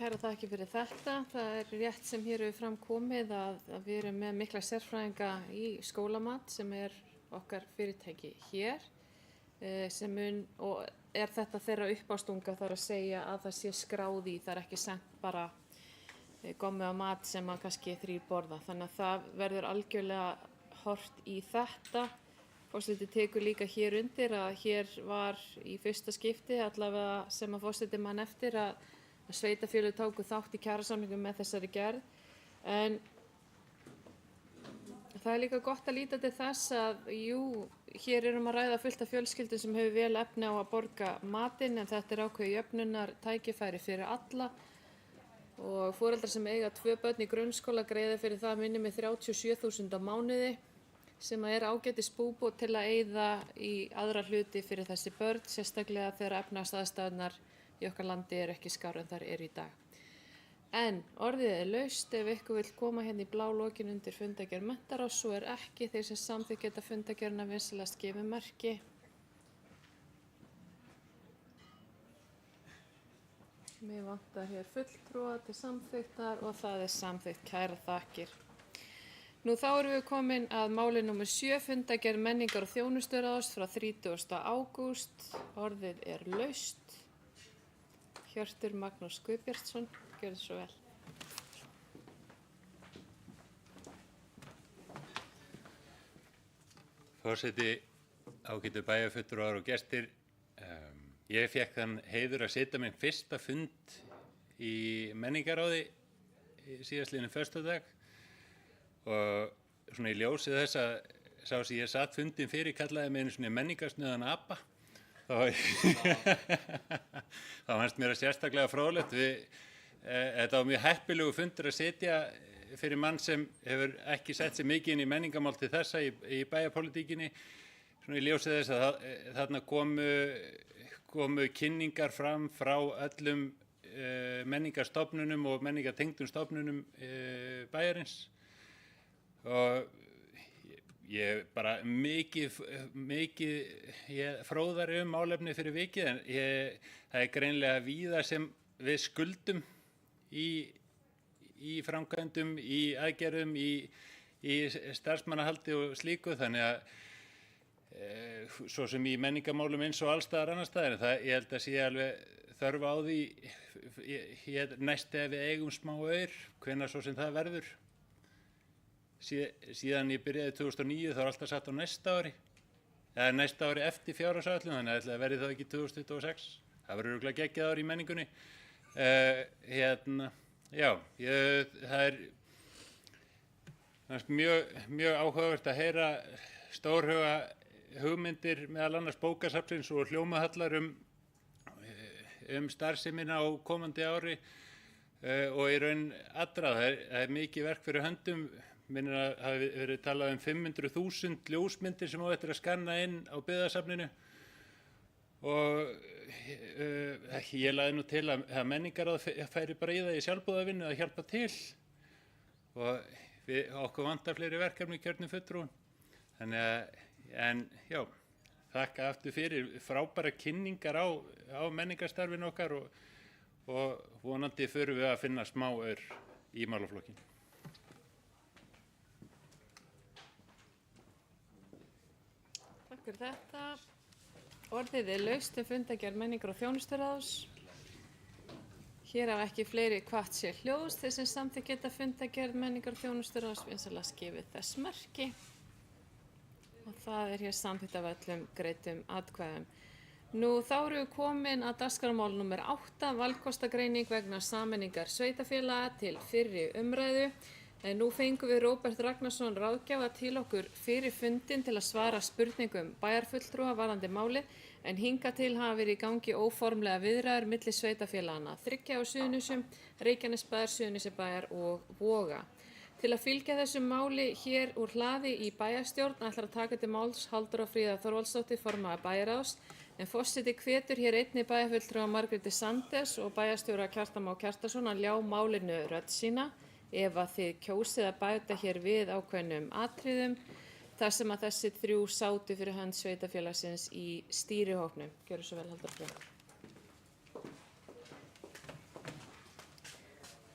Kæra þakki fyrir þetta. Það er rétt sem hér hefur fram komið að við erum með mikla sérfræðinga í skólamat sem er okkar fyrirtæki hér og er þetta þeirra uppástunga þar að segja að það sé skráð í, það er ekki sent bara gommi á mat sem að kannski 3 borða. Þannig að það verður algjörlega hort í þetta. Forseti tekur líka hér undir að hér var í fyrsta skipti allavega sem að forseti mann eftir að sveitarfélög tóku þátt í kjarasamningum með þessari gerð. En það er líka gott að líta til þess að hér erum að ræða fullt af fjölskyldum sem hefur vel efni á að borga matinn en þetta er ákveðið jöfnunar tækifæri fyrir alla og foreldrar sem eiga 2 börn í grunnskóla greiða fyrir það minni með 37.000 á mánuði sem er ágætis búbót til að eyða í aðra hluti fyrir þessi börn, sérstaklega þegar efnahagsaðstæðurnar í okkar landi er ekki skárri en þær eru í dag. En orðið er laust ef ykkur vill koma hérna í blá lokin undir fundargerð menntaráðs, svo er ekki. Þeir sem samþykkt geta fundargerðina vinsamlegast gefið merki. Mér vantar hér fulltrúa til samþykktar og það er samþykkt. Kærar þakkir. Nú þá erum við komin að máli nr. 7, fundargerð menningar og þjónusturáðs frá 30. ágúst. Orðið er laust. Hjörtur Magnús Guðbjartsson, gjörðu svo vel. Forseti, ágætu bæjarfulltrúar og gestir, ég fékk þann heiður að sitja minn fyrsta fund í menningaráði síðastliðinn föstudag og svona í ljósi þess að sá sem ég satt fundin fyrir kallaði mig einu svona menningarsnöðan apa. Það fannst mér að sérstaklega fróðlegt. Þetta var mjög heppilegur fundur að sitja fyrir mann sem hefur ekki sett sig mikið inn í menningamál til þessa í bæjarpólitíkinni. Svona í ljósi þess að þarna komu kynningar fram frá öllum menningarstofnunum og menningartengdum stofnunum bæjarins. Og ég bara mikið fróðari málefni fyrir vikið, en það er greinlega víða sem við skuldum í framkvæmdum, í aðgerðum, í starfsmannahaldi og slíku, þannig að svo sem í menningamálum eins og allstaðar annar staðar, en ég held að sé alveg þörf á því næst ef við eigum smá aur, hvenær svo sem það verður. Síðan ég byrjaði 2009 þá er alltaf satt á næsta ári, eða næsta ári eftir fjárhagsáætlun, þannig að það verði þá ekki 2026. Það verður örugglega geggjað ár í menningunni. Það er mjög áhugavert að heyra stórhuga hugmyndir meðal annars bókasafnsins og hljómahallar starfsemina á komandi ári og í raun allra. Það er mikið verk fyrir höndum. Minnir að hafi verið talað 500.000 ljósmyndir sem á eftir að skanna inn á byggðasafninu og ég lagði nú til að menningaráð færi bara í það í sjálfboðavinnu að hjálpa til og okkur vantar fleiri verkefni í kjörnum fulltrúum. Þakka aftur fyrir frábæra kynningar á menningarstarfinu okkar og vonandi förum við að finna smá aur í málaflokkinn. Takk fyrir þetta. Orðið er laust fundargerð menningar og þjónusturáðs. Hér hafa ekki fleiri hvatt sér hljóðs. Þeir sem samþykkt geta fundargerð menningar og þjónusturáðs vinsamlegast gefið þess merki. Og það er hér samþykkt af öllum greiddum atkvæðum. Nú þá erum við komin að dagskrármál nr. 8, valkostagreining vegna sameiningar sveitarfélaga til fyrri umræðu. En nú fengum við Róbert Ragnarsson ráðgjafa til okkur fyrir fundin til að svara spurningum bæjarfulltrúa varðandi málið, en hingað til hafa verið í gangi óformlega viðræður milli sveitarfélaganna 3 á Suðurnesjum, Reykjanesbæjar, Suðurnesjabæjar og Voga. Til að fylgja þessu máli hér úr hlaði í bæjarstjórn ætlar að taka til máls Halldóra Fríða Þorvaldsdóttir, formaður bæjarráðs, en forseti hvetur hér einnig bæjarfulltrúa Margréti Sanders og bæjarstjóra Kjartan Má Kjartansson að ljá málinu rödd sína ef að þið kjósið að bæta hér við ákveðnum atriðum þar sem að þessi 3 sátu fyrir hönd sveitarfélagsins í stýrihópnum. Gjörðu svo vel, Halldóra Fríða.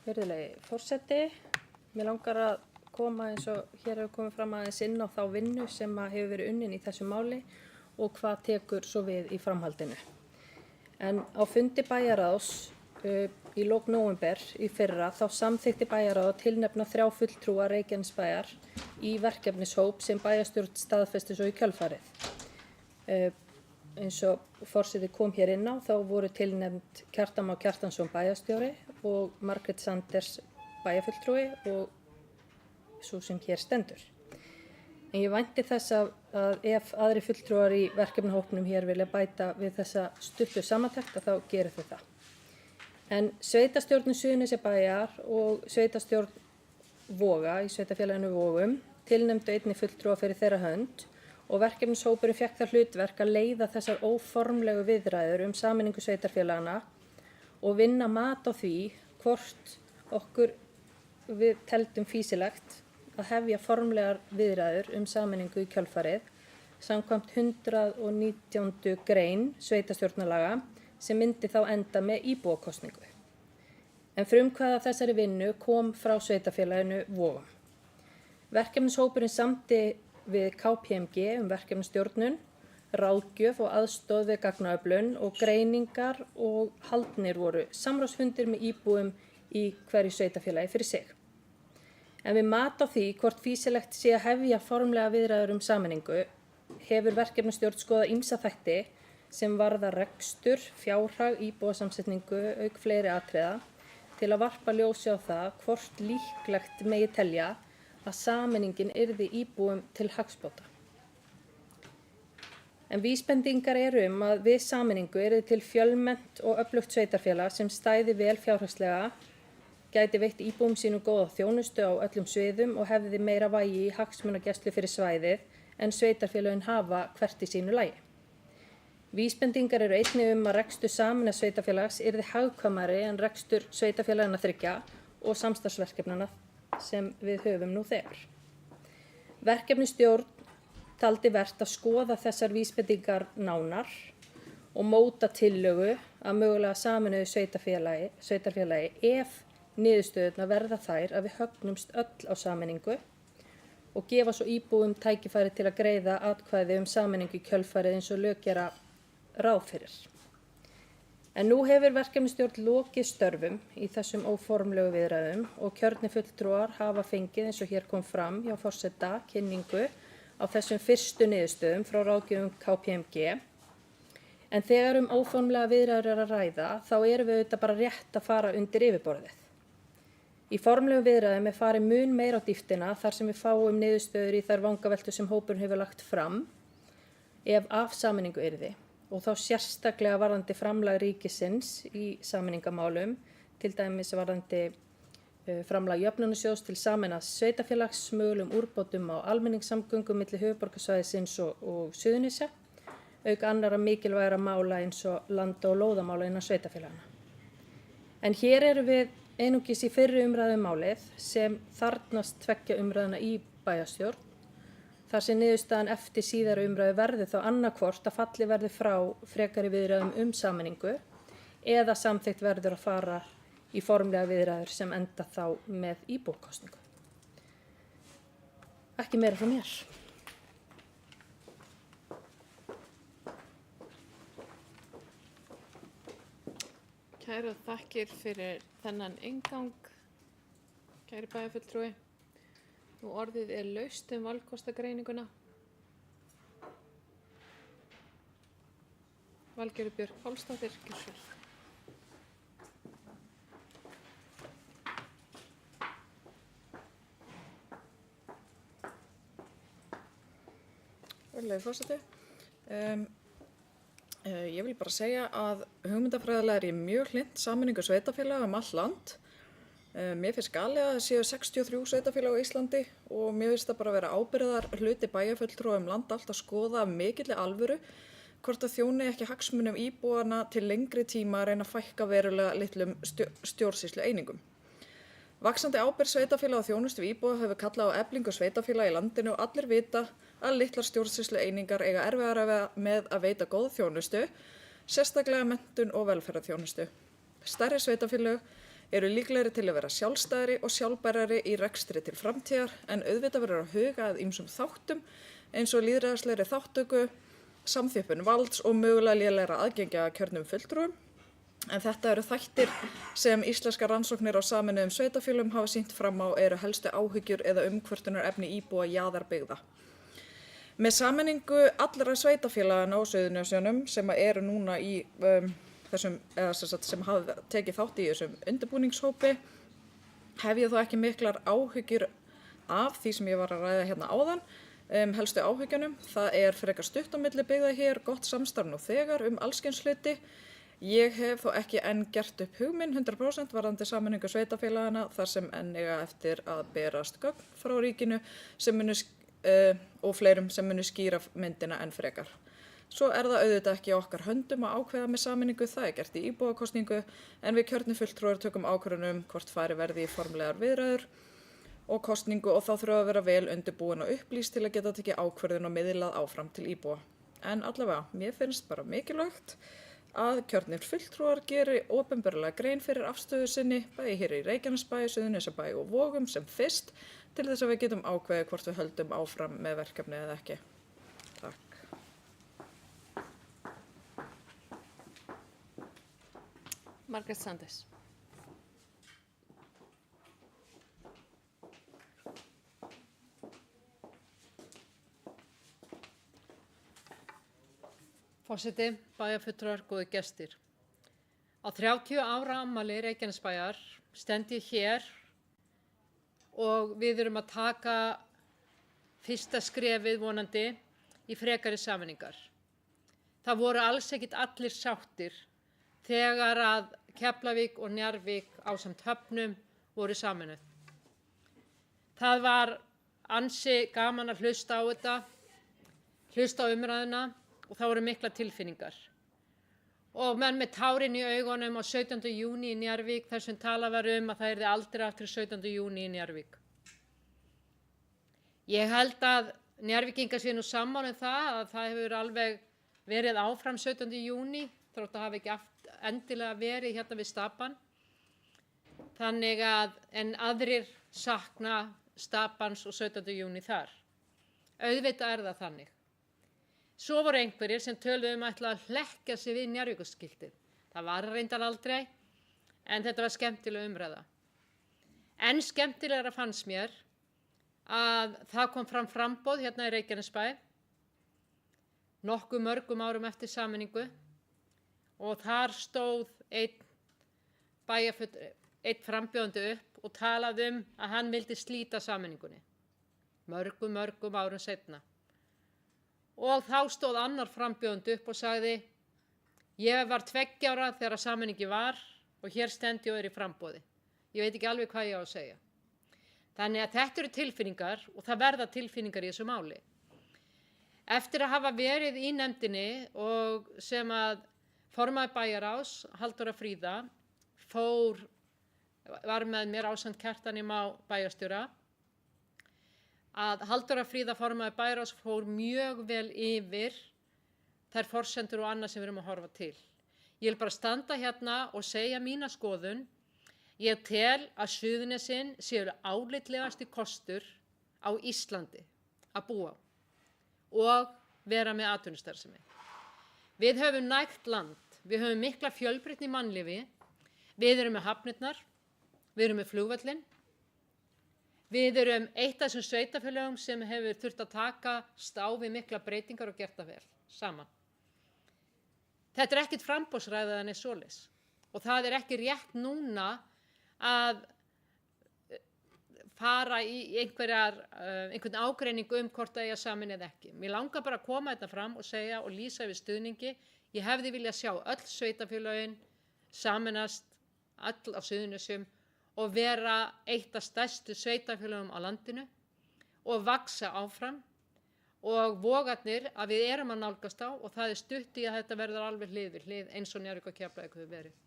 Virðulegi forseti, mér langar að koma eins og hér hefur komið fram aðeins inn á þá vinnu sem hefur verið unnin í þessu máli og hvað tekur svo við í framhaldinu. En á fundi bæjarráðs í lok nóvember í fyrra þá samþykkti bæjarráð að tilnefna 3 fulltrúa Reykjanesbæjar í verkefnishóp sem bæjarstjórn staðfesti svo í kjölfarið. Eins og forseti kom hér inn á þá voru tilnefnd Kjartan Má Kjartansson bæjarstjóri og Margrét Sanders bæjarfulltrúi og svo sem hér stendur. En ég vænti þess að ef aðri fulltrúar í verkefnahópnum hér vilja bæta við þessa stuttu samantekt þá gerir þau það. En sveitarstjórnin Suðurnesjabæjar og sveitarstjórn Voga í sveitarfélaginu Vogum tilnefndu einnig fulltrúa fyrir þeirra hönd og verkefnishópurinn fékk það hlutverk að leiða þessar óformlegu viðræður sameiningu sveitarfélagana og vinna mat á því hvort við teldum fýsilegt að hefja formlegar viðræður sameiningu í kjölfarið samkvæmt 119. grein sveitarstjórnarlaga sem myndi þá enda með íbúakosningu. En frumkvæði að þessari vinnu kom frá sveitarfélaginu Vogum. Verkefnishópurinn samdi við KPMG verkefnastjórnun, ráðgjöf og aðstoð við gagnaöflun og greiningar og haldnir voru samráðsfundir með íbúum í hverju sveitarfélagi fyrir sig. En við mat á því hvort fýsilegt sé að hefja formlega viðræður sameiningu hefur verkefnastjórn skoðað ýmsa þætti sem varða rekstur, fjárhag, íbúasamsetningu auk fleiri atriða til að varpa ljósi á það hvort líklegt megi telja að sameiningin yrði íbúum til hagsbóta. En vísbendingar eru að við sameiningu yrði til fjölmennt og öflugt sveitarfélag sem stæði vel fjárhagslega, gæti veitt íbúum sínum góða þjónustu á öllum sviðum og hefði meira vægi í hagsmunagæslu fyrir svæðið en sveitarfélögin hafa hvert í sínu lagi. Vísbendingar eru einnig að rekstur sameinaðs sveitarfélags yrði hagkvæmari en rekstur sveitarfélagana 3 og samstarfsverkefnanna sem við höfum nú þegar. Verkefnisstjórn taldi vert að skoða þessar vísbendingar nánar og móta tillögu að mögulega sameinuðu sveitarfélagi ef niðurstöðurnar verða þær að við högnumst öll á sameiningu og gefa svo íbúum tækifæri til að greiða atkvæði sameiningu í kjölfarið eins og lög gera ráð fyrir. En nú hefur verkefnisstjórn lokið störfum í þessum óformlegu viðræðum og kjörnir fulltrúar hafa fengið, eins og hér kom fram hjá forseta, kynningu á þessum fyrstu niðurstöðum frá ráðgjöfum KPMG. En þegar óformlega viðræður er að ræða, þá erum við auðvitað bara rétt að fara undir yfirborðið. Í formlegu viðræðum er farið mun meira á dýptina þar sem við fáum niðurstöður í þær vangaveltur sem hópurinn hefur lagt fram ef af sameiningu yrði og þá sérstaklega varðandi framlag ríkisins í sameiningamálum, til dæmis varðandi framlag jöfnunarsjóðs til sameinaðs sveitarfélags, mögulegum úrbótum á almenningssamgöngum milli höfuðborgarsvæðisins og Suðurnesja, auk annarra mikilvægra mála eins og landa- og lóðamála innan sveitarfélagana. En hér erum við einungis í fyrri umræðu málið sem þarfnast 2 umræðuna í bæjarstjórn, þar sem niðurstaðan eftir síðari umræðu verði þá annarkvort að falli verði frá frekari viðræðum sameiningu eða samþykkt verður að fara í formlega viðræður sem enda þá með íbúakosningu. Ekki meira frá mér. Kærar þakkir fyrir þennan inngang, kæri bæjarfulltrúi. Nú orðið er laust valkostagreininguna. Valgerður Björk Pálsdóttir, gjörðu svo vel. Virðulegi forseti. Ég vil bara segja að hugmyndafræðilega er ég mjög hlynnt sameiningu sveitarfélaga allt land. Mér finnst galið að það séu 63 sveitarfélag á Íslandi og mér finnst það bara vera ábyrgðar hluti bæjarfulltrúa land allt að skoða af mikilli alvöru hvort að þjóni ekki hagsmunum íbúana til lengri tíma að reyna að fækka verulega litlum stjórnsýslu einingum. Vaxandi ábyrgð sveitarfélaga og þjónustu við íbúa hefur kallað á eflingu sveitarfélaga í landinu og allir vita að litlar stjórnsýslu einingar eiga erfiðara með að veita góð þjónustu, sérstaklega menntun og velferðarþjónustu. Stærri sveitarfélög eru líklegri til að vera sjálfstæðari og sjálfbærari í rekstri til framtíðar en auðvitað verður að huga að ýmsum þáttum eins og lýðræðislegri þátttöku, samþjöppun valds og mögulega lélegra aðgengi að kjörnum fulltrúum. En þetta eru þættir sem íslenskar rannsóknir á sameinuðum sveitarfélögum hafa sýnt fram á eru helstu áhyggjur eða umkvörtunarefni íbúa jaðarbyggða. Með sameiningu allra sveitarfélagana á Suðurnesjunum sem eru núna í sem hafa tekið þátt í þessum undirbúningshópi hef ég þó ekki miklar áhyggjur af því sem ég var að ræða hérna áðan, helstu áhyggjunum. Það er frekar stutt á milli byggða hér, gott samstarf nú þegar alls kyns hluti. Ég hef þó ekki enn gert upp hug minn 100% varðandi sameiningu sveitarfélagana þar sem enn eiga eftir að berast gögn frá ríkinu sem og fleirum sem munu skýra myndina enn frekar. Svo er það auðvitað ekki í okkar höndum að ákveða með sameiningu, það er gert í íbúakosningu, en við kjörnir fulltrúar tökum ákvörðun hvort fari verði í formlegar viðræður og kosningu og þá þurfa að vera vel undirbúin og upplýst til að geta tekið ákvörðun og miðlað áfram til íbúa. En allavega, mér finnst bara mikilvægt að kjörnir fulltrúar geri opinberlega grein fyrir afstöðu sinni, bæði hér í Reykjanesbæ, Suðurnesjabæ og Vogum sem fyrst, til þess að við getum ákveðið hvort við höldum áfram með verkefni eða ekki. Takk. Margrét Sanders. Forseti, bæjarfulltrúar, góðir gestir. Á 30 ára afmæli Reykjanesbæjar stend ég hér og við erum að taka fyrsta skrefið vonandi í frekari sameiningar. Það voru alls ekkit allir sáttir þegar að Keflavík og Njarðvík ásamt Höfnum voru sameinuð. Það var ansi gaman að hlusta á þetta, hlusta á umræðuna og það voru mikla tilfinningar. Og menn með tárin í augunum á 17. júní í Njarðvík þar sem talað var að það yrði aldrei aftur 17. júní í Njarðvík. Ég held að Njarðvíkingar sé nú sammála það að það hefur alveg verið áfram 17. júní þótt að hafa ekki endilega verið hérna við Stapann. Þannig að en aðrir sakna Stapans og 17. júní þar. Auðvitað er það þannig. Svo voru einhverjir sem töluðu að ætla að hlekkja sig við Njarðvíkurskiltið. Það var reyndar aldrei, en þetta var skemmtileg umræða. En skemmtilegra fannst mér að það kom fram framboð hérna í Reykjanesbæ, nokkuð mörgum árum eftir sameiningu, og þar stóð einn frambjóðandi upp og talaði að hann vildi slíta sameiningunni. Mörgum árum seinna. Og þá stóð annar frambjóðandi upp og sagði: ég var 2 ára þegar sameiningi var og hér stend ég og er í framboði. Ég veit ekki alveg hvað ég á að segja. Þannig að þetta eru tilfinningar og það verða tilfinningar í þessu máli. Eftir að hafa verið í nefndinni og sem að formaður bæjarráðs, Halldóra Fríða, var með mér ásamt Kjartani Má bæjarstjóra, að Halldóra Fríða formaður bæjarráðs fór mjög vel yfir þær forsendur og annað sem við erum að horfa til. Ég vil bara standa hérna og segja mína skoðun. Ég tel að Suðurnesin séu álitlegasti kostur á Íslandi að búa á og vera með atvinnustarfsemi. Við höfum nægt land, við höfum mikla fjölbreytni í mannlífi, við erum með hafnirnar, við erum með flugvöllinn, við erum eitt af þessum sveitarfélögum sem hefur þurft að takast á við mikla breytingar og gert það vel saman. Þetta er ekkert framboðsræða en svoleiðis og það er ekki rétt núna að fara í einhvern ágreining hvort það eigi að sameina eða ekki. Mér langar bara að koma þetta fram og segja og lýsa yfir stuðningi. Ég hefði viljað sjá öll sveitarfélögin sameinast öll á Suðurnesjum og vera eitt af stærstu sveitarfélögum á landinu og vaxa áfram og Vogarnir að við erum að nálgast á og það er stutt í að þetta verður alveg hlið við hlið eins og Njarðvík og Keflavík hefur verið.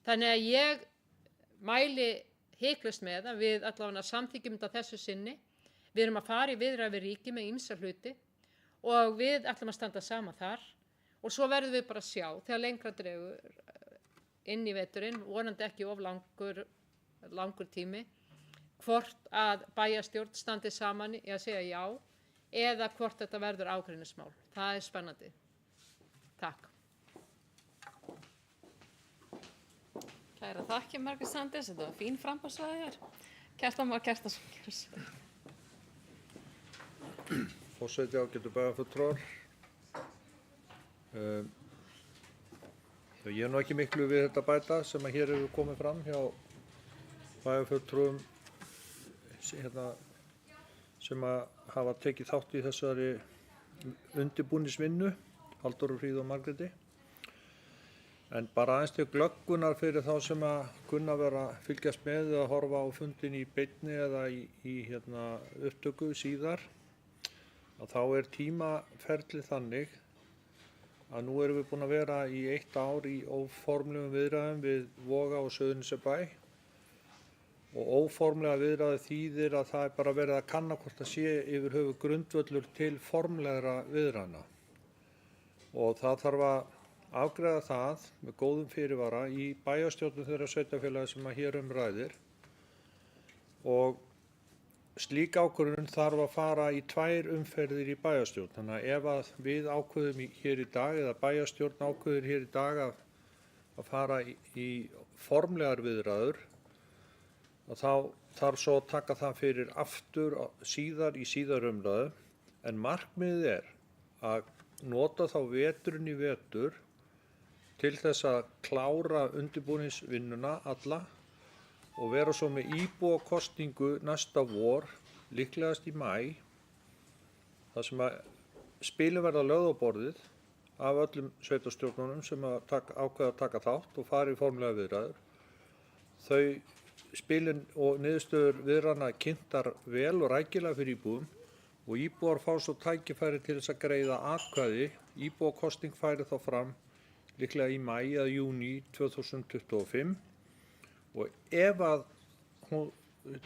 Þannig að ég mæli hiklaust með að við allavega samþykkjum þetta þessu sinni. Við erum að fara í viðræður við ríki með ýmsa hluti og við ætlum að standa saman þar og svo verðum við bara að sjá þegar lengra dregur inn í veturinn, vonandi ekki of langur tími, hvort að bæjarstjórn standi saman í að segja já eða hvort þetta verður ágreiningsmál. Það er spennandi. Takk. Kæra þakkir Margrét Sanders, þetta var fín framboðsræða hér. Kjartan Már Kjartansson, gjörðu svo vel. Forseti, ágætu bæjarfulltrúar. Ég hef nú ekki miklu við þetta bæta sem að hér hefur komið fram hjá bæjarfulltrúum sem að hafa tekið þátt í þessari undirbúningsvinnu, Halldóru Fríðu og Margréti. En bara aðeins til glöggunar fyrir þá sem að kunna vera að fylgjast með eða horfa á fundin í beinni eða í upptöku síðar, að þá er tímaferlið þannig að nú erum við búin að vera í 1 ár í óformlegum viðræðum við Voga og Suðurnesjabæ og óformlega viðræði þýðir að það er bara verið að kanna hvort það sé yfir höfuð grundvöllur til formlegra viðræðna og það þarf að afgreiða það með góðum fyrirvara í bæjarstjórnum þeirra sveitarfélaga sem að hér ræðir og slík ákvörðun þarf að fara í 2 umferðir í bæjarstjórn. Þannig að ef að við ákveðum hér í dag eða bæjarstjórn ákveður hér í dag að fara í formlegar viðræður, þá þarf svo að taka það fyrir aftur síðar í síðar umræðu. En markmiðið er að nota þá veturinn í vetur til þess að klára undirbúningsvinnuna alla og vera svo með íbúakosningu næsta vor, líklegast í maí, þar sem að spilin verða lögð á borðið af öllum sveitarstjórnunum sem ákveða að taka þátt og fara í formlega viðræður. Þau spilin og niðurstöður viðræðna kynntar vel og rækilega fyrir íbúum og íbúar fá svo tækifæri til þess að greiða atkvæði. Íbúakosning færi þá fram líklega í maí eða júní 2025. Og ef að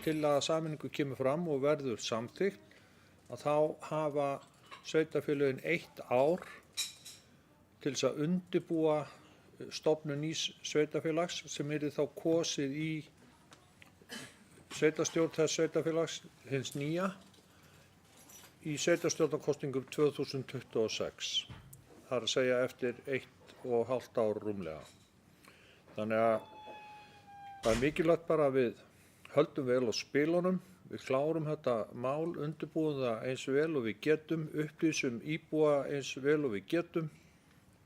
tillaga sameiningu kemur fram og verður samþykkt, að þá hafa sveitarfélögin 1 ár til þess að undirbúa stofnun nýs sveitarfélags sem yrði þá kosið í sveitarstjórn þess sveitarfélags hins nýja í sveitarstjórnarkosningum 2026. Það er að segja eftir 1,5 ár rúmlega. Þannig að það er mikilvægt bara að við höldum vel á spilunum, við klárum þetta mál, undirbúum það eins vel og við getum, upplýsum íbúa eins vel og við getum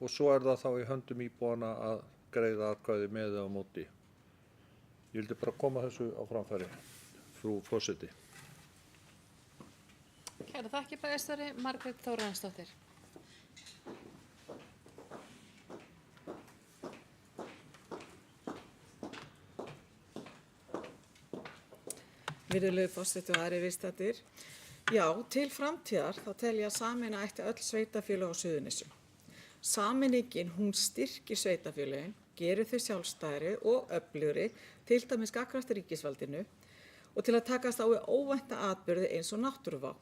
og svo er það þá í höndum íbúana að greiða atkvæði með eða á móti. Ég vildi bara koma þessu á framfæri, frú forseti. Kæra þakkir bæjarstjóri, Margrét Þórarinsdóttir. Virðulegi forseti og aðrir viðstaddir. Já, til framtíðar þá tel ég að sameina ætti öll sveitarfélög á Suðurnesjum. Sameiningin hún styrkir sveitarfélögin, gerir þau sjálfstæðari og öflugri, til dæmis gagnvart ríkisvaldinu og til að takast á við óvænta atburði eins og náttúruvá.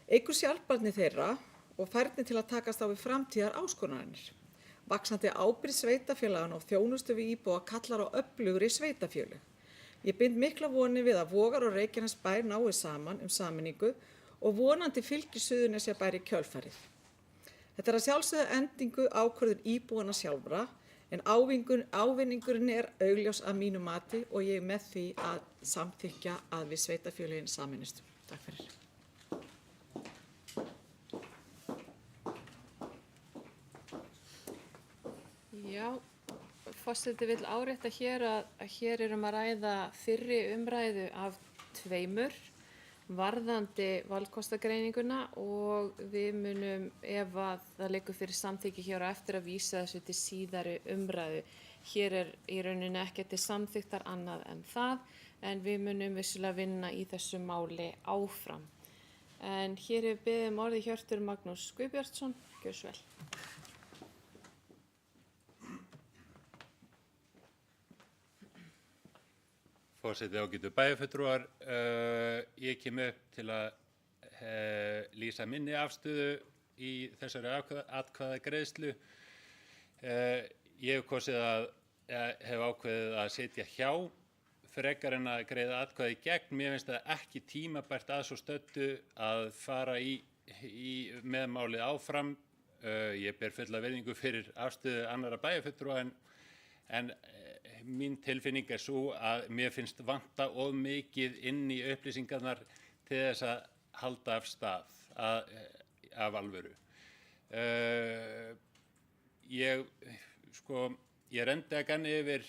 Eykur sjálfbærni þeirra og færni til að takast á við framtíðar áskoranir. Vaxandi ábyrgð sveitarfélaganna og þjónustu við íbúa kallar á öflugri sveitarfélög. Ég bind mikla vonir við að Vogar og Reykjanesbær nái saman sameiningu og vonandi fylgir Suðurnesjabær í kjölfarið. Þetta er að sjálfsögðu endingu ákvörðun íbúanna sjálfra en ávinningurinn er augljós að mínu mati og ég með því að samþykkja að við sveitarfélögin sameinist. Takk fyrir. Já, forseti vill árétta hér að hér að ræða fyrri umræðu af 2 varðandi valkostagreininguna og við munum, ef að það liggur fyrir samþykki hér á eftir, að vísa þessu til síðari umræðu. Hér í rauninni ekki til samþykktar annað en það, en við munum vissulega vinna í þessu máli áfram. En hér beðið orðið Hjörtur Magnús Guðbjartsson, gjörðu svo vel. Forseti, ágætu bæjarfulltrúar, ég kem upp til að lýsa minni afstöðu í þessari atkvæðagreiðslu. Ég hef ákveðið að sitja hjá frekar en að greiða atkvæði gegn. Mér finnst það ekki tímabært að svo stöddu að fara með málið áfram. Ég ber fulla virðingu fyrir afstöðu annarra bæjarfulltrúa en mín tilfinning er svo að mér finnst vanta of mikið inn í upplýsingarnar til þess að halda af stað af alvöru. Ég rendi að ganni yfir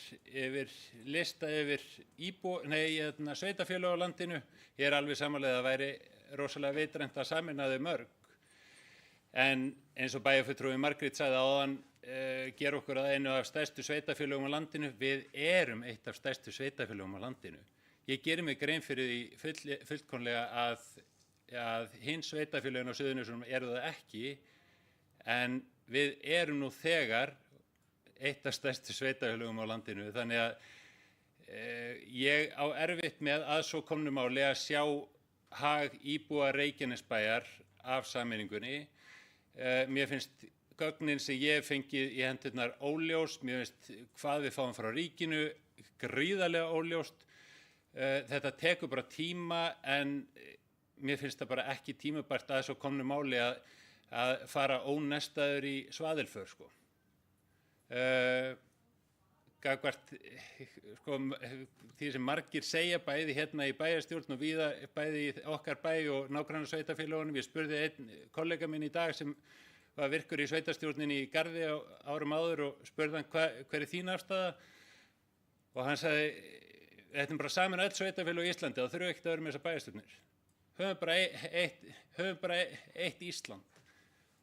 lista yfir sveitarfélög á landinu. Ég er alveg samanlega að það væri rosalega vitrænt að sameina þau mörg. En eins og bæjarfulltrúi Margrét sagði áðan, gera okkur að einu af stærstu sveitarfélögum á landinu. Við erum eitt af stærstu sveitarfélögum á landinu. Ég geri mig grein fyrir því fullkomlega að hins sveitarfélögin á Suðurnesjum eru það ekki, en við erum nú þegar eitt af stærstu sveitarfélögum á landinu, þannig að ég á erfitt með að svo komnu máli að sjá hag íbúa Reykjanesbæjar af sameiningunni. Mér finnst gögnin sem ég hef fengið í hendurnar óljós, mér finnst hvað við fáum frá ríkinu gríðarlega óljóst. Þetta tekur bara tíma en mér finnst það bara ekki tímabært að svo komnu máli að fara ónestaður í svaðilför, sko. Gagnvart, sko, því sem margir segja bæði hérna í bæjarstjórn og víða bæði í okkar bæ og nágranna sveitarfélögunum. Ég spurði einn kollega minn í dag sem var virkur í sveitarstjórninni í Garði á árum áður og spurði hann hver er þín afstaða og hann sagði þetta er bara saman öll sveitarfélög í Íslandi og þurfum ekkert að vera með þessar bæjarstjórnir. Höfum bara eitt Ísland.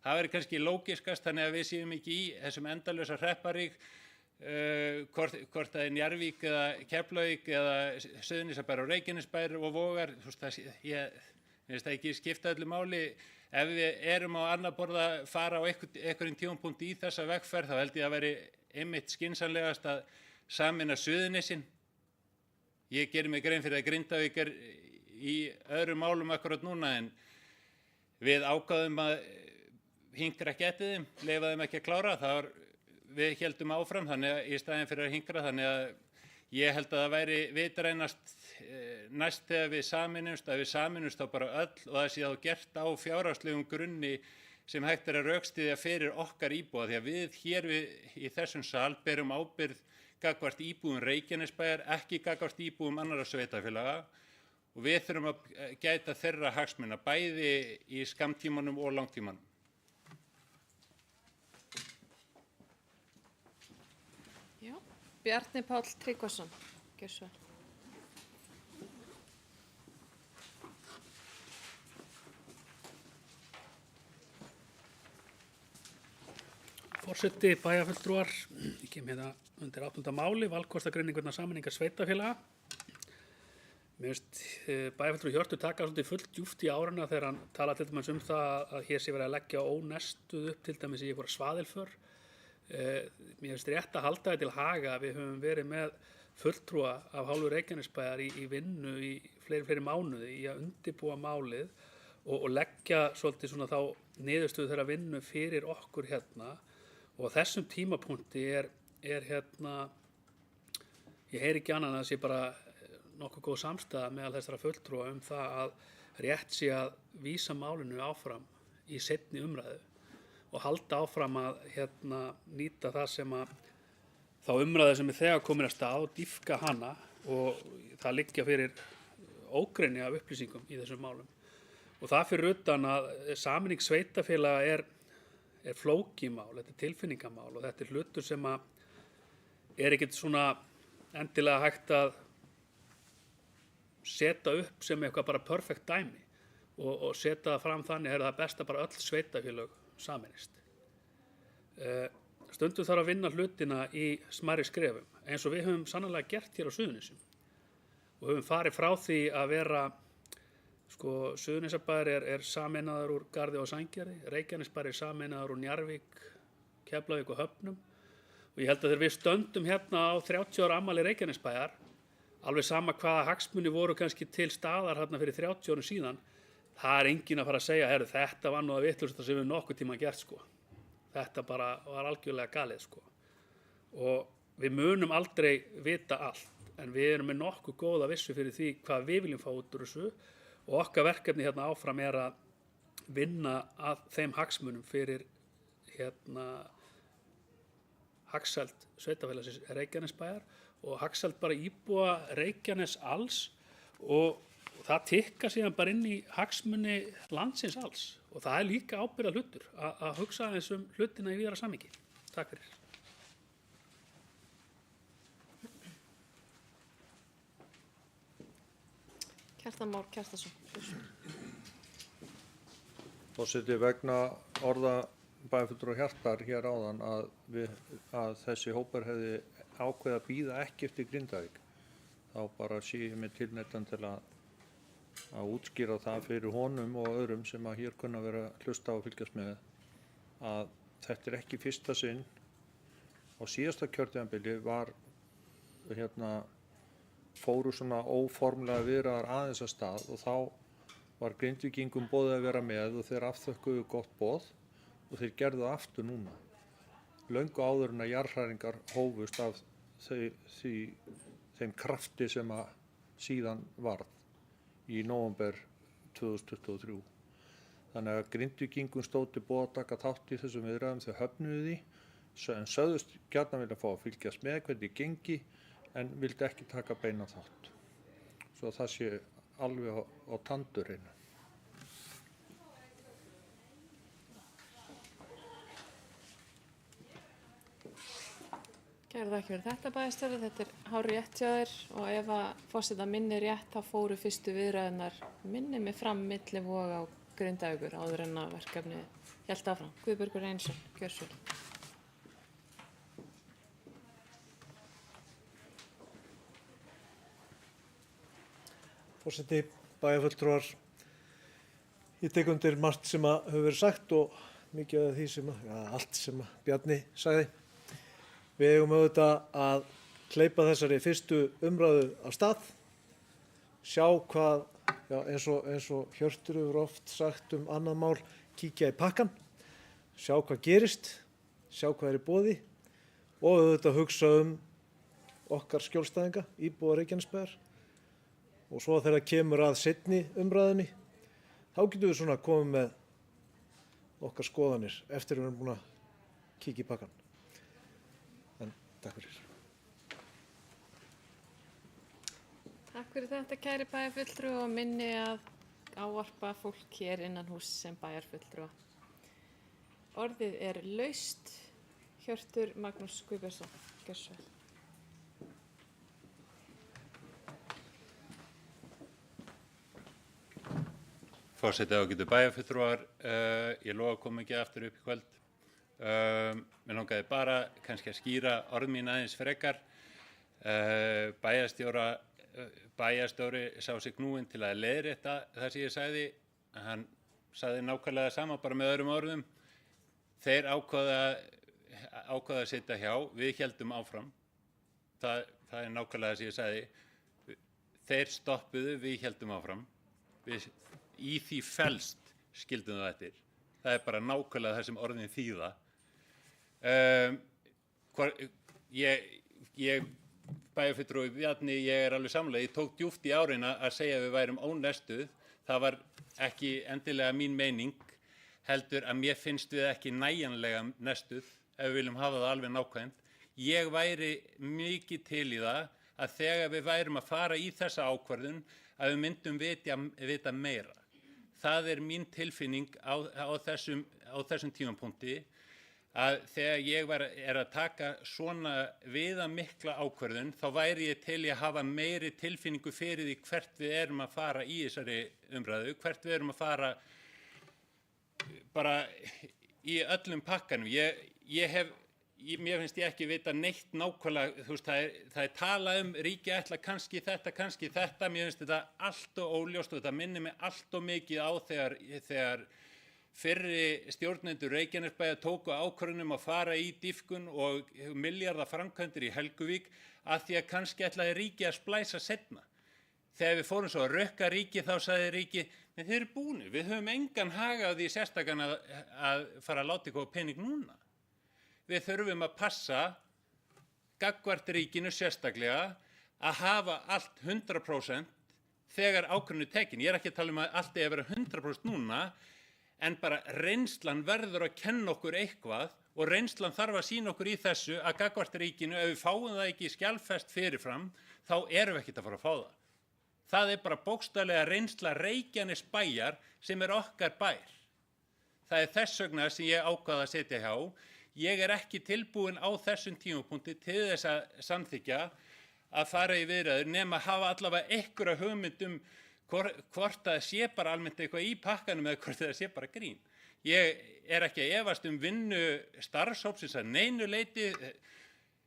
Það verður kannski lógiskast þannig að við séum ekki í þessum endalausa hrepparík hvort það er Njarðvík eða Keflavík eða Suðurnesjabær og Reykjanesbær og Vogar. Ég finnst það ekki skipta öllu máli. Ef við erum á annað borð að fara á einhverjum tímapunkti í þessa vegferð þá held ég að veri einmitt skynsamlegast að sameina Suðurnesin. Ég geri mig grein fyrir að Grindavík er í öðrum málum akkurat núna en við ákváðum að hingra ekki eftir þeim, leyfa þeim ekki að klára. Við héldum áfram þannig að í staðinn fyrir að hingra þannig að ég held að það væri vitrænast næst þegar við saminumst þá bara öll og það sé þá gert á fjárhagslegum grunni sem hægt er að rökstyðja fyrir okkar íbúa því að við hér í þessum sal berum ábyrgð gagnvart íbúum Reykjanesbæjar, ekki gagnvart íbúum annarra sveitarfélaga og við þurfum að gæta þeirra hagsmuna bæði í skammtímanum og langtímanum. Já, Bjarni Páll Tryggvason, gjör svo. Forseti, bæjarfulltrúar, ég kem hérna undir 8. máli, valkostagreiningarnar sameiningar sveitarfélaga. Mér finnst bæjarfulltrúi Hjörtur taka svolítið fullt djúpt í árana þegar hann tala til dæmis það að hér sé verið að leggja ónestuð upp til dæmis í einhverja svaðilför. Mér finnst rétt að halda þetta til haga að við höfum verið með fulltrúa af hálfu Reykjanesbæjar í vinnu í fleiri mánuði í að undirbúa málið og leggja svolítið svona þá niðurstöðu þeirra vinnu fyrir okkur hérna. Og á þessum tímapunkti er hérna, ég heyri ekki annað að það sé bara nokkuð góð samstæða meðal þessara fulltrúa það að rétt sé að vísa málinu áfram í seinni umræðu og halda áfram að hérna, nýta það sem að þá umræðu sem er þegar komin að stað og dýpka hana og það liggja fyrir ógreinni af upplýsingum í þessum málum. Og það fyrir utan að sameining sveitarfélaga er flókimál, þetta er tilfinningamál og þetta er hlutur sem að ekkert svona endilega hægt að setja upp sem eitthvað bara perfekt dæmi og setja það fram þannig að það er best að bara öll sveitarfélög sameinist. Stundum þarf að vinna hlutina í smærri skrefum eins og við höfum sannarlega gert hér á Suðurnesjum og höfum farið frá því að vera Suðurnesjabær er sameinaður úr Garði og Sandgerði, Reykjanesbær er sameinaður úr Njarðvík, Keflavík og Höfnum og ég held að þegar við stöndum hérna á 30 ára afmæli Reykjanesbæjar, alveg sama hvaða hagsmuni voru kannski til staðar hérna fyrir 30 árum síðan, það er enginn að fara að segja, heyrðu, þetta var nú að vitlausasta sem við nokkuð tíma gert sko. Þetta bara var algjörlega galið sko. Og við munum aldrei vita allt, en við erum með nokkuð góða vissu fyrir því hvað við viljum fá út úr þessu og okkar verkefni hérna áfram er að vinna að þeim hagsmunum fyrir hérna hagsæld sveitarfélagsins Reykjanesbæjar og hagsæld bara íbúa Reykjanes alls og það tikka síðan bara inn í hagsmuni landsins alls og það er líka ábyrgða hlutur að hugsa aðeins hlutina í víðara samhengi. Takk fyrir. Kjartan Már Kjartason. Forseti, vegna orða bæjarfulltrúa Hjartar hér áðan að þessi hópur hefði ákveðið að bíða ekki eftir Grindavík, þá bara sé ég mig tilneyddan til að útskýra það fyrir honum og öðrum sem að hér kunna vera að hlusta og fylgjast með að þetta er ekki fyrsta sinn. Á síðasta kjörtímabili fóru svona óformlega viðræður aðeins af stað og þá var Grindvíkingum boðið að vera með og þeir afþökkuðu gott boð og þeir gerðu það aftur núna. Löngu áður en að jarðhræringar hófust af þeim krafti sem að síðan varð í nóvember 2023. Þannig að Grindvíkingum stóð til boð að taka þátt í þessum viðræðum, þau höfnuðu því en sögðust gjarnan vilja fá að fylgjast með hvernig gengi en vildi ekki taka beina þátt. Svo það sé alveg á tandurinn. Kæra þakki fyrir þetta bæjarstjóri, þetta er hárrétt hjá þér og ef að forseta minni rétt þá fóru fyrstu viðræðurnar minni mig fram milli Voga og Grindavíkur áður en að verkefni hélt áfram. Guðbergur Reynisson, gjörsvöld. Forseti, bæjarfulltrúar, ég tek undir margt sem að hefur verið sagt og mikið af því sem allt sem að Bjarni sagði. Við eigum auðvitað að hleypa þessari fyrstu umræðu af stað, sjá hvað, eins og Hjörtur hefur oft sagt annað mál, kíkja í pakkan, sjá hvað gerist, sjá hvað er í boði og auðvitað hugsa okkar skjólstæðinga, íbúa Reykjanesbæjar. Og svo þegar kemur að seinni umræðunni, þá getum við svona komið með okkar skoðanir eftir að við erum búin að kíkja í pakkan. En takk fyrir. Takk fyrir þetta kæri bæjarfulltrúi og minni að ávarpa fólk hér innan húss sem bæjarfulltrúa. Orðið er laust. Hjörtur Magnús Guðbjörnsson, gjörsvel. Forseti ágætu bæjarfulltrúar, ég lofa að koma ekki aftur upp í kvöld. Mér langaði bara kannski að skýra orð mín aðeins frekar. Bæjarstjóri sá sig knúinn til að leiðrétta það sem ég sagði. Hann sagði nákvæmlega sama bara með öðrum orðum. Þeir ákváðu að sitja hjá, við héldum áfram. Það er nákvæmlega það sem ég sagði. Þeir stoppuðu, við héldum áfram. Í því felst skildum það eftir. Það er bara nákvæmlega það sem orðin þýða. Bæjarfulltrúi Bjarni, ég er alveg sammála. Ég tók djúpt í árinna að segja að við værum ónestuð. Það var ekki endilega mín meining, heldur að mér finnst við ekki nægjanlega nestuð ef við viljum hafa það alveg nákvæmt. Ég væri mikið til í það að þegar við værum að fara í þessa ákvörðun að við myndum vita meira. Það er mín tilfinning á þessum tímapunkti að þegar ég er að taka svona viðamikla ákvörðun þá væri ég til í að hafa meiri tilfinningu fyrir því hvert við erum að fara í þessari umræðu, hvert við erum að fara bara í öllum pakkanum. Mér finnst ég ekki vita neitt nákvæmlega, þú veist, það er talað ríki ætla kannski þetta, mér finnst þetta allt og óljóst og þetta minnir mig allt og mikið á þegar fyrri stjórnendur Reykjanesbæjar tóku ákvörðun að fara í dýpkun og milljarða framkvæmdir í Helguvík að því að kannski ætlaði ríki að splæsa seinna. Þegar við fórum svo að rökka ríki þá sagði ríki, nei þeir eru búnir, við höfum engan hag af því sérstakann að fara að láta ykkur pening núna. Við þurfum að passa gagnvart ríkinu sérstaklega að hafa allt 100% þegar ákvörðun er tekin. Ég er ekki að tala að allt er að vera 100% núna, en bara reynslan verður að kenna okkur eitthvað og reynslan þarf að sýna okkur í þessu að gagnvart ríkinu, ef við fáum það ekki skjalfest fyrirfram, þá erum við ekkert að fara að fá það. Það er bara bókstaflega reynsla Reykjanesbæjar sem er okkar bær. Það er þess vegna sem ég ákvað að setja hjá. Ég er ekki tilbúin á þessum tímapunkti til þess að samþykkja að fara í viðræður nema að hafa allavega einhverja hugmynd hvort það sé bara almennt eitthvað í pakkanum eða hvort það sé bara grín. Ég er ekki að efast vinnu starfshópsins að neinu leyti.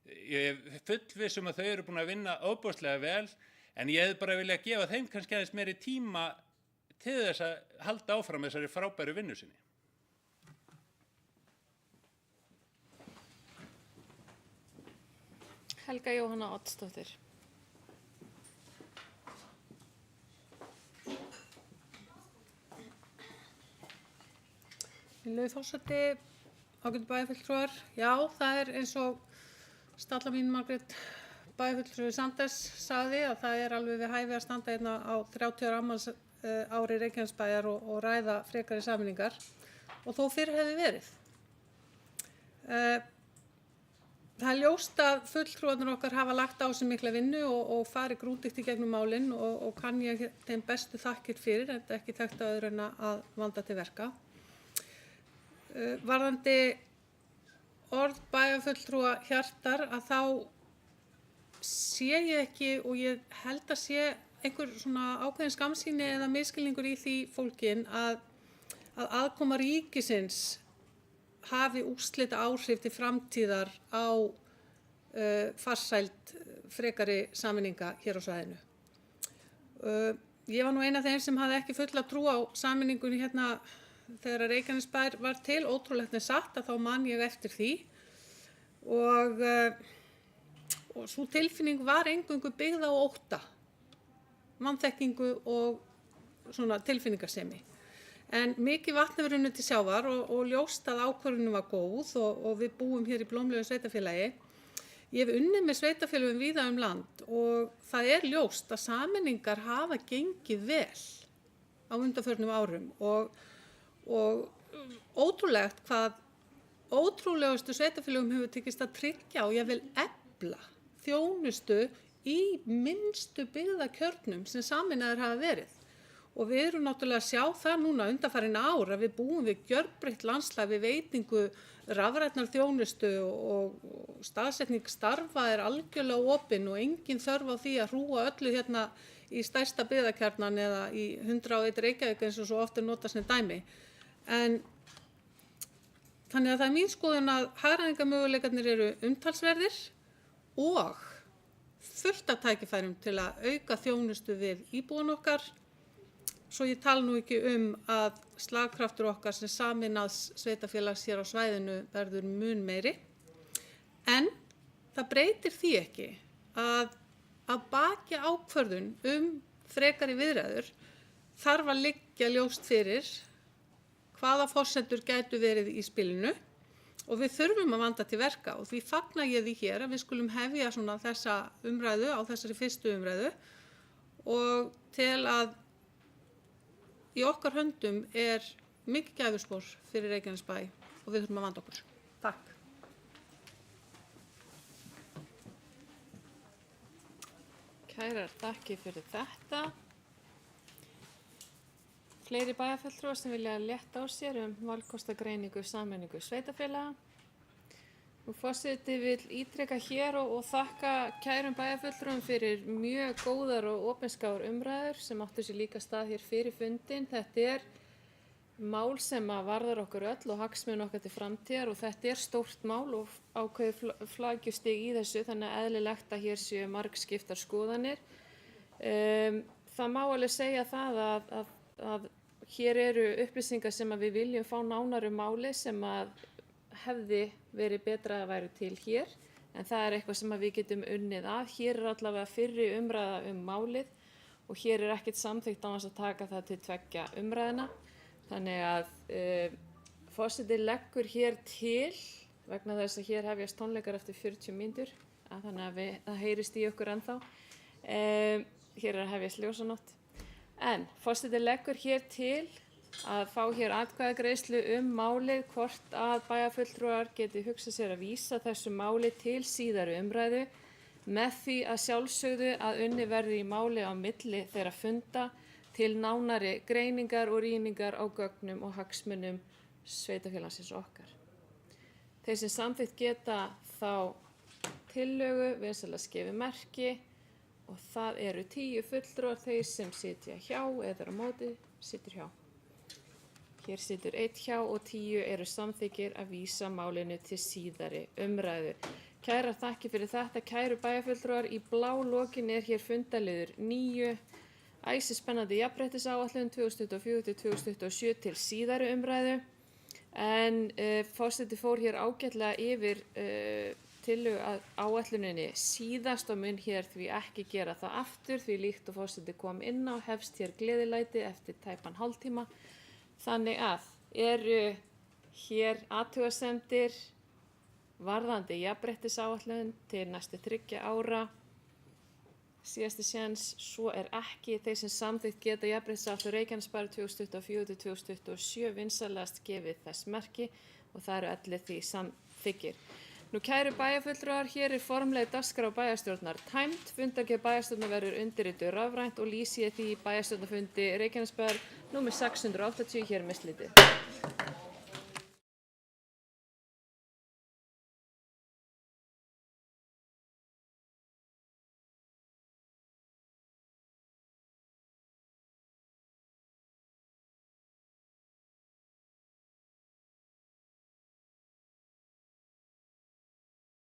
Ég er fullviss að þau eru búin að vinna ofboðslega vel, en ég hefði bara viljað gefa þeim kannski aðeins meiri tíma til þess að halda áfram þessari frábæru vinnu sinni. Helga Jóhanna Oddsdóttir. Virðulegur forseti, ágætu bæjarfulltrúar. Já, það er eins og stalla mín Margrét bæjarfulltrúi Sanders sagði að það er alveg við hæfi að standa hérna á 30 ára afmælis ári Reykjanesbæjar og ræða frekari sameiningar og þó fyrr hefði verið. Það er ljóst að fulltrúarnir okkar hafa lagt á sig mikla vinnu og farið grúndýrt í gegnum málin og kann ég þeim bestu þakkir fyrir, en ekki þekkt að öðru en að vanda til verka. Varðandi orð bæjarfulltrúa Hjartar að þá sé ég ekki, og ég held að sé einhver svona ákveðin skammsýni eða misskilningur í því fólkin að aðkoma ríkisins hafi úrslita áhrif til framtíðar á farsæld frekari sameininga hér á svæðinu. Ég var nú eina af þeim sem hafði ekki fulla trú á sameiningunni hérna þegar Reykjanesbær var til, ótrúlegt en satt að þá man ég eftir því og svo tilfinning var eingöngu byggð á ótta, vanþekkingu og svona tilfinningasemi. En mikið vatn hefur runnið til sjávar og ljóst að ákvörðunin var góð og við búum hér í blómlegu sveitarfélagi. Ég hef unnið með sveitarfélögum víða land og það er ljóst að sameiningar hafa gengið vel á undanförnum árum og ótrúlegt hvað ótrúlegustu sveitarfélögum hefur tekist að tryggja og jafnvel efla þjónustu í minnstu byggðakjörnum sem sameinaðir hafa verið. Og við erum náttúrulega að sjá það núna undanfarin ár að við búum við gjörbreytt landslag við veitingu rafrænnar þjónustu og staðsetning starfa er algjörlega opin og engin þörf á því að hrúa öllu hérna í stærsta byggðakjarnan eða í 101 Reykjavík eins og svo oft er notað sem dæmi. En þannig að það er mín skoðun að hagræðingarmöguleikarnir eru umtalsverðir og fullt af tækifærum til að auka þjónustu við íbúan okkar, svo ég tala nú ekki að slagkraftur okkar sem sameinaðs sveitarfélags hér á svæðinu verður mun meiri. En það breytir því ekki að baki ákvörðun frekari viðræður þarf að liggja ljóst fyrir hvaða forsendur gætu verið í spilinu og við þurfum að vanda til verka og því fagna ég því hér að við skulum hefja svona þessa umræðu á þessari fyrstu umræðu og tel að í okkar höndum er mikið gæfuspor fyrir Reykjanesbæ og við þurfum að vanda okkur. Takk. Kærar þakkir fyrir þetta. Fleiri bæjarfulltrúar sem vilja létta á sér valkostagreiningu sameiningu sveitarfélaga. Forseti vill ítreka hér og þakka kærum bæjarfulltrúum fyrir mjög góðar og opinskáar umræður sem áttu sér líka stað hér fyrir fundin. Þetta er mál sem varðar okkur öll og hagsmuni okkar til framtíðar og þetta er stórt mál og ákveðið flækjustig í þessu þannig að eðlilegt að hér séu margskiptar skoðanir. Það má alveg segja það að hér eru upplýsingar sem við viljum fá nánar máli sem hefði verið betra að væri til hér, en það er eitthvað sem við getum unnið að. Hér er allavega fyrri umræða málið og hér er ekkert samþykkt á þess að taka það til 2 umræðna. Þannig að forseti leggur hér til, vegna þess að hér hefjast tónleikar eftir 40 mínútur, þannig að það heyrist í okkur ennþá. Hér er að hefjast ljósanótt. En forseti leggur hér til að fá hér atkvæðagreiðslu málið hvort að bæjarfulltrúar geti hugsað sér að vísa þessu máli til síðari umræðu með því að sjálfsögðu að unnið verði í máli á milli þeirra funda til nánari greiningar og rýningar á gögnum og hagsmunum sveitarfélagsins okkar. Þeir sem samþykkt geta þá tillögu vinsamlegast gefið merki og það eru 10 fulltrúar, þeir sem sitja hjá eða á móti situr hjá. Hér situr 1 hjá og 10 eru samþykkir að vísa málinu til síðari umræðu. Kærar þakkir fyrir þetta, kæru bæjarfulltrúar. Í blá lokin er hér fundaliður 9, æsispennandi jafnréttisáætlun 2024-2027 til síðari umræðu. En forseti fór hér ágætlega yfir tillögu að áætluninni síðast og mun hér því ekki gera það aftur því líkt og forseti kom inn á hefst hér gleðilæti eftir tæpan hálftíma. Þannig að eru hér athugasemdir varðandi jafnréttisáætlun til næstu 3 ára. Síðasti séns, svo er ekki. Þeir sem samþykkt geta jafnréttisáætlun Reykjanesbæjar 2024-2027 vinsamlegast gefið þess merki og það eru allir því samþykkir. Nú kæru bæjarfulltrúar, hér er formleg dagskrá bæjarstjórnar tæmd. Fundargerð bæjarstjórnar verður undirrituð rafrænt og lýsi ég því í bæjarstjórnarfundi Reykjanesbæjar númer 680 hér með slitið.